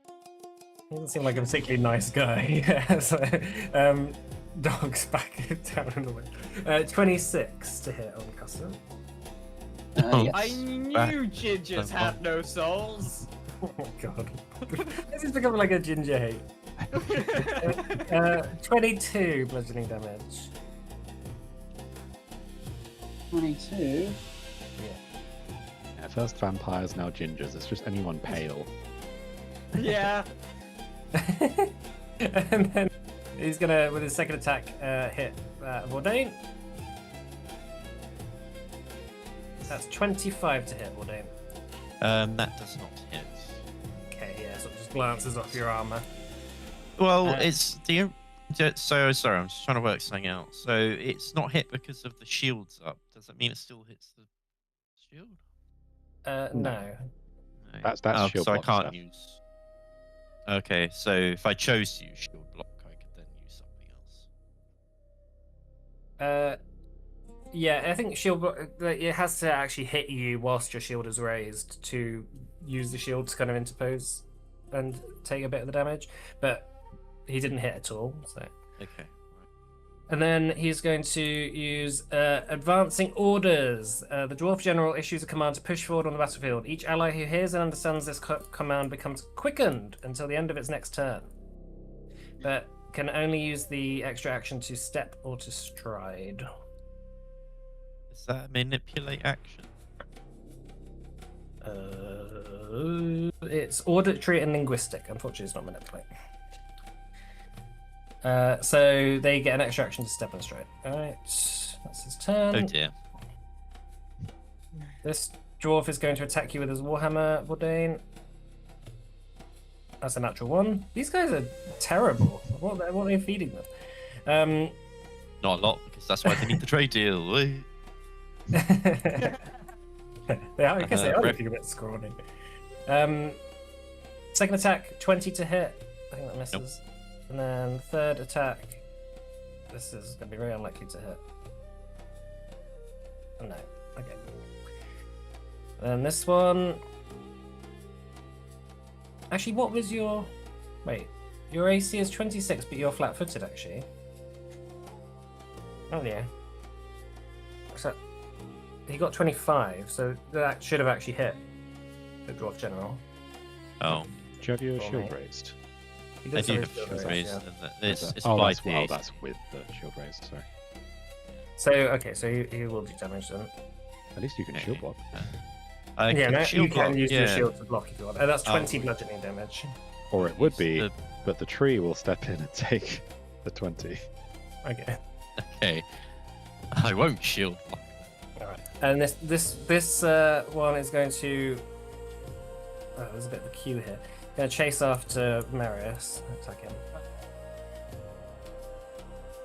doesn't seem like a particularly nice guy. Yeah, so, dog's back down in the way. 26 to hit on Cassim. Yes. I knew gingers So had no souls. Oh my god. This is becoming like a ginger hate. 22 bludgeoning damage. 22. Yeah, first vampires, now gingers. It's just anyone pale. Yeah. And then he's gonna, with his second attack, hit Bourdain. That's 25 to hit Bourdain. That does not hit. Okay, yeah, so it just glances off your armor. Well, Uh, it's the. So sorry, I'm just trying to work something out. So it's not hit because of the shields up. Does that mean it still hits the shield? No. No. That's oh, shield so I block can't stuff. use. Okay, so if I chose to use shield block, I could then use something else. Yeah, I think shield it has to actually hit you whilst your shield is raised to use the shield to kind of interpose and take a bit of the damage, but he didn't hit at all. So, Okay. and then he's going to use advancing orders. The dwarf general issues a command to push forward on the battlefield. Each ally who hears and understands this command becomes quickened until the end of its next turn. But can only use the extra action to step or to stride. Is that a manipulate action? It's auditory and linguistic. Unfortunately, it's not manipulate. So they get an extra action to step and stride. Alright, that's his turn. Oh dear. This dwarf is going to attack you with his warhammer, Bourdain. That's a natural one. These guys are terrible. What are they feeding them? Not a lot, because that's why they need the trade deal. I guess they are Rep- looking a bit scrawny. Second attack, 20 to hit. I think that misses. Nope. And then third attack. This is going to be very unlikely to hit. Oh, no. Okay. And this one. Actually, what was your. Wait. Your AC is 26, but you're flat footed, actually. Oh, yeah. So, he got 25, so that should have actually hit the dwarf general. Oh, Do you have your Oh, shield mate. raised? He I did do some have shield shield raise, raised. yeah. And it's Oh, applied that's, the well, AC. that's with the shield raised, sorry. So, okay, so he will do damage then. At least you can shield block. I Yeah, can no, shield you can block, use your yeah. shield to block if you want. Oh, that's 20 Oh. bludgeoning damage. Or it would Use be, the- but the tree will step in and take the 20. Okay. Okay. I won't shield block. Alright. And this one is going to. Oh, there's a bit of a queue here. Going to chase after Marius. Attack him.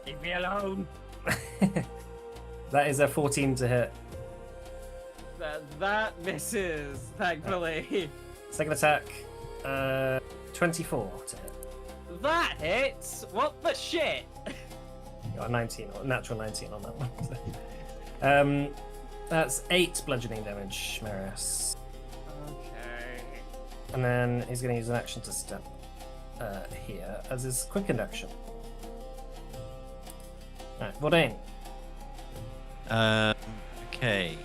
Leave me alone. That is a 14 to hit. That misses, thankfully. Second attack, 24 to hit. That hits. What the shit? You got a 19, or natural 19 on that one. That's 8 bludgeoning damage, Marius. Okay. And then he's going to use an action to step here as his quickened action. Alright, Bourdain. Okay.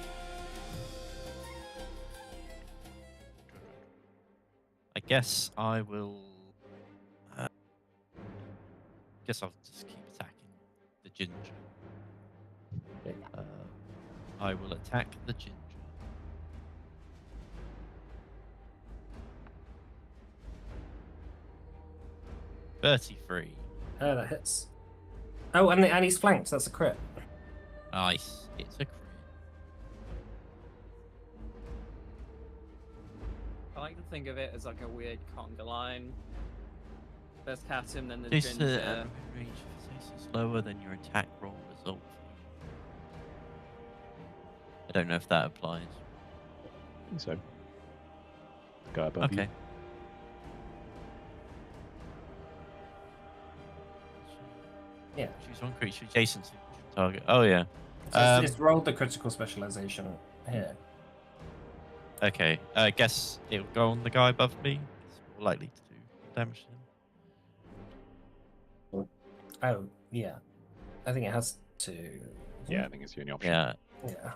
I guess I will. Guess I'll just keep attacking the ginger. I will attack the ginger. $33. That hits. Oh, and he's flanked. That's a crit. Nice. It's a crit. I like to think of it as like a weird conga line. First cat him, then the This ginger. range of attack is lower than your attack roll result. I don't know if that applies. I think so. The guy above Okay. you. Yeah. Choose one creature adjacent to the target. Oh yeah. So it's rolled the critical specialization here. Okay. I guess it'll go on the guy above me. It's more likely to do damage to him. Oh, yeah. I think it has to. Yeah, I think it's the only option. Yeah. Yeah.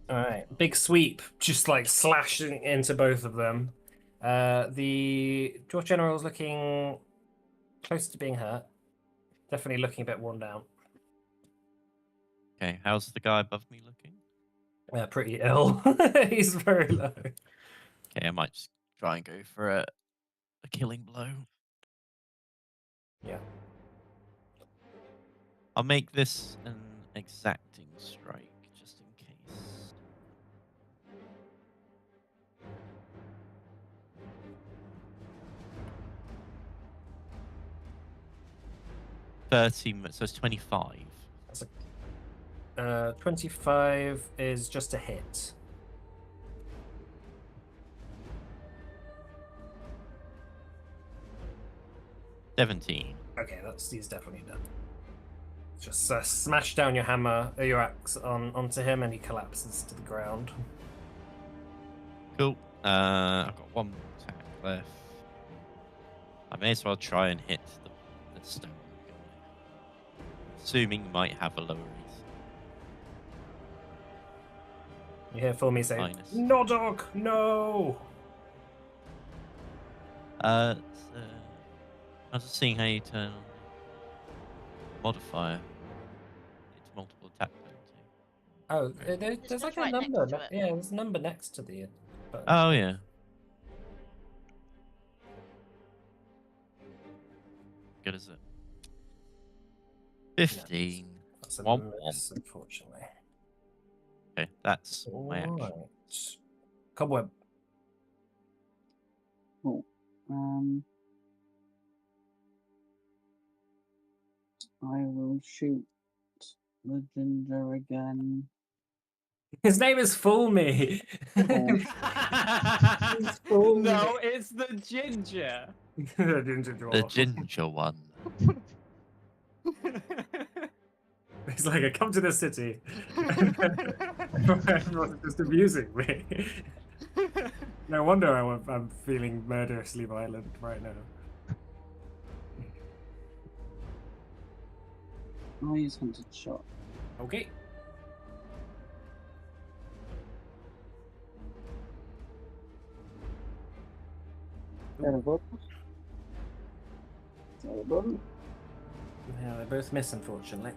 Alright. Big sweep, just like slashing into both of them. The Dwarf General's looking close to being hurt. Definitely looking a bit worn down. Okay. How's the guy above me looking? Pretty ill. He's very low. Okay, I might just try and go for a killing blow. Yeah. I'll make this an exacting strike, just in case. So it's 25. 25 is just a hit. $17. Okay, he's definitely done. Just smash down your hammer, your axe onto him, and he collapses to the ground. Cool. I've got one more attack left. I may as well try and hit the stone guy. Assuming he might have a lower AC. You hear for me say, Minus. "No, dog, no!" So I was just seeing how you turn on the modifier. It's multiple attack penalty. Oh, It's there's like just a right next number. to it. Yeah, there's a number next to the button. Oh yeah. Good is it? 15. That's a Womp miss, womp. unfortunately. Okay, that's my action. Alright. Cobweb. Cool. I will shoot the ginger again. His name is Fool Me. Oh. Fool me. No, it's the ginger. The ginger The dwarf. ginger one. He's like, I come to this city. Everyone's just abusing me. No wonder I'm feeling murderously violent right now. I'll use hunted shot. Okay. Terrible. Terrible. Yeah, they both miss, unfortunately.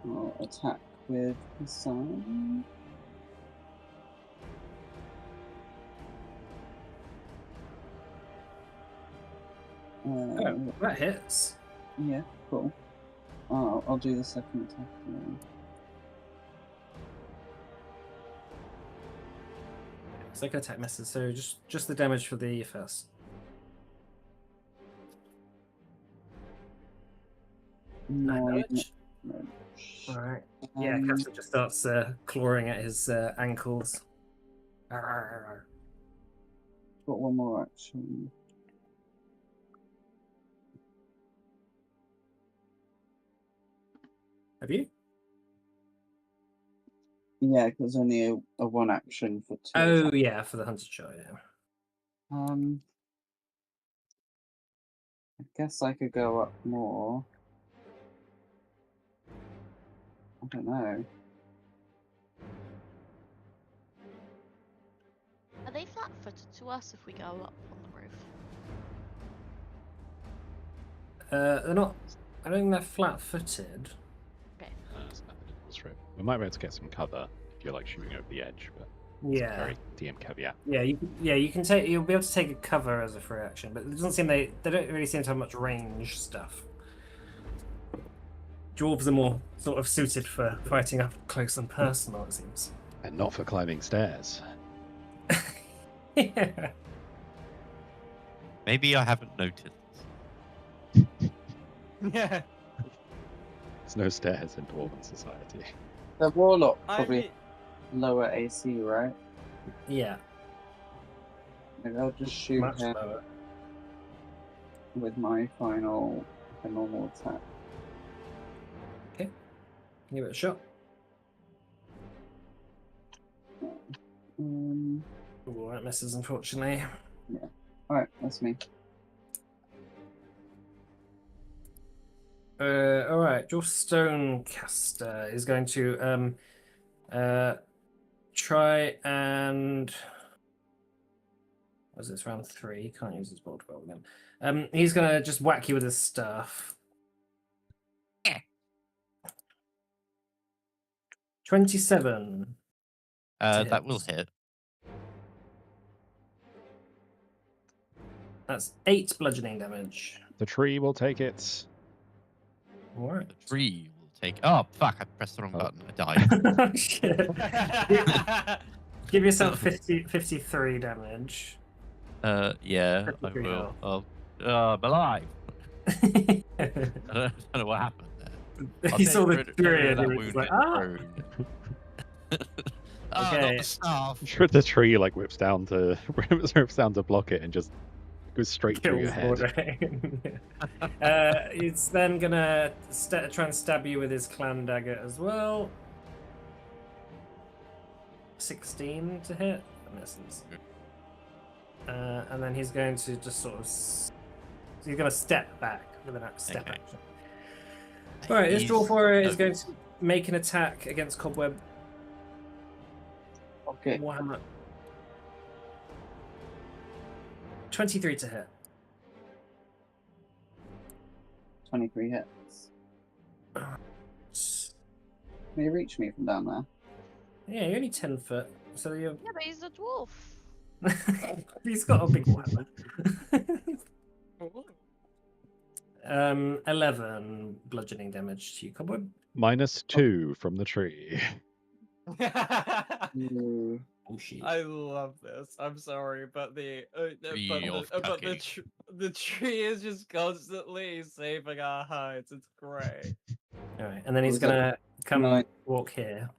I'll attack with the sun. Oh, that hits. Yeah, cool. I'll do the second attack now. Second attack misses, so just the damage for the first. Nine No, damage. no. Alright. Yeah, Castle just starts clawing at his ankles. Arr. Got one more action. Have you? Yeah, because only a one action for two. Oh, attacks. yeah, for the hunted shot, yeah. I guess I could go up more. I don't know. Are they flat-footed to us if we go up on the roof? They're not. I don't think they're flat-footed. There's nothing in the strip. We might be able to get some cover if you're like shooting over the edge, but it's a Yeah. very DM caveat. Yeah, you can take. You'll be able to take a cover as a free action, but it doesn't seem they don't really seem to have much range stuff. Dwarves are more sort of suited for fighting up close and personal, it seems. And not for climbing stairs. Yeah. Maybe I haven't noticed. Yeah. There's no stairs in Dwarven society. The warlock I probably mean, lower AC, right? Yeah. Maybe I'll just shoot Much him lower. with my final normal attack. Give it a shot. Um, Ooh, that misses, unfortunately. Alright, that's me. Alright, your Stonecaster is going to try and was this round 3? Can't use his bolt roll again. He's gonna just whack you with his staff. 27. That will hit. That's 8 bludgeoning damage. The tree will take it. Alright. The tree will take. Oh fuck! I pressed the wrong Oh. button. I died. Shit. Give yourself 53 damage. Yeah, I Pretty will. well. I'm alive. I don't know what happened there. He saw the rid of tree and that he was wound like, in ah! prone. Oh, Okay. not the staff. Sure, the tree like whips down to block it and just goes straight through your Kills head. Mordain. He's then gonna try and stab you with his clan dagger as well. 16 to hit. That misses. And then he's going to just sort of. He's going to step back with an step Okay. action. Alright, this dwarf warrior is no- going to make an attack against Cobweb. Okay. Warhammer. 23 to hit. 23 hits. Can you reach me from down there? Yeah, you're only 10 foot, so you're. Yeah, but he's a dwarf. He's got a big weapon. 11 bludgeoning damage to you, Cobweb. -2 from the tree. Oh shit. I love this. I'm sorry, but the Tree of cucking. the tree is just constantly saving our hides. It's great. Alright, and then he's Was that gonna come nine? walk here.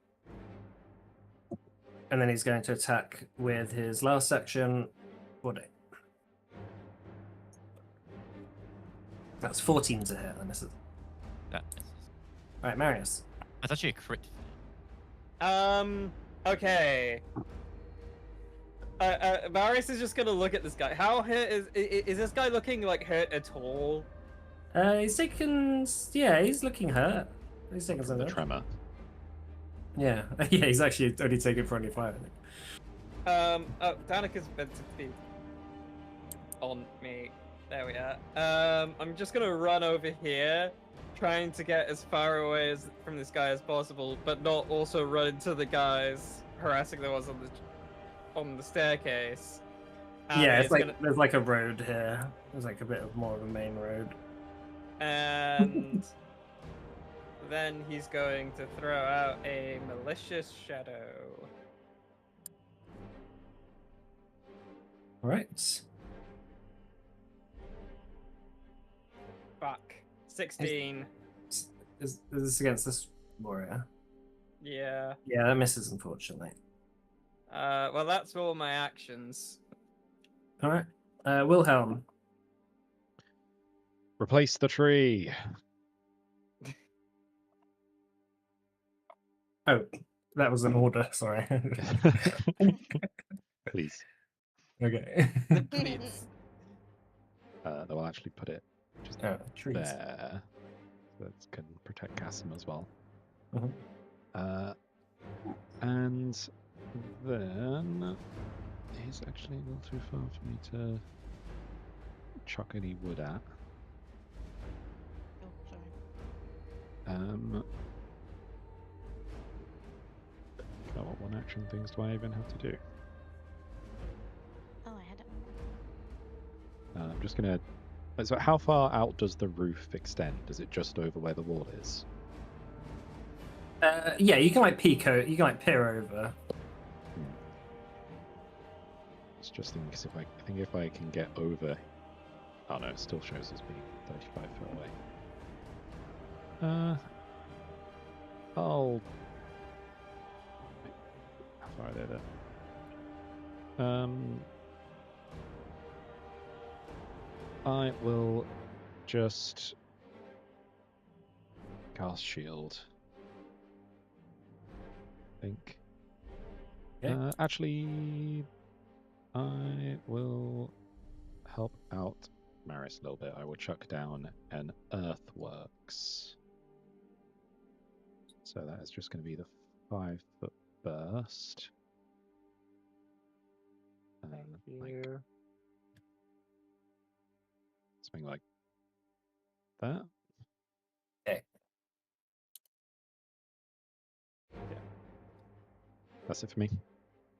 And then he's going to attack with his last action. What? That's 14 to hit. That misses. That misses. Alright, Marius. That's actually a crit. Okay. Marius is just gonna look at this guy. How hurt is this guy looking like hurt at all? He's taken. Yeah, he's looking hurt. He's taken some The damage. tremor. Yeah, yeah, he's actually only taken 25, I think. Danica's meant to be on me. There we are. I'm just gonna run over here, trying to get as far away from this guy as possible, but not also run into the guys harassing the ones on the staircase. And Yeah, it's like there's like a road here. There's like a bit of more of a main road. And then he's going to throw out a malicious shadow. All right. Fuck. 16. Is this against this warrior? Yeah. Yeah, that misses, unfortunately. Well, that's all my actions. All right. Wilhelm. Replace the tree. Oh, that was an order. Sorry. Please. Okay. Please. They'll actually put it just Oh, trees. there. So that can protect Cassim as well. Mhm. And then he's actually a little too far for me to chuck any wood at. Oh, sorry. God, what one action things do I even have to do? Oh, I had it. I'm just gonna. So, how far out does the roof extend? Is it just over where the wall is? Yeah, you can like peek out. You can like peer over. It's just thinking 'cause I think if I can get over. Oh no, it still shows as being 35 foot away. I'll. How far are they there? I will just cast shield. I think. Okay. Actually, I will help out Maris a little bit. I will chuck down an earthworks. So that is just going to be the 5-foot burst. Like something like that. Okay. Yeah. That's it for me.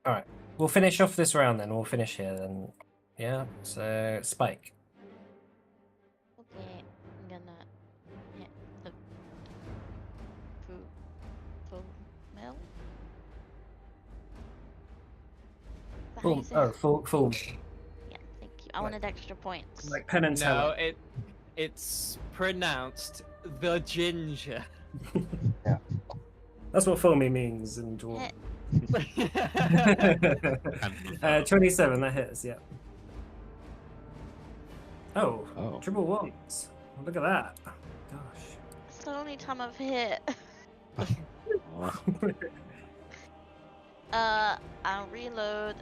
All right. We'll finish off this round then. We'll finish here then. Yeah. So Spike. Okay, I'm gonna hit the full mill. Is that how you say it? Full. Yeah, thank you. I wanted extra points. Like Penn and No, Teller. it's pronounced the ginger. That's what foamy means in dwarf. Hit. 27. That hits. Yeah. Oh, Oh. triple ones. Look at that. Gosh. It's the only time I've hit. Oh. I'll reload.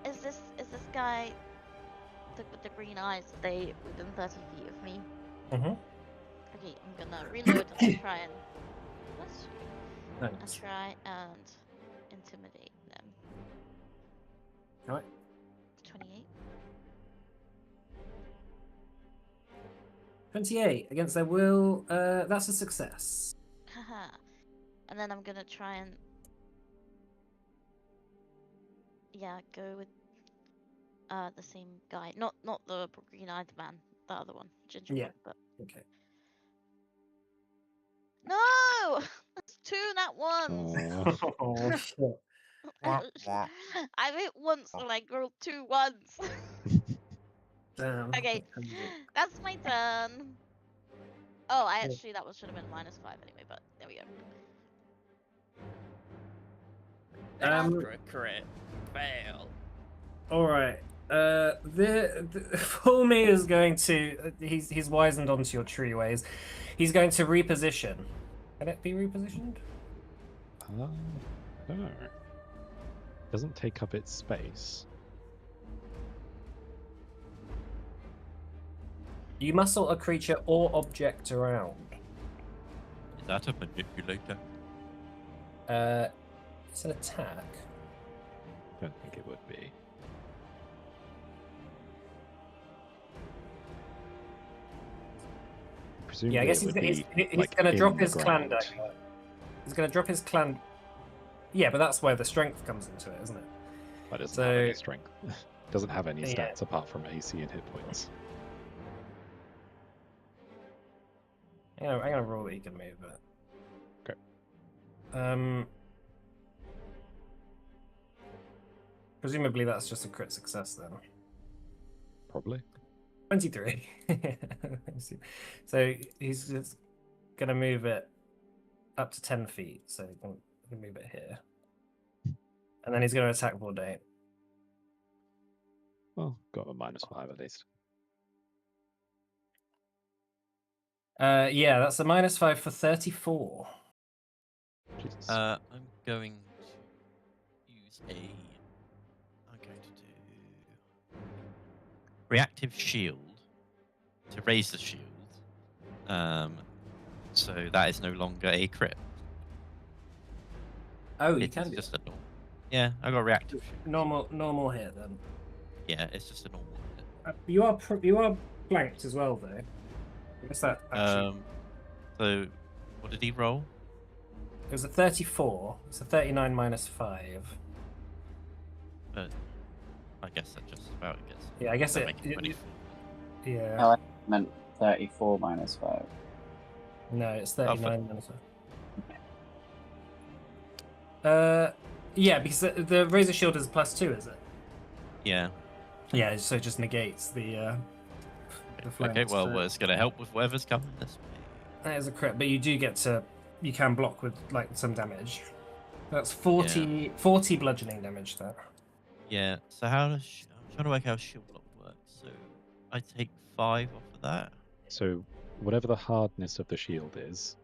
Is this guy with the green eyes stay within 30 feet of me? Mhm. Okay, I'm gonna reload and try and Nice. try and intimidate them. Right. 28. 28 against their will. That's a success. Haha. And then I'm gonna try and go with the same guy. Not the green-eyed man, the other one, ginger Yeah. one. But Okay. no, that's 2 nat ones. Oh, Oh shit. Wah, wah. I hit once and I rolled 2 ones. Damn. Okay, that's my turn. Oh, that should have been -5 anyway, but there we go. After a crit. Fail. All right. The Fulmy is going to. He's wizened onto your tree ways. He's going to reposition. Can it be repositioned? no. Doesn't take up its space. You muscle a creature or object around. Is that a manipulator? It's an attack. Don't think it would be. Presumably Yeah, I guess it he's, would he's, be, he's like, going to in drop the his clan ground. dagger. He's going to drop his clan. Yeah, but that's where the strength comes into it, isn't it? But it doesn't have any So- strength. Doesn't have any Yeah. stats apart from AC and hit points. I'm gonna roll that he can move it. Okay. Presumably that's just a crit success then. Probably. 23. So he's just gonna move it up to 10 feet, so he can move it here. And then he's gonna attack Bourdain. Well, got a -5 at least. Yeah, that's a -5 for 34. Jesus. I'm going to use a. I'm going to do reactive shield to raise the shield. So that is no longer a crit. Oh, you It's can do just a normal. Yeah, I got reactive shield. normal hit then. Yeah, it's just a normal hit. You are flanked as well though. I guess that actually So what did he roll? it was a 34. It's a 39 -5. But I guess that just about gets. Yeah, I guess that it. make it 24. Yeah. Oh, I meant 34 -5. No, it's for- 39 -5. Yeah, because the razor shield is +2, is it? Yeah. Yeah, so it just negates the Okay, flanks, well, so- it's going to help with whatever's coming this way. That is a crit, but you do get to. You can block with like some damage. That's 40 bludgeoning damage there. Yeah, so I'm trying to work out how shield block works. So I take 5 off of that. So whatever the hardness of the shield is,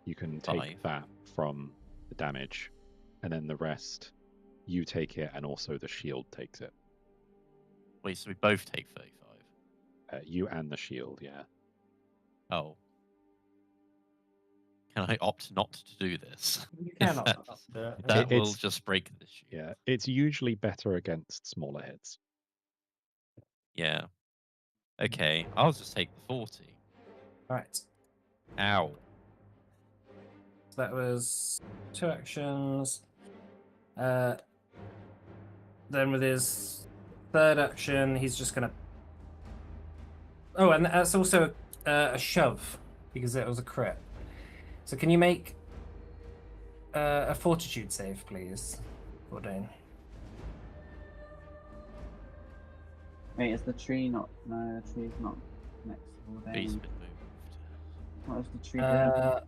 you can take 5. that from the damage, and then the rest, you take it, and also the shield takes it. Wait, so we both take 35? You and the shield, yeah. Oh. Can I opt not to do this? You If cannot. that's- do it. That will It's- just break the shield. Yeah, it's usually better against smaller hits. Yeah. Okay, I'll just take the 40. Right. Ow. So that was 2 actions. Then with his 3rd action, he's just gonna. Oh, and that's also a shove because it was a crit. So can you make a fortitude save, please, Bourdain? Wait, is the tree not? No, the tree's not next to He's Bourdain. been moved. What was the tree doing?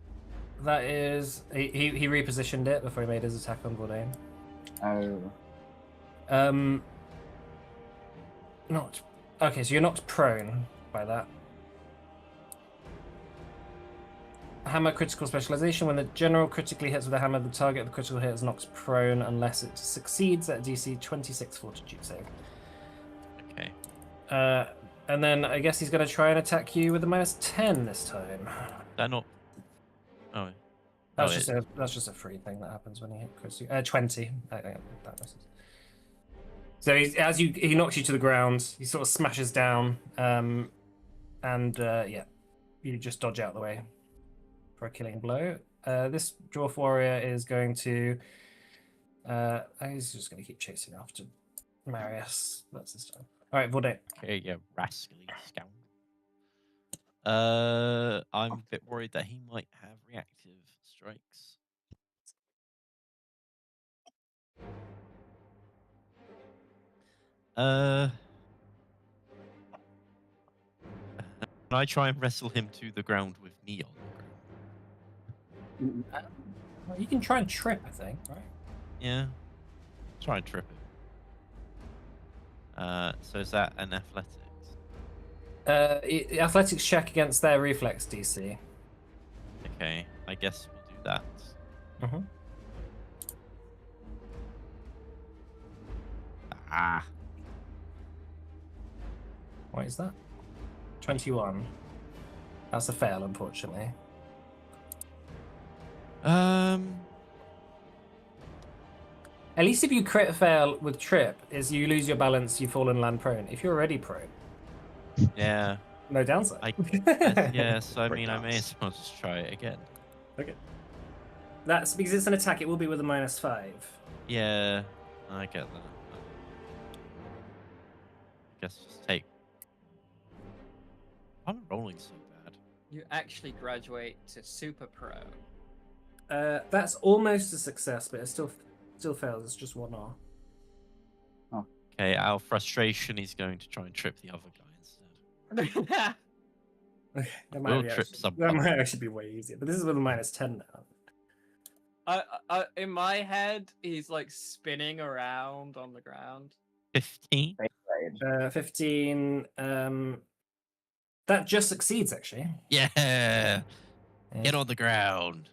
That is he repositioned it before he made his attack on Bourdain. Oh, Not okay. So you're knocked prone by that. Hammer critical specialization. When the general critically hits with a hammer, the target of the critical hit is knocked prone unless it succeeds at DC 26 fortitude save. Okay. And then I guess he's going to try and attack you with a -10 this time. That not. Oh. That's Oh, just a free thing that happens when you hit critical. 20. That misses. So as he knocks you to the ground, he sort of smashes down, and yeah, you just dodge out the way for a killing blow. This dwarf warrior is going to. He's just going to keep chasing after Marius. That's his time. All right, Vorde. Okay, you rascally scoundrel. I'm a bit worried that he might have reactive strikes. Can I try and wrestle him to the ground with me on the ground? Well, you can try and trip, I think, right? Yeah. Try and trip him. So is that an athletics? Athletics check against their reflex DC. Okay, I guess we'll do that. Mm-hmm. Ah. What is that? 21. That's a fail, unfortunately. Um. At least if you crit fail with trip, is you lose your balance, you fall and land prone. If you're already prone, Yeah. no downside. Yes. I Great mean, I may dance. as well just try it again. Okay. That's because it's an attack. It will be with a -5. Yeah, I get that. Guess just take. I'm rolling so bad. You actually graduate to super pro. That's almost a success, but it still fails. It's just 1R. Okay, out of frustration, he's going to try and trip the other guy instead. Okay, that We'll be trip actually, someone. that might actually be way easier. But this is with a -10 now. In my head, he's like spinning around on the ground. 15. 15. That just succeeds, actually. Yeah. Get on the ground.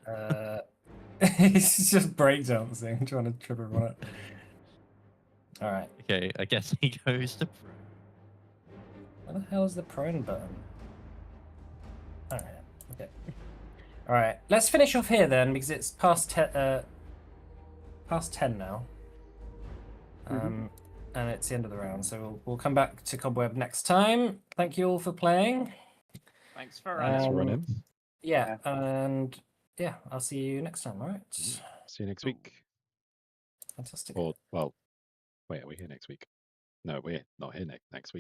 He's just breakdancing, trying to trip everyone up. All right. Okay, I guess he goes to pro. Where the hell is the prone button? All right. Okay. All right. Let's finish off here then, because it's past 10 now. And it's the end of the round, so we'll come back to Cobweb next time. Thank you all for playing. Thanks for Thanks for running. running. Yeah, and yeah, I'll see you next time. All right. See you next week. Fantastic. Or, well, wait, are we here next week? No, we're not here next week.